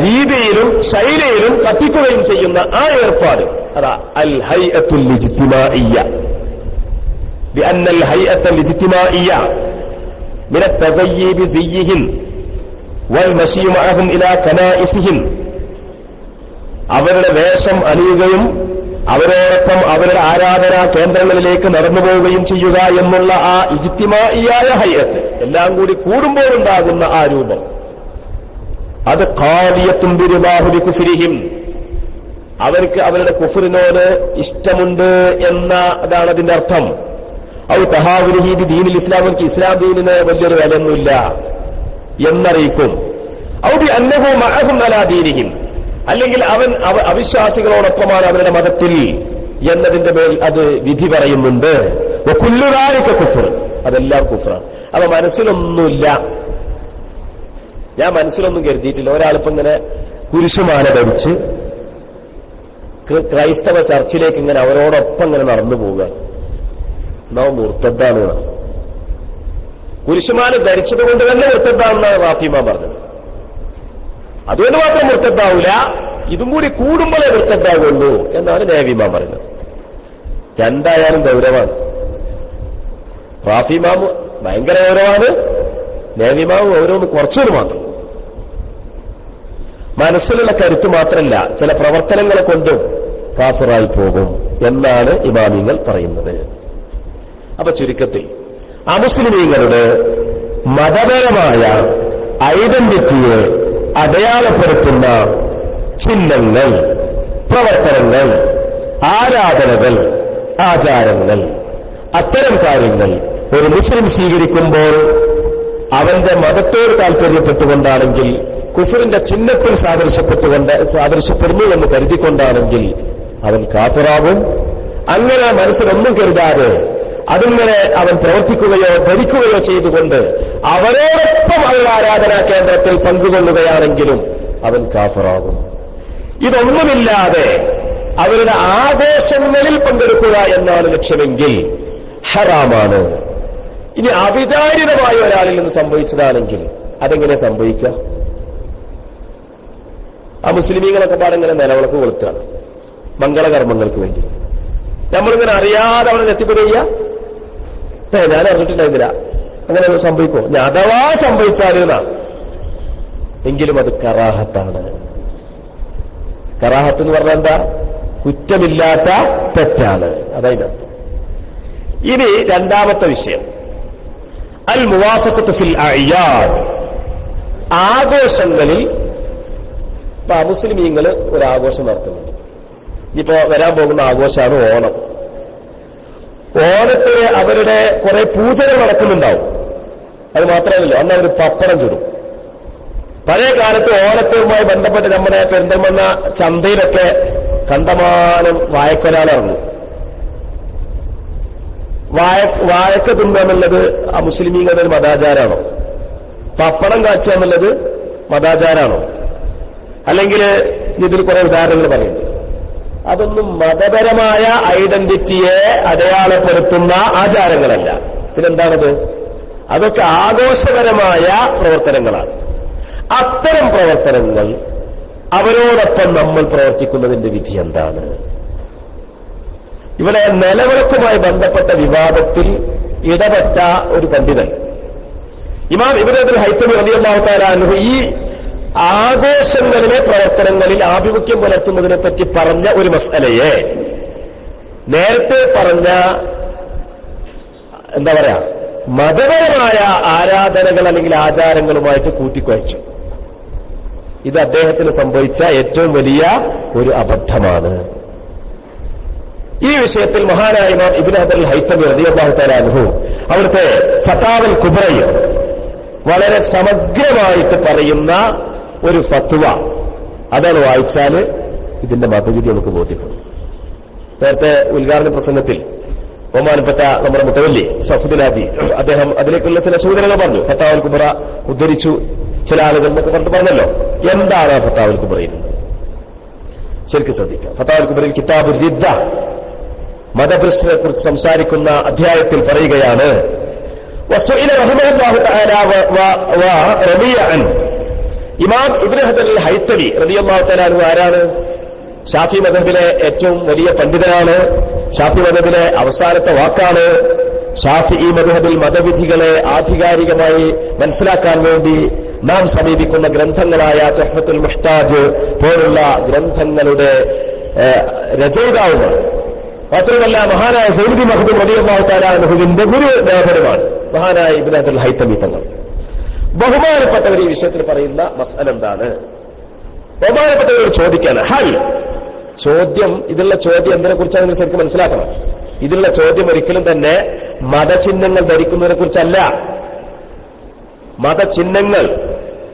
രീതിയിലും ശൈലിയിലും കത്തിക്കുകയും ചെയ്യുന്ന ആ ഏർപ്പാട് അതാ അൽ ഹൈഅത്തുൽ ഇജ്തിമാഇയ്യ. بأن الهيئة الاجتماعية من التزيي بزيهم والمشي معهم إلى كنائسهم, അവരുടെ വേഷം അണിയുകയും അവരോടൊപ്പം അവരുടെ ആരാധനാ കേന്ദ്രങ്ങളിലേക്ക് നടന്നു പോവുകയും ചെയ്യുക എന്നുള്ള ആ ഇജ്തിമാഇയായ ഹൈഅത്ത്, എല്ലാം കൂടി കൂടുമ്പോൾ ഉണ്ടാകുന്ന ആ രൂപം, അത് ഖാലിയത്തുൻ ബിറിദാഹു ബികുഫ്രിഹിം, അവർക്ക് അവരുടെ കുഫറിനോട് ഇഷ്ടമുണ്ട് എന്ന അതാണ് അതിന്റെ അർത്ഥം. ഔ തഹാവുരിഹി ബി ദീനിൽ ഇസ്ലാം, അവർക്ക് ഇസ്ലാം ദീനിന് വലിയൊരു വിലയൊന്നുമില്ല എന്നറിയിക്കും. ഔ ബി അന്നഹു മഅഹും അലാ ദീനിഹിം, അല്ലെങ്കിൽ അവൻ അവിശ്വാസികളോടൊപ്പമാണ് അവരുടെ മതത്തിൽ എന്നതിന്റെ മേൽ അത് വിധി പറയുന്നുണ്ട്. വകുല്ലു ദാലിക കുഫ്ർ, അതെല്ലാം കുഫ്റാണ്. അവ മനസ്സിലൊന്നുമില്ല, ഞാൻ മനസ്സിലൊന്നും കരുതിയിട്ടില്ല. ഒരാളിപ്പോ ഇങ്ങനെ കുരിശുമാല ധരിച്ച് ക്രൈസ്തവ ചർച്ചിലേക്ക് ഇങ്ങനെ അവരോടൊപ്പം ഇങ്ങനെ നടന്നു പോവുക, നാം മുർത്തദ്ദാണ്. കുരിശുമാല ധരിച്ചത് കൊണ്ട് തന്നെ മുർത്തദ്ദാണെന്നാണ് റാഫിമ പറഞ്ഞത്. അതുകൊണ്ട് മാത്രം മുർത്തദ്ദാവൂല, ഇതും കൂടി കൂടുമ്പോഴേ മുർത്തദ്ദാവുള്ളൂ എന്നാണ് നേവിമാ പറയുന്നത്. രണ്ടായാലും ഗൗരവമാണ്. റാഫിമാമ് ഭയങ്കര ഗൗരവമാണ്, നേവിമാവ് ഓരോന്ന് കുറച്ചൊരു മാത്രം. മനസ്സിലുള്ള കരുത്ത് മാത്രമല്ല, ചില പ്രവർത്തനങ്ങളെ കൊണ്ടും കാഫിറായി പോകും എന്നാണ് ഇമാമിങ്ങൾ പറയുന്നത്. അപ്പൊ ചുരുക്കത്തിൽ അമുസ്ലിമീങ്ങളുടെ മതപരമായ ഐഡന്റിറ്റിയെ അടയാളപ്പെടുത്തുന്ന ചിഹ്നങ്ങൾ, പ്രവർത്തനങ്ങൾ, ആരാധനകൾ, ആചാരങ്ങൾ, അത്തരം കാര്യങ്ങൾ ഒരു മുസ്ലിം സ്വീകരിക്കുമ്പോൾ അവന്റെ മതത്തോട് താൽപര്യപ്പെട്ടുകൊണ്ടാണെങ്കിൽ, കുഫറിന്റെ ചിഹ്നത്തിൽ സാദൃശ്യപ്പെടുന്നു എന്ന് കരുതിക്കൊണ്ടാണെങ്കിൽ അവൻ കാഫിറാകും. അങ്ങനെ മനസ്സിലൊന്നും കരുതാതെ അതിങ്ങനെ അവൻ പ്രവർത്തിക്കുകയോ ധരിക്കുകയോ ചെയ്തുകൊണ്ട് അവരോടൊപ്പം അവരുടെ ആരാധനാ കേന്ദ്രത്തിൽ പങ്കുകൊള്ളുകയാണെങ്കിലും അവൻ കാഫിറാകും. ഇതൊന്നുമില്ലാതെ അവരുടെ ആഘോഷങ്ങളിൽ പങ്കെടുക്കുക എന്നാണ് ലക്ഷ്യമെങ്കിൽ ഹറാമാണ്. ഇനി അവിചാരിതമായ ഒരാളിൽ നിന്ന് സംഭവിച്ചതാണെങ്കിൽ അതെങ്ങനെ സംഭവിക്കുക? ആ മുസ്ലിമീങ്ങളൊക്കെ പാടെങ്ങനെ നിലവിളക്ക് കൊളുത്താണ് മംഗളകർമ്മങ്ങൾക്ക് വേണ്ടി. നമ്മളിങ്ങനെ അറിയാതെ അവിടെ എത്തിപ്പെടുക, ഞാൻ അറിഞ്ഞിട്ടുണ്ടായിരുന്നില്ല, അങ്ങനെ സംഭവിക്കോ? അഥവാ സംഭവിച്ചാലെന്നാ എങ്കിലും അത് കറാഹത്താണ്. കറാഹത്ത് എന്ന് പറഞ്ഞാൽ എന്താ? കുറ്റമില്ലാത്ത തെറ്റാണ്, അതായത്. ഇനി രണ്ടാമത്തെ വിഷയം, അൽ മുവാഫഖത്തു ഫിൽ അഅ്യാദ്, ആഘോഷങ്ങളിൽ. മുസ്ലിമീങ്ങൾ ഒരു ആഘോഷം നടത്തുന്നുണ്ട്. ഇപ്പോ വരാൻ പോകുന്ന ആഘോഷമാണ് ഓണം. ഓണത്തിന് അവരുടെ കുറെ പൂജകൾ നടക്കുന്നുണ്ടാവും. അത് മാത്രമല്ലല്ലോ, അന്ന് അവർ പപ്പടം ചുടും. പഴയ കാലത്ത് ഓണത്തുമായി ബന്ധപ്പെട്ട് നമ്മുടെ പെരിന്തൽമണ്ണ ചന്തയിലൊക്കെ കണ്ടമാനം വാഴക്കൊലാണ് ഇറങ്ങും. വാഴക്ക തിന്നുക എന്നുള്ളത് ആ മുസ്ലിമീങ്ങളുടെ ഒരു മതാചാരാണോ? പപ്പടം കാച്ചുക എന്നുള്ളത് മതാചാരാണോ? അല്ലെങ്കിൽ ഇതിൽ കുറെ ഉദാഹരണങ്ങൾ പറയുന്നുണ്ട്. അതൊന്നും മതപരമായ ഐഡന്റിറ്റിയെ അടയാളപ്പെടുത്തുന്ന ആചാരങ്ങളല്ല. പിന്നെന്താണത്? അതൊക്കെ ആഘോഷപരമായ പ്രവർത്തനങ്ങളാണ്. അത്തരം പ്രവർത്തനങ്ങൾ അവരോടൊപ്പം നമ്മൾ പ്രവർത്തിക്കുന്നതിന്റെ വിധി എന്താണ്? ഇവിടെ നിലവിളക്കുമായി ബന്ധപ്പെട്ട വിവാദത്തിൽ ഇടപെട്ട ഒരു പണ്ഡിതൻ ഇമാം ഇബ്നു ഹൈതമി റളിയല്ലാഹു തആല അൻഹു ഈ ആഘോഷങ്ങളിലെ പ്രവർത്തനങ്ങളിൽ ആഭിമുഖ്യം പുലർത്തുന്നതിനെ പറ്റി പറഞ്ഞ ഒരു മസ്അലയെ നേരത്തെ പറഞ്ഞ എന്താ പറയാ മതപരമായ ആരാധനകൾ അല്ലെങ്കിൽ ആചാരങ്ങളുമായിട്ട് കൂട്ടിക്കുഴച്ചു. ഇത് അദ്ദേഹത്തിന് സംഭവിച്ച ഏറ്റവും വലിയ ഒരു അബദ്ധമാണ്. ഈ വിഷയത്തിൽ മഹാനായ ഇമാം ഇബ്നു ഹജർ അൽ ഹൈതമി റളിയല്ലാഹു തആല അൻഹു അവിടുത്തെ ഫതാവൽ കുബ്രയിൽ വളരെ സമഗ്രമായിട്ട് പറയുന്ന ഒരു ഫത്വ അതാണ് വായിച്ചാൽ ഇതിന്റെ മതവിധി നമുക്ക് ബോധ്യപ്പെടും. നേരത്തെ ഉദ്ഘാടന പ്രസംഗത്തിൽ ബഹുമാനപ്പെട്ട നമ്മുടെ മുത്തവല്ലി സഫുദ്ദീനാദി അദ്ദേഹം അതിലേക്കുള്ള ചില സൂചനകൾ പറഞ്ഞു. ഫത്താവൽ കുബ്ര ഉദ്ധരിച്ചു ചില ആളുകൾ എന്നൊക്കെ പറഞ്ഞല്ലോ. എന്താണ് ആ ഫത്താവൽ കുബ്രയിൽ? ശരിക്കും ശ്രദ്ധിക്കാം. ഫത്താവൽ കുബ്രയിൽ കിതാബുർ റിദ്ദ മതഭ്രഷ്ടനെ കുറിച്ച് സംസാരിക്കുന്ന അധ്യായത്തിൽ പറയുകയാണ്, വസുഇല റഹിമഹുല്ലാഹു തആല റളിയ അൻ ഇമാം ഇബ്നു ഹജർ അൽ ഹൈതമി റളിയല്ലാഹു തആല അൻഹു ആരാണ്? ഷാഫി മദ്ഹബിലെ ഏറ്റവും വലിയ പണ്ഡിതനാണ്. ഷാഫി മദ്ഹബിലെ അവസാനത്തെ വാക്കാണ്. ഷാഫി ഈ മദ്ഹബിൽ മതവിധികളെ ആധികാരികമായി മനസ്സിലാക്കാൻ വേണ്ടി നാം സമീപിക്കുന്ന ഗ്രന്ഥങ്ങളായ തുഹ്ഫത്തുൽ മുഹ്താജ് പോലുള്ള ഗ്രന്ഥങ്ങളുടെ രചയിതാവുമാണ്. മാത്രമല്ല മഹാനായ സയ്യിദി മഖ്ദൂം റളിയല്ലാഹു തആല അൻഹുവിന്റെ ഗുരുനാഥനുമാണ് മഹാനായ ഇബ്നു ഹജർ അൽ ഹൈതമി തങ്ങൾ. ബഹുമാനപ്പെട്ടവർ ഈ വിഷയത്തിൽ പറയുന്ന മസ്അല എന്താണ്? ബഹുമാനപ്പെട്ടവരോട് ചോദിക്കാണ്. ഹൽ ചോദ്യം, ഇതിലുള്ള ചോദ്യം എന്തിനെ കുറിച്ചാണ് നിങ്ങൾ ശരിക്കും മനസ്സിലാക്കണം. ഇതിലുള്ള ചോദ്യം ഒരിക്കലും തന്നെ മതചിഹ്നങ്ങൾ ധരിക്കുന്നതിനെ കുറിച്ചല്ല. മതചിഹ്നങ്ങൾ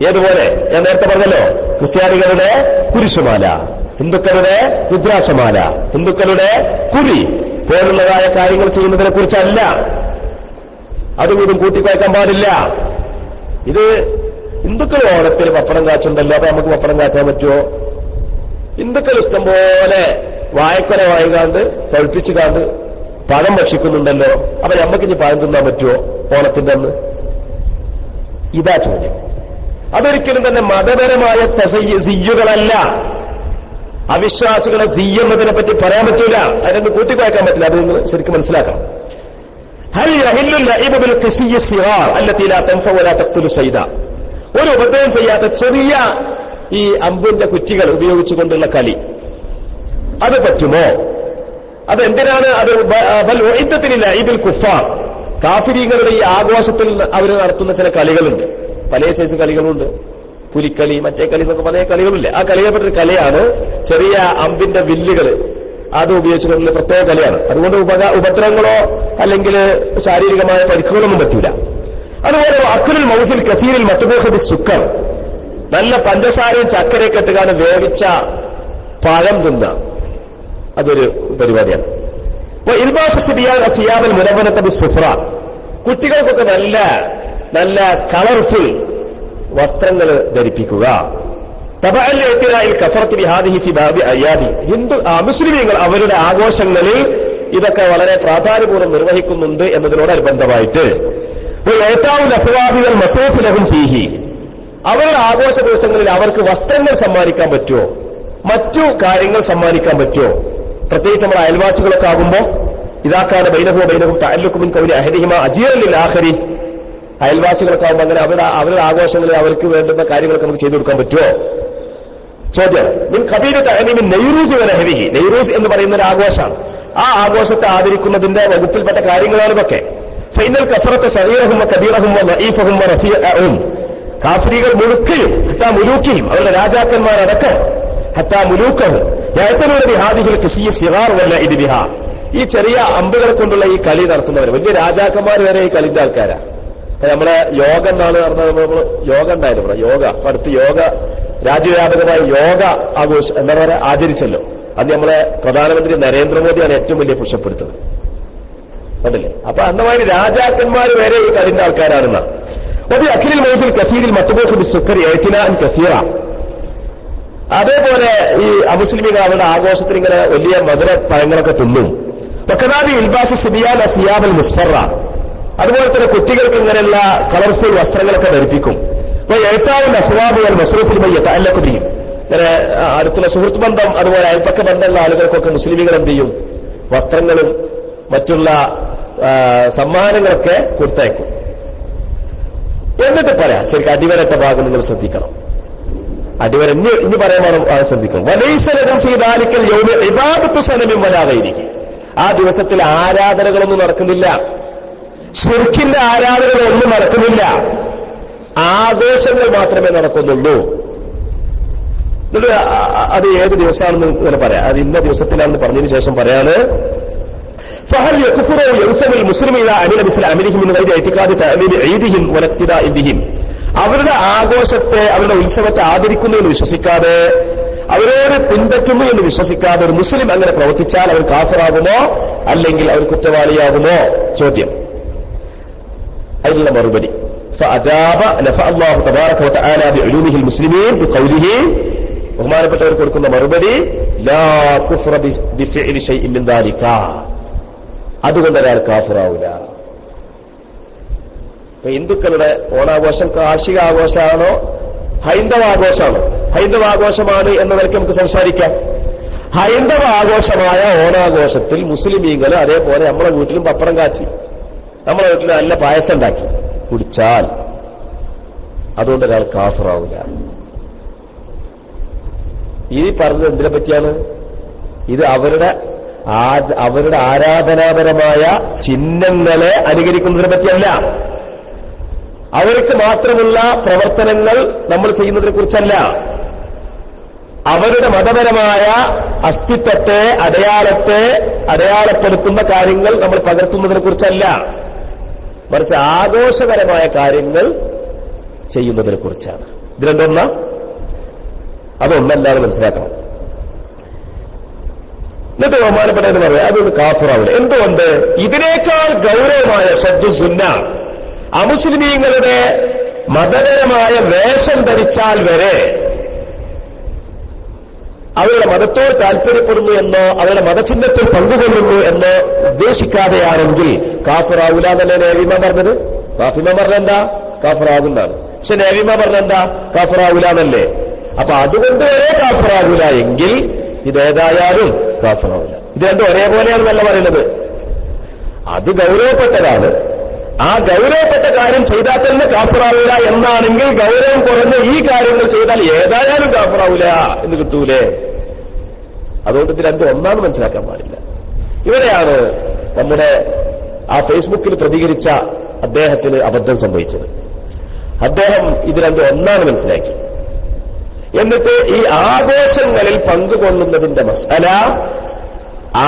ഏതുപോലെ ഞാൻ നേരത്തെ പറഞ്ഞല്ലോ, ക്രിസ്ത്യാനികളുടെ കുരിശുമാല, ഹിന്ദുക്കളുടെ രുദ്രാക്ഷമാല, ഹിന്ദുക്കളുടെ കുരി പോലുള്ളതായ കാര്യങ്ങൾ ചെയ്യുന്നതിനെ കുറിച്ചല്ല. അതും ഇതും കൂട്ടിക്കുഴക്കാൻ പാടില്ല. ഇത് ഹിന്ദുക്കൾ ഓണത്തിൽ പപ്പടം കാച്ചുണ്ടല്ലോ, അപ്പൊ നമുക്ക് പപ്പടം കാച്ചാൻ പറ്റുമോ? ഹിന്ദുക്കൾ ഇഷ്ടംപോലെ വായക്കൊല വായിക്കാണ്ട് പഴുപ്പിച്ചു കാണ്ട് പഴം ഭക്ഷിക്കുന്നുണ്ടല്ലോ, അപ്പൊ നമുക്കിനി പഴം തിന്നാൻ പറ്റുമോ ഓണത്തിന്റെ അന്ന്? ഇതാ ചോദ്യം. അതൊരിക്കലും തന്നെ മതപരമായ സിയ്യുകളല്ല. അവിശ്വാസികളെ സിയ്യ് എന്നതിനെ പറ്റി പറയാൻ പറ്റൂല, അതിനൊന്ന് കൂട്ടിക്കുഴക്കാൻ പറ്റില്ല. അത് നിങ്ങൾ ശരിക്കും മനസ്സിലാക്കണം. ഹൽ യഹില്ലു ലഇബു ബിൽ ഖിസിയ്യി സിഗാർ അല്ലതി ലാ തൻഫഉ വലാ തഖ്തുലു സൈദ. ഒരു ഉപദ്രവം ചെയ്യാത്ത ചെറിയ ഈ അമ്പിന്റെ കുറ്റികൾ ഉപയോഗിച്ചുകൊണ്ടുള്ള കളി അത് പറ്റുമോ? അതെന്തിനാണ്? അത് ബൽ ഉഇദ്ദത്തിനില്ല ഈദുൽ കുഫാർ, കാഫിരീങ്ങളുടെ ഈ ആഘോഷത്തിൽ അവർ നടത്തുന്ന ചില കളികളുണ്ട്. പല സൈസ് കളികളുണ്ട്. പുലിക്കളി, മറ്റേ കളി എന്നൊക്കെ പല കളികളില്ലേ. ആ കളികൾപ്പെട്ടൊരു കലയാണ് ചെറിയ അമ്പിന്റെ വില്ലുകൾ അത് ഉപയോഗിച്ചുകൊണ്ടുള്ള പ്രത്യേക കലയാണ്. അതുകൊണ്ട് ഉപദ്രവങ്ങളോ അല്ലെങ്കിൽ ശാരീരികമായ പരിക്കുകളൊന്നും പറ്റൂല. അതുപോലെ അക്കുലിൽ മൗസിൽ കസീരിൽ മറ്റുബോഹബി സുക്കർ, നല്ല പഞ്ചസാരയും ചക്കരയൊക്കെ ഇട്ടുകാണ് വേവിച്ച പഴം തിന്ന, അതൊരു പരിപാടിയാണ്. സിയാബൽ മുനവനത്തബി സുഫ്ര, കുട്ടികൾക്കൊക്കെ നല്ല നല്ല കളർഫുൾ വസ്ത്രങ്ങൾ ധരിപ്പിക്കുക. മുസ്ലിമീങ്ങൾ അവരുടെ ആഘോഷങ്ങളിൽ ഇതൊക്കെ വളരെ പ്രാധാന്യപൂർവ്വം നിർവഹിക്കുന്നുണ്ട് എന്നതിനോടനുബന്ധമായിട്ട് അവരുടെ ആഘോഷ ദിവസങ്ങളിൽ അവർക്ക് വസ്ത്രങ്ങൾ സമ്മാനിക്കാൻ പറ്റുമോ? മറ്റു കാര്യങ്ങൾ സമ്മാനിക്കാൻ പറ്റുമോ? പ്രത്യേകിച്ച് നമ്മുടെ അയൽവാസികളൊക്കെ ആകുമ്പോൾ ഇതാക്കാതെ ബൈനഹും തഅല്ലുഖുമിൻ ഖൗലി അഹദിഹിമ അജീറൻ ലിൽ ആഖിരി, അയൽവാസികളൊക്കെ ആകുമ്പോൾ അങ്ങനെ അവരുടെ ആഘോഷങ്ങളിൽ അവർക്ക് വേണ്ടുന്ന കാര്യങ്ങളൊക്കെ നമുക്ക് ചെയ്തു കൊടുക്കാൻ പറ്റുമോ? ചോദ്യം. മിൻ ഖബീല തഅലീമിൻ നൈറൂസ് വനഹദിഹി, നൈറൂസ് എന്ന് പറയുന്ന ഒരു ആഘോഷമാണ്. ആ ആഘോഷത്തെ ആദരിക്കുന്നതിന്റെ വകുപ്പിൽപ്പെട്ട കാര്യങ്ങളാണ് ഇതൊക്കെ. ഫൈനൽ കഫറത്തെ സഗീറഹും കബീറഹും ലഈഫഹും റഫീഅഹും, കാഫിരികൾ മുഴുക്കയും ഹത്താ മുലൂക്കിയും അവരുടെ രാജാക്കന്മാരടക്കം ഹത്താ മുലൂക്കഹും യഅ്തനൂന ബിഹാദിഹിൽ ഖിസിയ്യി സിഗാർ വല്ലഇദ് ബിഹാ, ഈ ചെറിയ അമ്പുകളെ കൊണ്ടുള്ള ഈ കളി നടത്തുന്നവർ വലിയ രാജാക്കന്മാർ വരെ ഈ കളിന്റെ ആൾക്കാരാ. നമ്മളെ യോഗ എന്നാണ് പറഞ്ഞത്. നമ്മൾ യോഗ ഉണ്ടായിരുന്നു ഇവിടെ, യോഗ അടുത്ത് യോഗ രാജ്യവ്യാപകമായി യോഗ ആഘോഷം എന്താ പറയുക ആചരിച്ചല്ലോ. അത് നമ്മളെ പ്രധാനമന്ത്രി നരേന്ദ്രമോദിയാണ് ഏറ്റവും വലിയ പുഷപ്പെടുത്തുന്നത്, കണ്ടില്ലേ? അപ്പൊ അന്നമാതിരി രാജാക്കന്മാർ വരെ ഈ കളിന്റെ ആൾക്കാരാണെന്ന. ഒരു അഖിലിൽ മൗസിൽ കസീരിൽ മത്തുബോഹ് സുക്കരി എഴുത്തിനാൻ കസീറ, അതേപോലെ ഈ അമുസ്ലിമികൾ അവരുടെ ആഘോഷത്തിൽ ഇങ്ങനെ വലിയ മധുര പഴങ്ങളൊക്കെ തിന്നും. വക്കനാബി ഇൽബാസ് സിബിയാൻ സിയാബൽ മുസ്ഫറ, അതുപോലെ തന്നെ കുട്ടികൾക്ക് ഇങ്ങനെയുള്ള കളർഫുൾ വസ്ത്രങ്ങളൊക്കെ ധരിപ്പിക്കും. അപ്പൊ എഴുത്താവുൽ അസ്വാബുകൾ മസ്റൂഫിൽ യതഅല്ലഖു, ഇങ്ങനെ അടുത്തുള്ള സുഹൃത്ത് ബന്ധം അതുപോലെ അയൽപ്പക്ക ബന്ധമുള്ള ആളുകൾക്കൊക്കെ മുസ്ലിമികൾ എന്ത് ചെയ്യും? വസ്ത്രങ്ങളും മറ്റുള്ള സമ്മാനങ്ങളൊക്കെ കൊടുത്തയക്കും. എന്നിട്ട് പറയാം. ശരിക്കും അടിവരട്ട ഭാഗം നിങ്ങൾ ശ്രദ്ധിക്കണം. അടിവര ഇനി പറയാൻ ശ്രദ്ധിക്കണം. വലൈസലഹും ഫീ ദാലിക്കൽ യൗമി ഇബാദത്തു സനമിൻ വലാ ഗൈരിഹി. ആ ദിവസത്തിൽ ആരാധനകളൊന്നും നടക്കുന്നില്ല, ശിർക്കിന്റെ ആരാധനകളൊന്നും നടക്കുന്നില്ല, ആഘോഷങ്ങൾ മാത്രമേ നടക്കുന്നുള്ളൂ. എന്നിട്ട് അത് ഏത് ദിവസമാണെന്ന് ഇങ്ങനെ പറയാം. അത് ഇന്ന ദിവസത്തിലാണെന്ന് പറഞ്ഞതിന് ശേഷം പറയാണ് ഫഹൽ യക്ഫുറു യൻസബിൽ മുസ്ലിമീന അമില മിസ്ല അമിലിഹിം മിൻ ഗൈരി ഇഅ്തിഖാദി തഅലീൽ ഈദിഹിം വലക്തിദാഇ ബിഹിം. അവരുടെ ആഘോഷത്തെ, അവരുടെ ഉത്സവത്തെ ആദരിക്കുന്നു എന്ന് വിശ്വസിക്കാതെ, അവരോട് പിൻപറ്റുന്നു എന്ന് വിശ്വസിക്കാതെ ഒരു മുസ്ലിം അങ്ങനെ പ്രവർത്തിച്ചാൽ അവർ കാഫിറാകുമോ അല്ലെങ്കിൽ അവർ കുറ്റവാളിയാകുമോ? ചോദ്യം. അതിനുള്ള മറുപടി فأجاب نفع الله تبارك وتعالى بعلومه المسلمين بقوله. ബഹുമാനപ്പെട്ടവർ കൊടുക്കുന്ന മറുപടി ലാ കുഫ്ര ബിഫിഇലി ശൈഇൻ മിൻ ദാലിക. അതുകൊണ്ട് ഒരാൾ കാഫിറാവില്ല. ഇപ്പൊ ഹിന്ദുക്കളുടെ ഓണാഘോഷം കാർഷിക ആഘോഷമാണോ ഹൈന്ദവ ആഘോഷമാണോ? ഹൈന്ദവ ആഘോഷമാണ് എന്ന നിലയ്ക്ക് നമുക്ക് സംസാരിക്കാം. ഹൈന്ദവ ആഘോഷമായ ഓണാഘോഷത്തിൽ മുസ്ലിമീങ്ങൾ അതേപോലെ നമ്മളെ വീട്ടിലും പപ്പടം കാച്ചി, നമ്മളെ വീട്ടിൽ നല്ല പായസം ഉണ്ടാക്കി കുടിച്ചാൽ അതുകൊണ്ട് ഒരാൾ കാഫിറാവില്ല. ഈ പറഞ്ഞത് എന്തിനെ പറ്റിയാണ്? ഇത് അവരുടെ ആരാധനാപരമായ ചിഹ്നങ്ങളെ അനുകരിക്കുന്നതിനെ പറ്റിയല്ല, അവർക്ക് മാത്രമുള്ള പ്രവർത്തനങ്ങൾ നമ്മൾ ചെയ്യുന്നതിനെ കുറിച്ചല്ല, അവരുടെ മതപരമായ അസ്തിത്വത്തെ അടയാളപ്പെടുത്തുന്ന കാര്യങ്ങൾ നമ്മൾ പകർത്തുന്നതിനെ കുറിച്ചല്ല, മറിച്ച് ആഘോഷകരമായ കാര്യങ്ങൾ ചെയ്യുന്നതിനെ കുറിച്ചാണ്. ഇതിലെന്തൊന്ന അതൊന്നല്ലാതെ മനസ്സിലാക്കണം. എന്നിട്ട് ബഹുമാനപ്പെട്ടതെന്ന് പറയാം അതൊന്ന് കാഫിറാവില്ല. എന്തുകൊണ്ട്? ഇതിനേക്കാൾ ഗൗരവമായ ശബ്ദ സുന്ന അമുസ്ലിമീങ്ങളുടെ മതപരമായ വേഷം ധരിച്ചാൽ വരെ അവരുടെ മതത്തോട് താല്പര്യപ്പെടുന്നു എന്നോ അവരുടെ മതചിഹ്നത്തിൽ പങ്കുകൊള്ളുന്നു എന്നോ ഉദ്ദേശിക്കാതെയാണെങ്കിൽ കാഫിറാവൂല എന്നല്ലേ നേവിമ പറഞ്ഞത്? കാഫിമ പറഞ്ഞെന്താ? കാഫിറാകുന്നതാണ്. പക്ഷെ നേവിമ പറഞ്ഞെന്താ? കാഫിറാവൂല എന്നല്ലേ. അപ്പൊ അതുകൊണ്ട് വരെ കാഫിറാവൂല എങ്കിൽ ഇതേതായാലും കാഫിറാവൂല. ഇത് രണ്ടും ഒരേപോലെയാണെന്നല്ല പറയുന്നത്. അത് ഗൗരവപ്പെട്ടതാണ്. ആ ഗൗരവപ്പെട്ട കാര്യം ചെയ്താൽ തന്നെ കാഫിറാവൂല എന്നാണെങ്കിൽ ഗൗരവം കുറഞ്ഞ ഈ കാര്യങ്ങൾ ചെയ്താൽ ഏതായാലും കാഫിറാവൂല എന്ന് കിട്ടൂലേ? അതുകൊണ്ട് ഇത് രണ്ടും ഒന്നാണ് മനസ്സിലാക്കാൻ പാടില്ല. ഇവിടെയാണ് നമ്മുടെ ആ ഫേസ്ബുക്കിൽ പ്രതികരിച്ച അദ്ദേഹത്തിന് അബദ്ധം സംഭവിച്ചത്. അദ്ദേഹം ഇത് രണ്ടും ഒന്നാണ് മനസ്സിലാക്കി. എന്നിട്ട് ഈ ആഘോഷങ്ങളിൽ പങ്കുകൊള്ളുന്നതിന്റെ മസല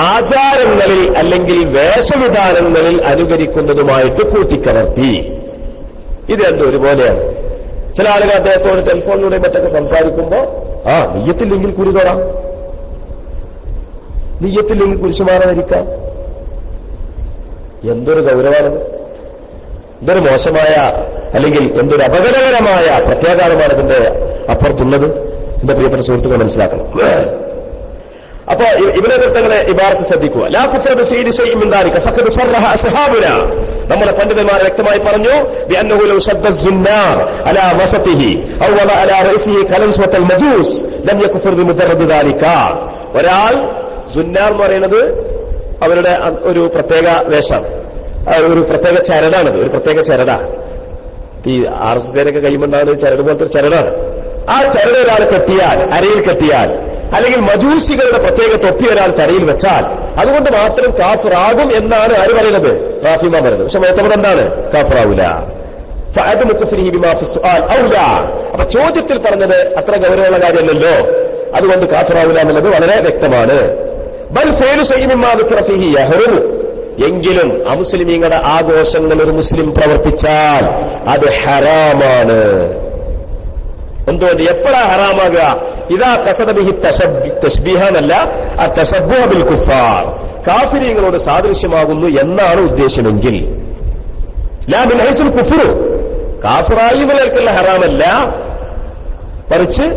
ആചാരങ്ങളിൽ അല്ലെങ്കിൽ വേഷവിധാനങ്ങളിൽ അനുകരിക്കുന്നതുമായിട്ട് കൂട്ടിക്കലർത്തി. ഇത് രണ്ടും ഒരുപോലെയാണ്. ചില ആളുകൾ അദ്ദേഹത്തോട് ടെലിഫോണിലൂടെ മറ്റൊക്കെ സംസാരിക്കുമ്പോൾ നെയ്യത്തില്ലെങ്കിൽ കുരി തൊടാം, നെയ്യത്തില്ലെങ്കിൽ കുരിശുമാറ ധരിക്കാം. എന്തൊരു ഗൗരവമാണത്! എന്തൊരു മോശമായ അല്ലെങ്കിൽ എന്തൊരു അപകടകരമായ പ്രത്യാഘാതമാണ് ഇതിന്റെ അപ്പുറത്തുള്ളത്. എന്റെ പ്രിയപ്പെട്ട സുഹൃത്തുക്കൾ മനസ്സിലാക്കണം. അപ്പൊ ഇവരെ വൃത്തങ്ങളെ ഇബാറത്ത് ശ്രദ്ധിക്കുക. ലാ കുഫ്ര ബിഫീഇലി ശൈഇൻ മിൻ ദാലിക ഫഖദ് സറഹ അസ്ഹാബുനാ. നമ്മുടെ പണ്ഡിതന്മാർ വ്യക്തമായി പറഞ്ഞു ബിഅന്നഹു ലൗ ശദ്ദ الزنار على وسطه او وضع على رأسه كلمسة المجوس لم يكفر بمجرد ذلك. ഒരാൾ സുന്നാർ എന്ന് പറയുന്നത് അവരുടെ ഒരു പ്രത്യേക വേഷം, ഒരു പ്രത്യേക ചരടാണത്, ഒരു പ്രത്യേക ചരട. ഈ RSSനൊക്കെ കൈമുണ്ടാകുന്ന ചരട് പോലത്തെ ഒരു ചരടാണ്. ആ ചരട് ഒരാൾ കെട്ടിയാൽ, അരയിൽ കെട്ടിയാൽ, അല്ലെങ്കിൽ മജൂസികളുടെ പ്രത്യേക തൊപ്പി ഒരാൾ തലയിൽ വെച്ചാൽ അതുകൊണ്ട് മാത്രം കാഫിറാകും എന്നാണ് ആര് പറയുന്നത്? റാഫിമ പറയുന്നത്. പക്ഷെ മുഅ്തബർ എന്താണ്? കാഫിറാവൂല. ഫഅദമു കുഫ്രിഹി ബിമാ ഫി സുആൽ ഔലാ. അപ്പൊ ചോദ്യത്തിൽ പറഞ്ഞത് അത്ര ഗൗരവമുള്ള കാര്യമല്ലല്ലോ, അതുകൊണ്ട് കാഫിറാവൂല എന്നുള്ളത് വളരെ വ്യക്തമാണ്. ബൽ ഫഅലു ശൈഇൻ മിമ്മാ ദുക്ര ഫീഹി യഹ്റുമു. എങ്കിലും അമുസ്ലിമീങ്ങളുടെ ആഘോഷങ്ങൾ ഒരു മുസ്ലിം പ്രവർത്തിച്ചാൽ അത് ഹറാമാണ്. എന്തുകൊണ്ട്? എപ്പോഴാ ഹറാമാകുക? ഇതാ കസദ ബിഹി തശ്ബീഹനല്ല അത്തശബ്ബുഹ ബിൽ കുഫാർ, കാഫിരീങ്ങളോട് സാദൃശ്യമാകുന്നു എന്നാണ് ഉദ്ദേശമെങ്കിൽ. ലാ മിൻ ഹൈസുൽ കുഫ്റു, കാഫിറായി നിലക്കുള്ള ഹറാമല്ല, മറിച്ച്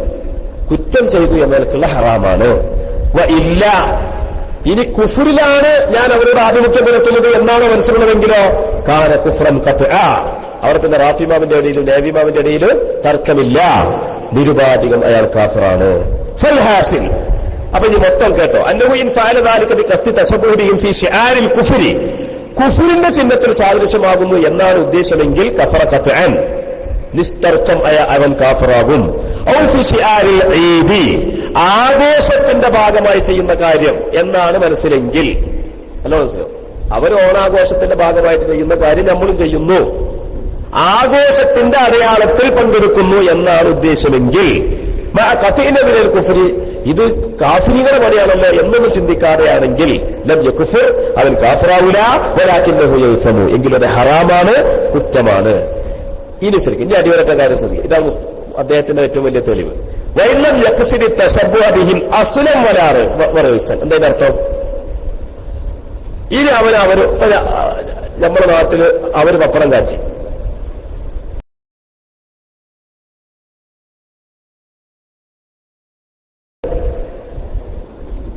കുറ്റം ചെയ്തു എന്ന നിലക്കുള്ള ഹറാമാണ്. വ ഇല്ല, ഇനി കുഫറിലാണ് ഞാൻ അവരോട് ആഭിമുഖ്യം പുലർത്തുന്നത് എന്നാണ് മനസ്സിലുള്ളതെങ്കിലോ കാന കുഫ്റൻ ഖത്ആ, അവർ പിന്നെ റാഫിമാവിന്റെ ഇടയിൽ നേവിമാവിന്റെ ഇടയിൽ തർക്കമില്ല, നിരുപാധികം അയാൾ കാഫിറാണ്. ഫൽഹാസിൽ, അപ്പൊ ഇനി മൊത്തം കേട്ടോ. അന്നഹു ഇൻ ഫഅല ദാലിക ബിഖസ്ദി തശബ്ബുഹിം ഫീ ശിആരിൽ കുഫ്രി, കുഫറിന്റെ ചിഹ്നത്തിൽ സാദൃശ്യമാകുന്നു എന്നാണ് ഉദ്ദേശമെങ്കിൽ കഫറ ഖത്അൻ, നിസ്തർക്കം അവൻ കാഫിറാകും. ഔ ഫി ശിആരിൽ ഈദി, ആഘോഷത്തിന്റെ ഭാഗമായി ചെയ്യുന്ന കാര്യം എന്നാണ് മനസ്സിലെങ്കിൽ, അല്ല മനസ്സിലാവും, അവർ ഓണാഘോഷത്തിന്റെ ഭാഗമായിട്ട് ചെയ്യുന്ന കാര്യം നമ്മളും ചെയ്യുന്നു, ആഘോഷത്തിന്റെ അടയാളത്തിൽ പങ്കെടുക്കുന്നു എന്നാണ് ഉദ്ദേശമെങ്കിൽ ഖതീനബിൽ കുഫ്രി, ഇത് കാഫിരികളുടെ പണിയാണല്ലോ എന്നൊന്നും ചിന്തിക്കാതെയാണെങ്കിൽ ലം യകുഫർ, അവൻ കാഫിറാവൂല, വലാകിന്നഹു യസ്മു, എങ്കിലും അത് ഹറാമാണ്, കുറ്റമാണ്. ഇനി ശരിക്കും ഇനി അടിവരട്ട കാര്യം ശ്രദ്ധിക്കുക, ഇതാണ് അദ്ദേഹത്തിന്റെ ഏറ്റവും വലിയ തെളിവ്. വൈലം യഖ്സിദി തശബ്ബുഹ ബിഹിം അസ്ലം വലാറ് വറൈസൻ, എന്താ അർത്ഥം? ഇനി അവര് നമ്മുടെ നാട്ടില് അവര് പപ്പടം കാച്ചി,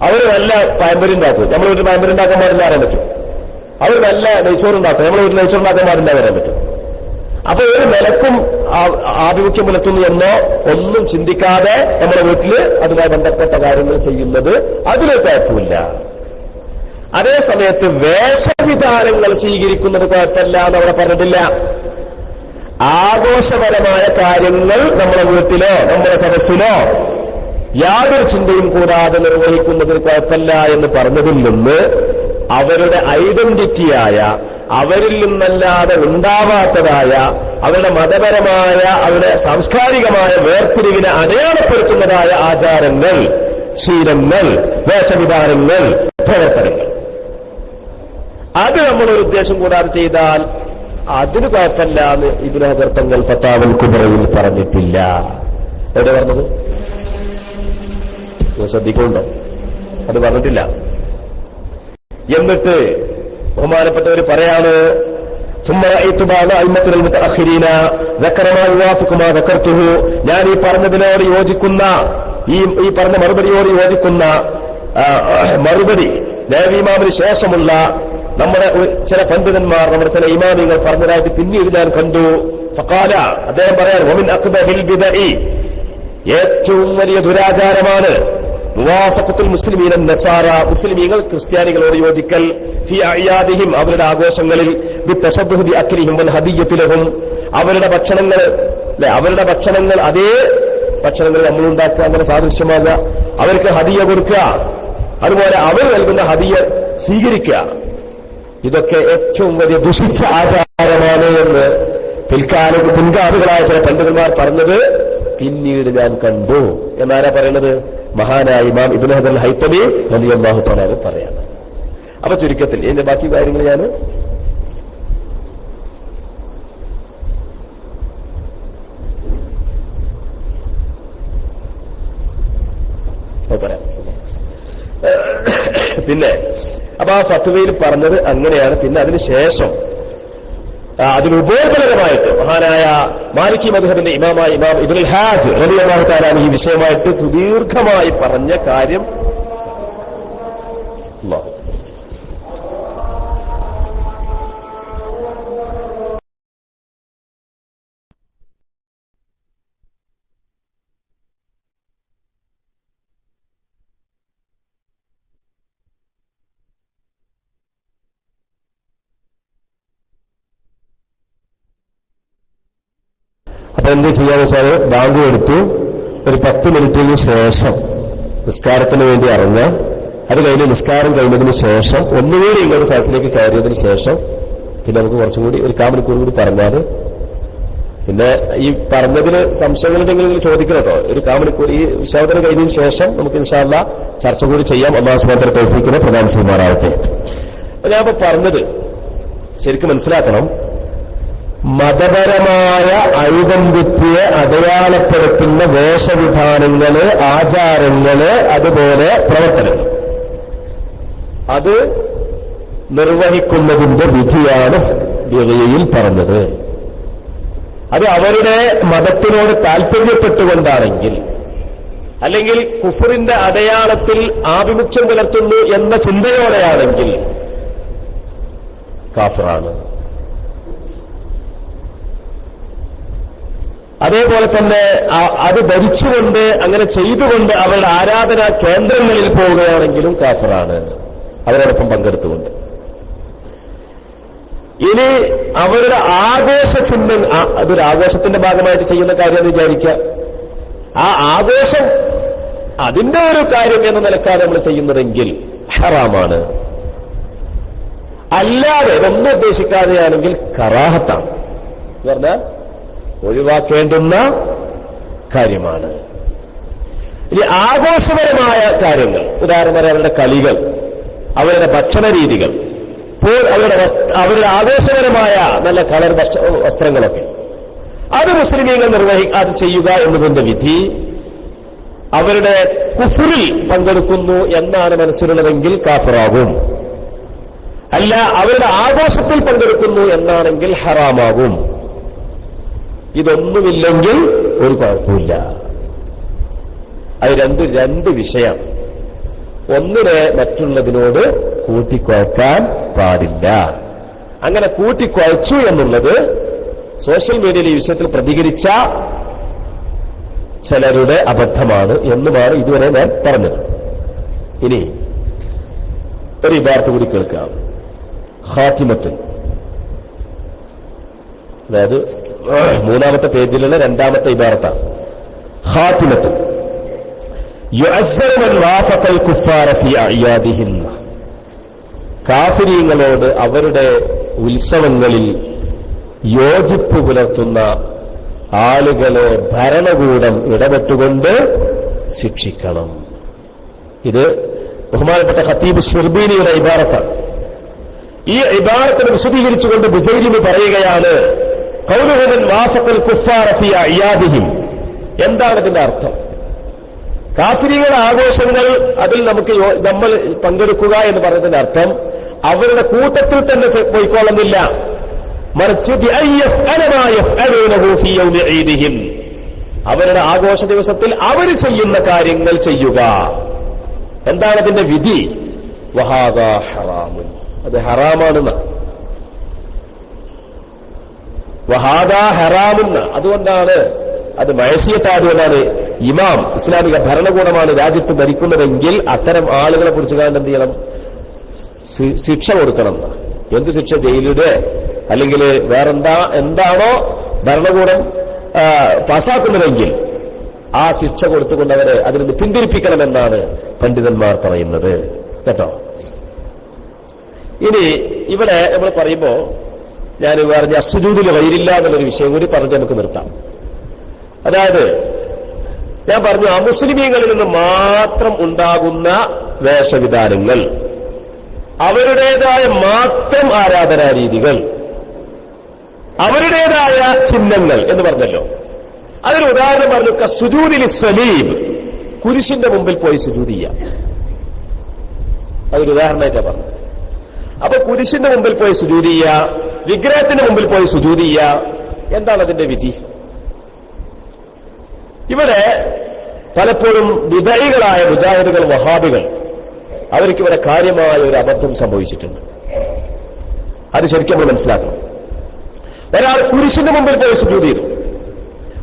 അവര് നല്ല പഴംപൊരി ഉണ്ടാക്കും, നമ്മുടെ വീട്ടിൽ പഴംപൊരി ഉണ്ടാക്കാൻ പാടില്ല അറിയാൻ പറ്റും. അവർ നല്ല നെയ്ച്ചോറുണ്ടാക്കും, നമ്മുടെ വീട്ടിൽ നെയ്ച്ചോറുണ്ടാക്കാൻ പാടില്ല പറയാൻ പറ്റും. അപ്പൊ ഒരു നിലക്കും ആഭിമുഖ്യം പുലർത്തുന്നു എന്നോ ഒന്നും ചിന്തിക്കാതെ നമ്മുടെ വീട്ടില് അതുമായി ബന്ധപ്പെട്ട കാര്യങ്ങൾ ചെയ്യുന്നത് അതിലൊരു കുഴപ്പമില്ല. അതേ സമയത്ത് വേഷവിധാനങ്ങൾ സ്വീകരിക്കുന്നത് കുഴപ്പമില്ല എന്ന് അവിടെ പറഞ്ഞിട്ടില്ല. ആഘോഷപരമായ കാര്യങ്ങൾ നമ്മുടെ വീട്ടിലോ നമ്മുടെ സദസ്സിലോ യാതൊരു ചിന്തയും കൂടാതെ നിർവഹിക്കുന്നതിന് കുഴപ്പമില്ല എന്ന് പറഞ്ഞതിൽ നിന്ന് അവരുടെ ഐഡന്റിറ്റിയായ, അവരിൽ നിന്നല്ലാതെ ഉണ്ടാവാത്തതായ, അവരുടെ മതപരമായ, അവരുടെ സാംസ്കാരികമായ വേർതിരിവിനെ അടയാളപ്പെടുത്തുന്നതായ ആചാരങ്ങൾ, ശീലങ്ങൾ, വേഷവിധാനങ്ങൾ, പ്രവർത്തനങ്ങൾ, അത് നമ്മളൊരു ഉദ്ദേശം കൂടാതെ ചെയ്താൽ അതിന് കുഴപ്പമില്ല എന്ന് ഇബ്നു ഹജർ തങ്ങൾ ഫതാവൽ കുബ്രയിൽ പറഞ്ഞിട്ടില്ല. എവിടെ പറഞ്ഞത്? ശ്രദ്ധിക്കുന്നുണ്ടോ? അത് പറഞ്ഞിട്ടില്ല. എന്നിട്ട് ബഹുമാനപ്പെട്ടവർ പറയാണ്, ഞാൻ ഈ പറഞ്ഞതിനോട് യോജിക്കുന്ന, ഈ പറഞ്ഞ മറുപടിയോട് യോജിക്കുന്ന മറുപടി നബിമാമിന് ശേഷമുള്ള നമ്മുടെ ചില പണ്ഡിതന്മാർ, നമ്മുടെ ചില ഇമാമികൾ പറഞ്ഞതായിട്ട് പിന്നീട് ഞാൻ കണ്ടു. ഫഖാല, അദ്ദേഹം പറയാണ്, വമിൻ അക്ബഹിൽ ബിദഇ, ഏറ്റവും വലിയ ദുരാചാരമാണ് മുവാഫഖത്തുൽ മുസ്ലിമീന നസാറ, മുസ്ലിമീങ്ങൾ ക്രിസ്ത്യാനികളോട് യോജിക്കൽ, ഫി അഅയാദിഹിം, അവരുടെ ആഘോഷങ്ങളിൽ, ബിത്തശബ്ബുഹി ബിഅക്ലിഹിം വൽ ഹദിയ്യത്തി ലഹും, അവരുടെ ഭക്ഷണങ്ങൾ, അവരുടെ ഭക്ഷണങ്ങൾ അതേ ഭക്ഷണങ്ങൾ നമ്മൾ ഉണ്ടാക്കുക, അങ്ങനെ സാദൃശ്യമാകുക, അവർക്ക് ഹദിയ കൊടുക്കുക, അതുപോലെ അവർ നൽകുന്ന ഹദിയ സ്വീകരിക്കുക, ഇതൊക്കെ ഏറ്റവും വലിയ ദുഷിച്ച ആചാരമാണ് എന്ന് പിൻഗാമികളായ ചില പണ്ഡിതന്മാർ പറഞ്ഞത് പിന്നീട് ഞാൻ കണ്ടു എന്നാരാ പറയുന്നത്? മഹാനായ ഇമാം ഇബ്നു ഹജർ ഹൈതമി റളിയല്ലാഹു തആല പറയാണ്. അപ്പൊ ചുരുക്കത്തിൽ ഇതിന്റെ ബാക്കി കാര്യങ്ങൾ ഞാൻ പറയാം. പിന്നെ അപ്പൊ ആ ഫത്വയിൽ പറഞ്ഞത് അങ്ങനെയാണ്. പിന്നെ അതിനുശേഷം അതിനുപോകരമായിട്ട് മഹാനായ മാലിക്കി മദ്ഹബിന്റെ ഇമാമായ ഇമാം ഇബ്നുൽ ഹാജ് റളിയല്ലാഹു തആല ഈ വിഷയമായിട്ട് സുദീർഘമായി പറഞ്ഞ കാര്യം അപ്പൊ എന്ത് ചെയ്യാന്ന് വെച്ചാൽ, ബാങ്ക് കൊടുത്തു, ഒരു 10 മിനിറ്റിന് ശേഷം നിസ്കാരത്തിന് വേണ്ടി ഇറങ്ങാം. അത് കഴിഞ്ഞ് നിസ്കാരം കഴിഞ്ഞതിന് ശേഷം ഒന്നുകൂടി ഇങ്ങോട്ട് സദസ്സിലേക്ക് കയറിയതിന് ശേഷം പിന്നെ നമുക്ക് കുറച്ചും കൂടി ഒരു 1/4 മണിക്കൂർ കൂടി പറഞ്ഞാൽ, പിന്നെ ഈ പറഞ്ഞതിന് സംശയങ്ങളുണ്ടെങ്കിൽ ചോദിക്കണം കേട്ടോ. ഒരു 1/4 മണിക്കൂർ ഈ വിശോധന കഴിഞ്ഞതിന് ശേഷം നമുക്ക് ഇൻഷാ അല്ലാഹ് ചർച്ച കൂടി ചെയ്യാം. അല്ലാഹു സുബ്ഹാനഹു വ തആല തൗഫീഖിനെ പ്രദാനം ചെയ്യുമാറാവട്ടെ. അപ്പൊ ഞാൻ ഇപ്പൊ പറഞ്ഞത് ശരിക്കും മനസ്സിലാക്കണം. മതപരമായ ഐഡന്റിറ്റിയെ അടയാളപ്പെടുത്തുന്ന വേഷവിധാനങ്ങള്, ആചാരങ്ങള്, അതുപോലെ പ്രവർത്തനങ്ങൾ, അത് നിർവഹിക്കുന്നതിന്റെ വിധിയാണ് ബിഗയിൽ പറഞ്ഞത്. അത് അവരുടെ മതത്തിനോട് താൽപര്യപ്പെട്ടുകൊണ്ടാണെങ്കിൽ, അല്ലെങ്കിൽ കുഫറിന്റെ അടയാളത്തിൽ ആഭിമുഖ്യം പുലർത്തുന്നു എന്ന ചിന്തയോടെയാണെങ്കിൽ കാഫിറാണ്. അതേപോലെ തന്നെ അത് ധരിച്ചുകൊണ്ട്, അങ്ങനെ ചെയ്തുകൊണ്ട് അവരുടെ ആരാധനാ കേന്ദ്രങ്ങളിൽ പോവുകയാണെങ്കിലും കാഫിറാണ്, അവരോടൊപ്പം പങ്കെടുത്തുകൊണ്ട്. ഇനി അവരുടെ ആഘോഷ ചിഹ്നം, അതൊരു ആഘോഷത്തിന്റെ ഭാഗമായിട്ട് ചെയ്യുന്ന കാര്യമെന്ന് വിചാരിക്കുക. ആ ആഘോഷം അതിന്റെ ഒരു കാര്യം എന്ന നിലക്കാണ് നമ്മൾ ചെയ്യുന്നതെങ്കിൽ ഹറാമാണ്. അല്ലാതെ ഇതൊന്നും ഉദ്ദേശിക്കാതെയാണെങ്കിൽ കറാഹത്താണ് എന്ന് പറഞ്ഞാൽ ഒഴിവാക്കേണ്ടുന്ന കാര്യമാണ്. ഇനി ആഘോഷപരമായ കാര്യങ്ങൾ, ഉദാഹരണം അവരുടെ കളികൾ, അവരുടെ ഭക്ഷണ രീതികൾ, ഇപ്പോൾ അവരുടെ ആഘോഷപരമായ നല്ല കളർ വസ്ത്രങ്ങളൊക്കെ, അത് മുസ്ലിമീങ്ങൾ അത് ചെയ്യുക എന്നതിന്റെ വിധി അവരുടെ കുഫറിൽ പങ്കെടുക്കുന്നു എന്നാണ് മനസ്സിലുള്ളതെങ്കിൽ കാഫിറാകും. അല്ല, അവരുടെ ആഘോഷത്തിൽ പങ്കെടുക്കുന്നു എന്നാണെങ്കിൽ ഹറാമാകും. ഇതൊന്നുമില്ലെങ്കിൽ ഒരു കുഴപ്പമില്ല. അത് രണ്ട് വിഷയം. ഒന്നിനെ മറ്റുള്ളതിനോട് കൂട്ടിക്കുഴക്കാൻ പാടില്ല. അങ്ങനെ കൂട്ടിക്കുഴച്ചു എന്നുള്ളത് സോഷ്യൽ മീഡിയയിൽ ഈ വിഷയത്തിൽ പ്രതികരിച്ച ചിലരുടെ അബദ്ധമാണ് എന്നുമാണ് ഇതുവരെ ഞാൻ പറഞ്ഞത്. ഇനി ഒരു ഇബാറത്ത് കൂടി കേൾക്കാം. ഖാത്തിമത്തുൻ, അതായത് 3-ാമത്തെ പേജിലുള്ള 2-ാമത്തെ ഇബാറത്താണ്. ഖാത്തിമത്തുൻ യുഅസ്സറു മൻ വാഫഖൽ കുഫാര ഫീ അഅയാദിഹിൻ. കാഫിരീങ്ങളോട് അവരുടെ ഉത്സവങ്ങളിൽ യോജിപ്പ് പുലർത്തുന്ന ആളുകളെ ഭരണകൂടം ഇടപെട്ടുകൊണ്ട് ശിക്ഷിക്കണം. ഇത് ബഹുമാനപ്പെട്ട ഖത്തീബ് ശിർബീനിയുടെ ഇബാറത്താണ്. ഈ ഇബാറത്തിനെ വിശദീകരിച്ചുകൊണ്ട് ബുജൈരിമി പറയുകയാണ്, ഖൗലുഹു മൻ വാഫഖൽ കുഫാര ഫീ അഅയാദിഹിം. എന്താണ് ഇതിന്റെ അർത്ഥം? കാഫിരീകളുടെ ആഘോഷങ്ങൾ അതിൽ നമ്മൾ പങ്കെടുക്കുക എന്ന് പറയുന്നതിന്റെ അർത്ഥം അവരുടെ കൂട്ടത്തിൽ തന്നെ പോയിക്കൊള്ളുന്നില്ല, മറിച്ച് അവരുടെ ആഘോഷ ദിവസത്തിൽ അവർ ചെയ്യുന്ന കാര്യങ്ങൾ ചെയ്യുക. എന്താണ് അതിന്റെ വിധി? വഹാദാ ഹറാമുൻ, അത് ഹറാമാണെന്ന്. വഹാദാ ഹറാമെന്ന്. അതുകൊണ്ടാണ് അത് മയസിയത്തായതുകൊണ്ടാണ് ഇമാം, ഇസ്ലാമിക ഭരണകൂടമാണ് രാജ്യത്ത് ഭരിക്കുന്നതെങ്കിൽ അത്തരം ആളുകളെ കുറിച്ച് കാണാൻ എന്ത് ചെയ്യണം? ശിക്ഷ കൊടുക്കണം. എന്ത് ശിക്ഷ? ജയിലിയുടെ അല്ലെങ്കിൽ എന്താണോ ഭരണകൂടം പാസാക്കുന്നതെങ്കിൽ ആ ശിക്ഷ കൊടുത്തുകൊണ്ടവരെ അതിൽ നിന്ന് പിന്തിരിപ്പിക്കണമെന്നാണ് പണ്ഡിതന്മാർ പറയുന്നത്. കേട്ടോ? ഇനി ഇവിടെ നമ്മൾ പറയുമ്പോൾ ഞാൻ പറഞ്ഞ അസ്സുജൂദിൽ ഗൈരില്ല എന്നുള്ളൊരു വിഷയം കൂടി പറഞ്ഞ് നമുക്ക് നിർത്താം. അതായത് ഞാൻ പറഞ്ഞു, അമുസ്ലിമീങ്ങളിൽ നിന്ന് മാത്രം ഉണ്ടാകുന്ന വേഷവിധാനങ്ങൾ, അവരുടേതായ മാത്രം ആരാധനാരീതികൾ, അവരുടേതായ ചിഹ്നങ്ങൾ എന്ന് പറഞ്ഞല്ലോ. അതിന് ഉദാഹരണം പറഞ്ഞു, കസുജൂദിൽ സലീബ്, കുരിശിന്റെ മുമ്പിൽ പോയി സുജൂദ് ചെയ്യാം. അതൊരു ഉദാഹരണമായിട്ടാണ് പറഞ്ഞത്. അപ്പൊ കുരിശിന്റെ മുമ്പിൽ പോയി സുജൂദ് ചെയ്യുക, വിഗ്രഹത്തിന്റെ മുമ്പിൽ പോയി സുജൂദ് ചെയ്യുക, എന്താണ് അതിന്റെ വിധി? ഇവിടെ പലപ്പോഴും വിദഈകളായ മുജാഹിദുകൾ, വഹാബികൾ, അവർക്കിവിടെ കാര്യമായ ഒരു അബദ്ധം സംഭവിച്ചിട്ടുണ്ട്. അത് ശരിക്കും നമ്മൾ മനസ്സിലാക്കണം. ഒരാൾ കുരിശിന്റെ മുമ്പിൽ പോയി സുജൂദ് ചെയ്തു,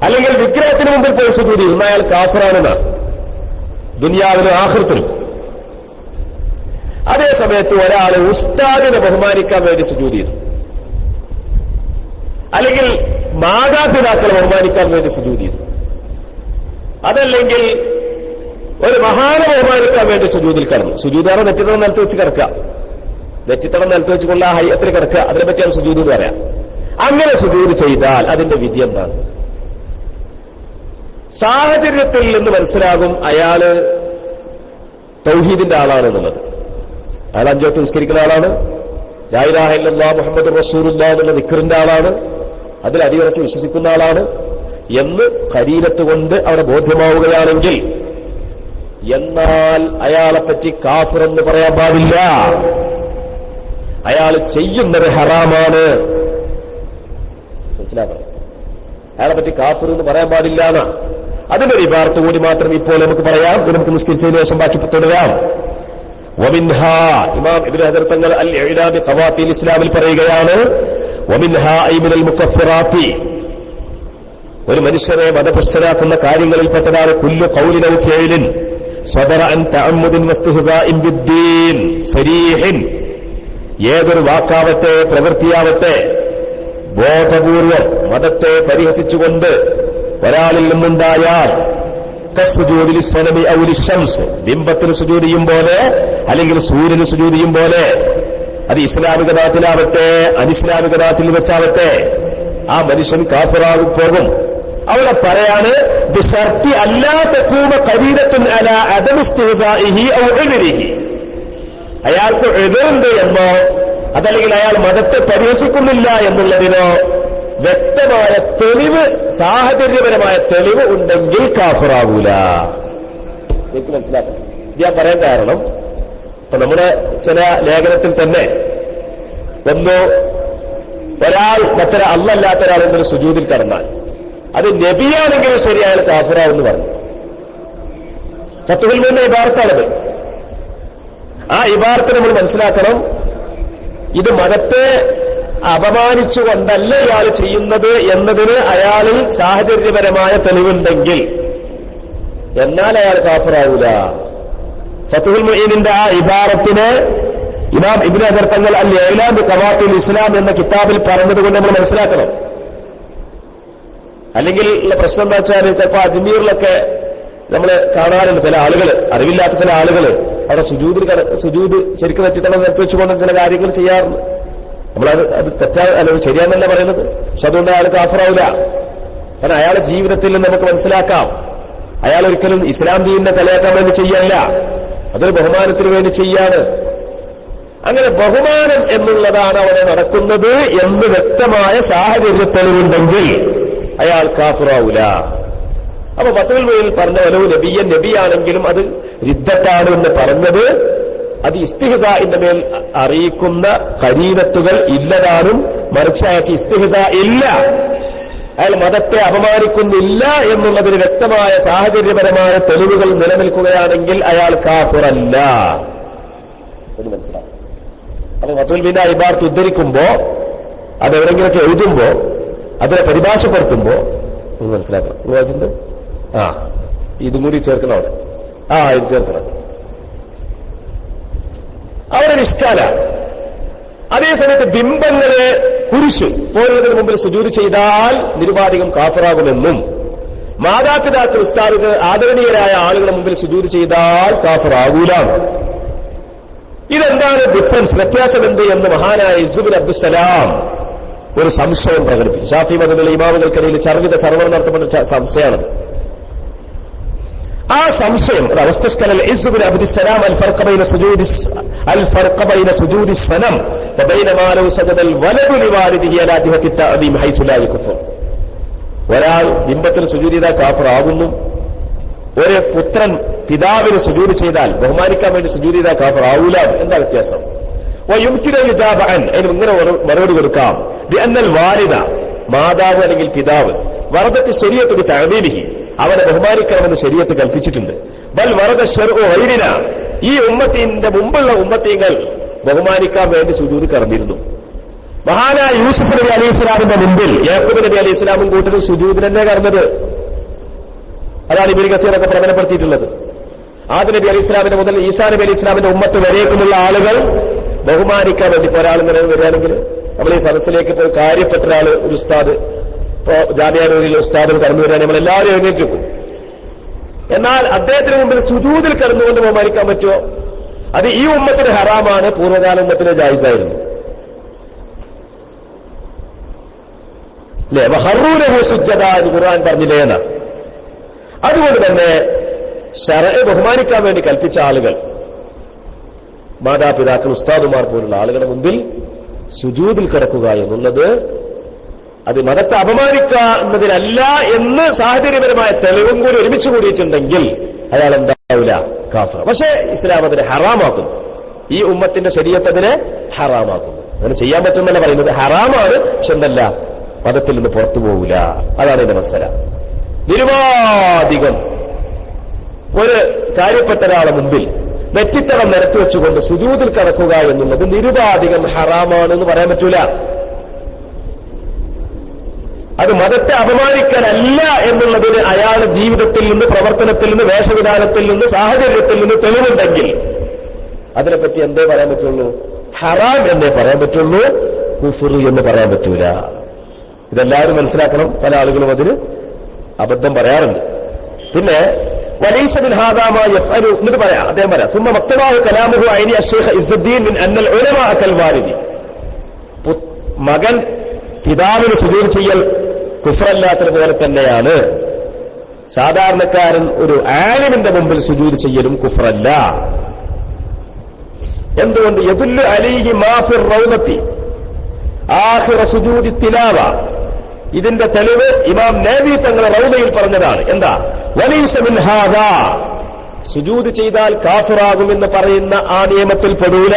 അല്ലെങ്കിൽ വിഗ്രഹത്തിന് മുമ്പിൽ പോയി സുജൂദ് ചെയ്തു, അയാൾ കാഫിറാണെന്നാണ് ദുനിയാവിലും ആഖിറത്തിലും. അതേ സമയത്ത് ഒരാൾ ഉസ്താദിനെ ബഹുമാനിക്കാൻ വേണ്ടി സുജൂദ് ചെയ്തു, അല്ലെങ്കിൽ മാതാപിതാക്കളെ ബഹുമാനിക്കാൻ വേണ്ടി സുജൂദ് ചെയ്തു, അതല്ലെങ്കിൽ ഒരു മഹാനെ ബഹുമാനിക്കാൻ വേണ്ടി സുജൂദിൽ കിടന്നു. സുജൂദാണ് നെറ്റിത്തടം നിലത്ത് വെച്ച് കിടക്കുക, നെറ്റിത്തടം നിലത്ത് വെച്ചുകൊള്ള ആ ഹയ്യത്തിൽ കിടക്കുക, അതിനെപ്പറ്റിയാണ് സുജൂദ് എന്ന് പറയാം. അങ്ങനെ സുജൂദ് ചെയ്താൽ അതിന്റെ വിധി എന്താണ്? സാഹചര്യത്തിൽ നിന്ന് മനസ്സിലാകും അയാള് തൗഹീദിന്റെ ആളാണെന്നുള്ളത്. അയാൾ 5 വക്ത് നിസ്കരിക്കുന്ന ആളാണ്, ലാ ഇലാഹ ഇല്ലല്ലാഹ് മുഹമ്മദുർ റസൂലുള്ളാഹ് എന്നുള്ള ദിക്റിന്റെ ആളാണ്, അതിൽ അടിയുറച്ച് വിശ്വസിക്കുന്ന ആളാണ് എന്ന് ഖരീനത്ത് കൊണ്ട് അവിടെ ബോധ്യമാവുകയാണെങ്കിൽ, എന്നാൽ അയാളെപ്പറ്റി കാഫിർ എന്ന് പറയാൻ പാടില്ല. അയാൾ ചെയ്യുന്നത് ഹറാമാണ്. മനസ്സിലാക്കണം? അയാളെപ്പറ്റി കാഫിർ എന്ന് പറയാൻ പാടില്ല എന്നാ. അതിനൊരു ഇബാറത്ത് കൂടി മാത്രം ഇപ്പോൾ നമുക്ക് പറയാം, നമുക്ക് നിസ്കരിച്ചതിന് ശേഷം ബാക്കി തുടരാം. വമിൻഹാ, ഇമാം ഇബ്നു ഹജർ തങ്ങൾ അൽ ഇഅ്ലാബി ഖവാത്തിൽ ഇസ്ലാമിൽ പറയുകയാണ്, വമിൻഹാ ഐ മിനൽ മുകഫിറാത്തി, ഒരു മനുഷ്യനെ മതപുഷ്ടരാക്കുന്ന കാര്യങ്ങളിൽപ്പെട്ടതാണ് കുല്ലു ഖൗലിൻ ഔ ഫിഅലിൻ സദറ അൻ തഅമ്മുദിൻ വസ്തിഹ്സാഇൻ ബിദ്ദീൻ സരീഹിൻ, ഏതൊരു വാക്കാവട്ടെ പ്രവൃത്തിയാവട്ടെ ബോധപൂർവം മതത്തെ പരിഹസിച്ചുകൊണ്ട് ഒരാളിൽ നിന്നുണ്ടായാൽ കസ്സുജൂദിൽ സനമി ഔ ലിശംസ്, ബിംബത്തിന് സുജൂദ് ചെയ്യും പോലെ അല്ലെങ്കിൽ സൂര്യന് സുജൂദ് ചെയ്യും പോലെ. അത് ഇസ്ലാമിക നാട്ടിലാവട്ടെ അനിസ്ലാമിക നാട്ടിൽ വെച്ചാവട്ടെ ആ മനുഷ്യൻ കാഫിറായി പോകും. അവിടെ പറയാണ് ബിശർത്തി അല്ലാ തഖൂമ ഖരീനത്തുൻ അലാ അദമി ഇസ്തിഹ്സാഇഹി ഔ ഉദ്രിഹി. അയാൾക്ക് എതിരുണ്ട് എന്നോ അതല്ലെങ്കിൽ അയാൾ മതത്തെ പരിഹസിക്കുന്നില്ല എന്നുള്ളതിനോ വ്യക്തമായ തെളിവ്, സാഹചര്യപരമായ തെളിവ് ഉണ്ടെങ്കിൽ കാഫിറാവൂല. എനിക്ക് മനസ്സിലാക്കണം. ഞാൻ പറയാൻ കാരണം ഇപ്പൊ നമ്മുടെ ചില ലേഖനത്തിൽ തന്നെ ഒരാൾ അല്ലാത്ത ഒരാളെങ്കിലും സുജൂദിൽ കടന്നാൽ അത് നബിയാണെങ്കിലും ശരി അയാൾ കാഫിറാവെന്ന് പറഞ്ഞു. ഫത്ഹുൽ മുഈനിന്റെ ഇബാറത്താണത്. ആ ഇബാറത്ത് നമ്മൾ മനസ്സിലാക്കണം. ഇത് മതത്തെ അപമാനിച്ചുകൊണ്ടല്ല ഇയാൾ ചെയ്യുന്നത് എന്നതിന് അയാളിൽ സാഹചര്യപരമായ തെളിവുണ്ടെങ്കിൽ എന്നാൽ അയാൾ കാഫിറാവൂല. ഫത്ഹുൽ മുഈനിന്റെ ആ ഇബാറത്തിന് ഇമാം ഇബ്നു ഹജർ തങ്ങൾ അൽ ഇഅ്ലാം ബി ഖവാത്തിൽ ഇസ്ലാം എന്ന കിതാബിൽ പറഞ്ഞതുകൊണ്ട് നമ്മൾ മനസ്സിലാക്കണം. അല്ലെങ്കിൽ ഉള്ള പ്രശ്നം എന്താ വെച്ചാൽ ചിലപ്പോൾ അജ്മീറിലൊക്കെ നമ്മൾ കാണാറുണ്ട് ചില ആളുകൾ, അറിവില്ലാത്ത ചില ആളുകൾ അവിടെ സുജൂദ് ശരിക്കും തെറ്റിത്തണം നിർത്തി വെച്ചുകൊണ്ട് ചില കാര്യങ്ങൾ ചെയ്യാറുണ്ട്. അത് അല്ലെങ്കിൽ ശരിയാണെന്നല്ല പറയുന്നത്. പക്ഷെ അതുകൊണ്ട് അയാൾ കാഫിറാവില്ല. കാരണം അയാളുടെ ജീവിതത്തിൽ നിന്ന് നമുക്ക് മനസ്സിലാക്കാം അയാൾ ഒരിക്കലും ഇസ്ലാം ദീനിനെ കളിയാക്കാൻ വേണ്ടി ചെയ്യല്ല, അതൊരു ബഹുമാനത്തിന് വേണ്ടി ചെയ്യാണ്. അങ്ങനെ ബഹുമാനം എന്നുള്ളതാണ് അവിടെ നടക്കുന്നത് എന്ന് വ്യക്തമായ സാഹചര്യ തെളിവുണ്ടെങ്കിൽ അയാൾ കാഫിറാവൂല. അപ്പൊ ഫത്ഹുൽ മുഈനിൽ പറഞ്ഞ വലൗ നബിയൻ, നബിയാണെങ്കിലും അത് റിദ്ദത്താണ് എന്ന് പറഞ്ഞത് അത് ഇസ്തിഹ്സാഇന്റെ മേൽ അറിയിക്കുന്ന ഖരീനത്തുകൾ ഇല്ലതാനും, മറിച്ച് അയാൾക്ക് ഇസ്തിഹ്സാ ഇല്ല, അയാൾ മതത്തെ അപമാനിക്കുന്നില്ല എന്നുള്ളതിന് വ്യക്തമായ സാഹചര്യപരമായ തെളിവുകൾ നിലനിൽക്കുകയാണെങ്കിൽ അയാൾ കാഫിറല്ല എന്ന് മനസ്സിലാവും. അപ്പൊ ഫത്ഹുൽ മുഈനിന്റെ ഇബാറത്ത് ഉദ്ധരിക്കുമ്പോ അതെവിടെങ്കിലൊക്കെ എഴുതുമ്പോ അതിനെ പരിഭാഷപ്പെടുത്തുമ്പോ ഒന്ന് മനസ്സിലാക്കണം. വായിച്ചിട്ടുണ്ട് ഇതും കൂടി ചേർക്കണം അവിടെ. ഇത് ചേർക്കണം. അവരൊരു ഇഷ്കാല. അതേസമയത്ത് ബിംബങ്ങളെ കുരിശ് പോലുള്ളതിന് മുമ്പിൽ സുജൂദ് ചെയ്താൽ നിരുപാധികം കാഫിറാകുമെന്നും മാതാപിതാക്കൾ ഉസ്താദുകൾ ആദരണീയരായ ആളുകളുടെ മുമ്പിൽ സുജൂദ് ചെയ്താൽ കാഫിറാകൂല. ഇതെന്താണ് ഡിഫറൻസ്, വ്യത്യാസം എന്ത് എന്ന് മഹാനായ ഇസ്സു ബിൻ അബ്ദുസ്സലാം ഒരു സംശയം പ്രകടിപ്പിച്ചു. ശാഫി മതത്തിലെ ഇമാമുകൾക്കിടയിൽ ചർവണം നടത്തപ്പെട്ട സംശയമാണത്. ആ സംശയം ഒരാൾ ബിംബത്തിന് സുജൂദ് ചെയ്താൽ കാഫിറാകുന്നു, ഒരു പുത്രൻ പിതാവിന് സുജൂദ് ചെയ്താൽ ബഹുമാനിക്കാൻ വേണ്ടി സുജൂദ് ചെയ്താൽ കാഫിറാവൂല. എന്താ വ്യത്യാസം? അതിന് ഇങ്ങനെ മറുപടി കൊടുക്കാം. വാലിദ, മാതാവ് അല്ലെങ്കിൽ പിതാവ്, വറദത്ത് ശരീഅത്ത് ബി തഅദീമിഹി, അവനെ ബഹുമാനിക്കണമെന്ന് ശരീഅത്ത് കൽപ്പിച്ചിട്ടുണ്ട്. ബൽ വറദ ശർഉ ഗൈരിന, ഈ ഉമ്മത്തിന്റെ മുമ്പുള്ള ഉമ്മത്തീങ്ങൾ ബഹുമാനിക്കാൻ വേണ്ടി സുജൂദ് കടന്നിരുന്നു. മഹാനായ യൂസുഫ് നബി അലൈഹി ഇസ്ലാമിന്റെ മുമ്പിൽ യാക്കൂബ് നബി അലൈഹി ഇസ്ലാമും കൂട്ടരും സുജൂദിന് തന്നെ കടന്നത്. അതാണ് ഇബ്നു കസീറൊക്കെ പ്രബലപ്പെടുത്തിയിട്ടുള്ളത്. ആദം നബി അലൈഹി ഇസ്ലാമിന്റെ മുതൽ ഈസാ നബി അലൈഹി ഇസ്ലാമിന്റെ ഉമ്മത്ത് വരേക്കുമുള്ള ആളുകൾ ബഹുമാനിക്കാൻ വേണ്ടി ഒരാൾ ഇങ്ങനെ വരികയാണെങ്കിൽ നമ്മൾ ഈ സദസ്സിലേക്ക് ഇപ്പോൾ കാര്യപ്പെട്ട ഒരാൾ, ഒരു ഉസ്താദ്, ഇപ്പോ ജാമിഅയിലെ ഉസ്താദ് കടന്നു വരികയാണെങ്കിൽ നമ്മൾ എല്ലാവരും എഴുന്നേറ്റ് വെക്കും. എന്നാൽ അദ്ദേഹത്തിന് മുമ്പിൽ സുജൂദിൽ കിടന്നുകൊണ്ട് ബഹുമാനിക്കാൻ പറ്റുമോ? അത് ഈ ഉമ്മത്തിന് ഹറാമാണ്, പൂർവ്വകാല ഉമ്മത്തിന് ജായിസായിരുന്നു. അല്ലേ? വഹറൂലഹു സുജ്ജദ എന്ന് ഖുർആൻ പറഞ്ഞില്ലേ എന്ന്. അതുകൊണ്ട് തന്നെ ശർഅ് ബഹുമാനിക്കാൻ വേണ്ടി കൽപ്പിച്ച ആളുകൾ, മാതാപിതാക്കൾ, ഉസ്താദുമാർ പോലുള്ള ആളുകളുടെ മുമ്പിൽ സുജൂദിൽ കിടക്കുക എന്നുള്ളത് അത് മതത്തെ അപമാനിക്കുന്നതിനല്ല എന്ന് സാഹചര്യപരമായ തെളിവും കൂടി ഒരുമിച്ച് കൂടിയിട്ടുണ്ടെങ്കിൽ അയാൾ എന്താവില്ല, കാഫിർ. പക്ഷേ ഇസ്ലാം അതിനെ ഹറാമാക്കുന്നു. ഈ ഉമ്മത്തിന്റെ ശരീഅത്ത് അതിനെ ഹറാമാക്കുന്നു. അങ്ങനെ ചെയ്യാൻ പറ്റുന്നല്ല പറയുന്നത്, ഹറാമാണ്, പക്ഷെ എന്തല്ല, മതത്തിൽ നിന്ന് പുറത്തു പോകില്ല. അതാണ് എന്റെ മസല. നിരുപാധികം ഒരു കാര്യപ്പെട്ട ഒരാളെ മുമ്പിൽ നെറ്റിത്തടം നിരത്തി വെച്ചുകൊണ്ട് സുജൂദിൽ കടക്കുക എന്നുള്ളത് നിരുപാധികം ഹറാമാണെന്ന് പറയാൻ പറ്റൂല. അത് മതത്തെ അപമാനിക്കാനല്ല എന്നുള്ളതിന് അയാളുടെ ജീവിതത്തിൽ നിന്ന്, പ്രവർത്തനത്തിൽ നിന്ന്, വേഷവിധാനത്തിൽ നിന്ന്, സാഹചര്യത്തിൽ നിന്ന് തെളിവുണ്ടെങ്കിൽ അതിനെപ്പറ്റി എന്തേ പറയാൻ പറ്റുള്ളൂ? ഹറാം എന്നേ പറയാൻ പറ്റുള്ളൂ, കുഫ്ർ എന്ന് പറയാൻ പറ്റൂല. ഇതെല്ലാവരും മനസ്സിലാക്കണം. പല ആളുകളും അതിന് അബദ്ധം പറയാറുണ്ട്. പിന്നെ വലൈസ മിൻ ഹാദാ മാ യഫ്അലു എന്നിട്ട് പറയാം, അദ്ദേഹം പറയാം സുമ്മ മക്തബാഹു കലാമുഹു ഐനി അശ്ശൈഖ് ഇസ്സുദ്ദീൻ മിൻ അന്നൽ ഉലമാ കൽ വാലിദി. മകൻ പിതാവിന് സുജൂദ് ചെയ്യൽ കുഫ്റല്ലാത്തത് പോലെ തന്നെയാണ് സാധാരണക്കാരൻ ഒരു ആലിമിന്റെ മുമ്പിൽ സുജൂദ് ചെയ്യലും കുഫ്റല്ല. എന്തുകൊണ്ട്? യദുല്ലു അലൈഹി മാ ഫിർ റൗദത്തി ആഖിറ സുജൂദി തിലാവ. ഇതിന്റെ തെളിവ് ഇമാം നബവി തങ്ങൾ റൗദയിൽ പറഞ്ഞതാണ്. എന്താ? വലൈസ മിൻ ഹാദാ, സുജൂദ് ചെയ്താൽ കാഫിറാകുമെന്ന് പറയുന്ന ആ നിയമത്തിൽ പെടൂല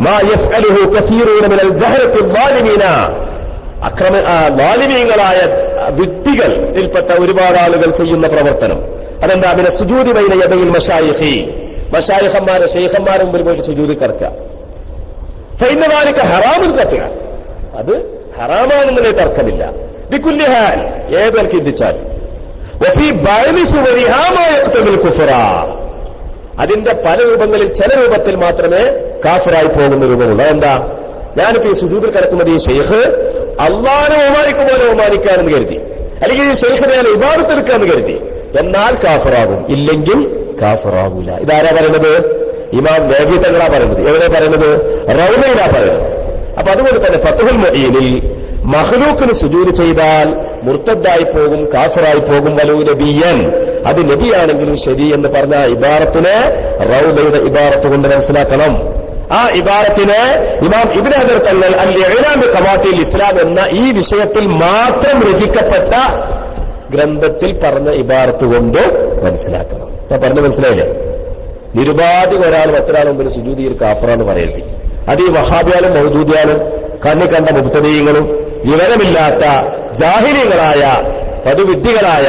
മാ യഫ്അലുഹു കസീറൂന മിനൽ ജഹലത്തി ളാലിമീന, ളാലിമീങ്ങളായ വിഡ്ഢികളിൽപ്പെട്ട ഒരുപാട് ആളുകൾ ചെയ്യുന്ന പ്രവർത്തനം. അതെന്താ? മിന സുജൂദി ബൈന യദയിൽ മശായിഖി, മശായിഖന്മാരെ ശൈഖന്മാരെ മുമ്പിൽ പോയിട്ട് സുജൂദ് കിടക്കുക. ഫഇന്ന ദാലിക ഹറാമുൻ ഖത്അ, അത് ഹറാമാണെന്നതിൽ തർക്കമില്ല. ബികുല്ലി ഹാൽ, ഏതൊക്കെ ചിന്തിച്ചാൽ വഫീ ബഅദി സുവരിഹാ മാ യഖ്തദിൽ കുഫ്റ, അതിന്റെ പല രൂപങ്ങളിൽ ചില രൂപത്തിൽ മാത്രമേ കാഫിറായി പോകുന്ന രൂപമുള്ളൂ. അതെന്താ? ഞാനിപ്പോ ഈ സുജൂദിൽ കിടക്കുന്നത് ഈ ഷെയ്ഖ് അള്ളാഹിനെ ബഹുമാനിക്കും പോലെ ബഹുമാനിക്കാനെന്ന് കരുതി, അല്ലെങ്കിൽ ഈ ഷെയ്ഖിനെ ഞാൻ ഇബാദത്തെടുക്കാന്ന് കരുതി, എന്നാൽ കാഫിറാകും, ഇല്ലെങ്കിൽ കാഫിറാകൂല. ഇതാരാ പറയുന്നത്? ഇമാം നബവി തങ്ങളാ പറയുന്നത്. എവിടെ പറയുന്നത്? റൗദയിലാ പറയുന്നത്. അപ്പൊ അതുകൊണ്ട് തന്നെ ഫത്ഹുൽ മുഈനിൽ മഖ്ലൂഖിന് സുജൂദ് ചെയ്താൽ മുർത്തദ്ദായി പോകും, കാഫിറായി പോകും. വലൂ നബിയൻ, അത് നബിയാണെങ്കിലും ശരി എന്ന് പറഞ്ഞ ഇബാറത്തിനെ റൗദയുടെ ഇബാറത്ത് കൊണ്ട് മനസ്സിലാക്കണം. ആ ഇബാറത്തിനെ ഇമാം ഇബ്നു ഹജർ തങ്ങൾ അൽ ഇഅ്ലാം ബി ഖവാത്തിൽ ഇസ്ലാം എന്ന ഈ വിഷയത്തിൽ മാത്രം രചിക്കപ്പെട്ട ഗ്രന്ഥത്തിൽ പറഞ്ഞ ഇബാറത്ത് കൊണ്ട് മനസ്സിലാക്കണം. ഞാൻ പറഞ്ഞു മനസ്സിലായില്ലേ? നിരുപാധിക ഒരാൾ മറ്റൊരാൾ മുമ്പിൽ സുജൂദ് ചെയ്യൽ കാഫിറാന്ന് പറയരുത്. അത് ഈ വഹാബിയാലും മൗദൂദിയാലും കണ്ണി കണ്ട മുബ്തദീങ്ങളും വിവരമില്ലാത്ത ജാഹിലികളായ പടുവിഡ്ഢികളായ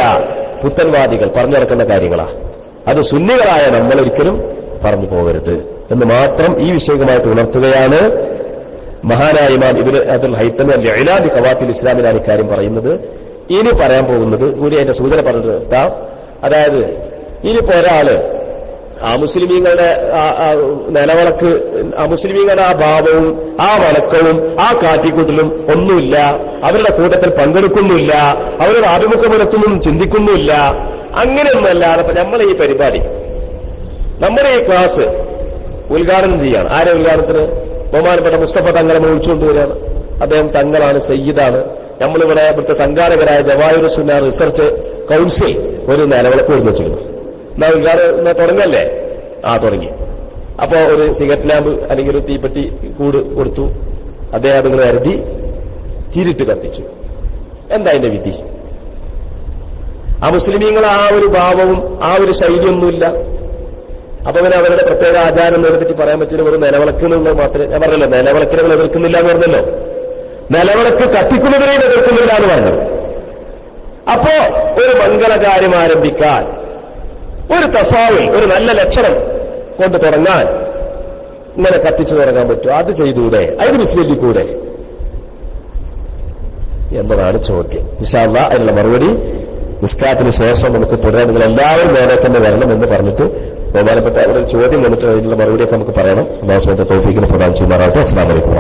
പുത്തൻവാദികൾ പറഞ്ഞു നടക്കുന്ന കാര്യങ്ങളാ. അത് സുന്നികളായ നമ്മളൊരിക്കലും പറഞ്ഞു പോകരുത് എന്ന് മാത്രം ഈ വിഷയമായിട്ട് ഉണർത്തുകയാണ് മഹാനായ ഇമാം ഇബ്നു അബ്ദുൽ ഹൈത്തമി അൽ ഇഅ്ലാം ബി ഖവാത്തിൽ ഇസ്ലാമിലാണ് ഇക്കാര്യം പറയുന്നത്. ഇനി പറയാൻ പോകുന്നത് കൂടി അതിന്റെ സൂചന പറഞ്ഞു നിർത്താം. അതായത് ഇനിയിപ്പോ ഒരാള് ആ മുസ്ലിമീങ്ങളുടെ നിലവിളക്ക്, ആ മുസ്ലിമീങ്ങളുടെ ആ ഭാവവും ആ വണക്കവും ആ കാറ്റിക്കൂട്ടലും ഒന്നുമില്ല, അവരുടെ കൂട്ടത്തിൽ പങ്കെടുക്കുന്നുമില്ല, അവരുടെ ആഭിമുഖ്യമുലത്തൊന്നും ചിന്തിക്കുന്നുമില്ല, അങ്ങനെയൊന്നുമല്ലാതെ ഇപ്പൊ നമ്മളെ ഈ പരിപാടി, നമ്മുടെ ഈ ക്ലാസ് ഉദ്ഘാടനം ചെയ്യാണ്. ആരെ ഉദ്ഘാടനത്തിന്? ബഹുമാനപ്പെട്ട മുസ്തഫ തങ്ങളെ വിളിച്ചുകൊണ്ടുവരികയാണ്. അദ്ദേഹം തങ്ങളാണ്, സയ്യിദാണ്. നമ്മളിവിടെ ഇവിടുത്തെ സംഘാടകരായ ജവാഹിർ സുന്ന റിസർച്ച് കൗൺസിൽ ഒരു നിലവിളക്ക് കൊടുത്തു വെച്ചിരുന്നു. എന്നാ ഉദ്ഘാടനം തുടങ്ങല്ലേ? തുടങ്ങി. അപ്പോ ഒരു സിഗരറ്റ് ലാമ്പ് അല്ലെങ്കിൽ ഒരു തീപ്പെട്ടി കൂട് കൊടുത്തു. അദ്ദേഹം അതിങ്ങനെ കരുതി തിരിട്ട് കത്തിച്ചു. എന്താ അതിന്റെ വിധി? ആ മുസ്ലിമീങ്ങൾ ആ ഒരു ഭാവവും ആ ഒരു ശൈലിയൊന്നുമില്ല. അപ്പൊ പിന്നെ അവരുടെ പ്രത്യേക ആചാരം എന്നതിനെപ്പറ്റി പറയാൻ പറ്റില്ല. ഒരു നിലവിളക്ക് എന്നുള്ളത് മാത്രമേ ഞാൻ പറഞ്ഞല്ലോ. നിലവിളക്കിനെ എതിർക്കുന്നില്ല എന്ന് പറഞ്ഞല്ലോ. നിലവിളക്ക് കത്തിക്കുന്നതിനെയും എതിർക്കുന്നില്ല എന്ന് പറഞ്ഞു. അപ്പോ ഒരു മംഗളകാര്യം ആരംഭിക്കാൻ, ഒരു തഫാവിൽ ഒരു നല്ല ലക്ഷണം കൊണ്ട് തുടങ്ങാൻ ഇങ്ങനെ കത്തിച്ചു തുടങ്ങാൻ പറ്റുമോ? അത് ചെയ്തുകൂടെ? അതിന് ബിസ്മില്ലിക്കൂടെ എന്നതാണ് ചോദ്യം. ഇൻഷാ അല്ലാഹ് അതിനുള്ള മറുപടി നിസ്കാരത്തിന് ശേഷം നമുക്ക് തുടരാൻ. നിങ്ങൾ എല്ലാവരും നേരെ തന്നെ വരണം എന്ന് പറഞ്ഞിട്ട് ബഹുമാനപ്പെട്ട അവിടെ ചോദ്യം വന്നിട്ട് അതിനുള്ള മറുപടിയൊക്കെ നമുക്ക് പറയണം. അല്ലാഹു സുബ്ഹാനഹു വ തആല തൗഫീഖിനെ പ്രദാനം ചെയ്യുമാറാകട്ടെ. അസ്സലാമു അലൈക്കും.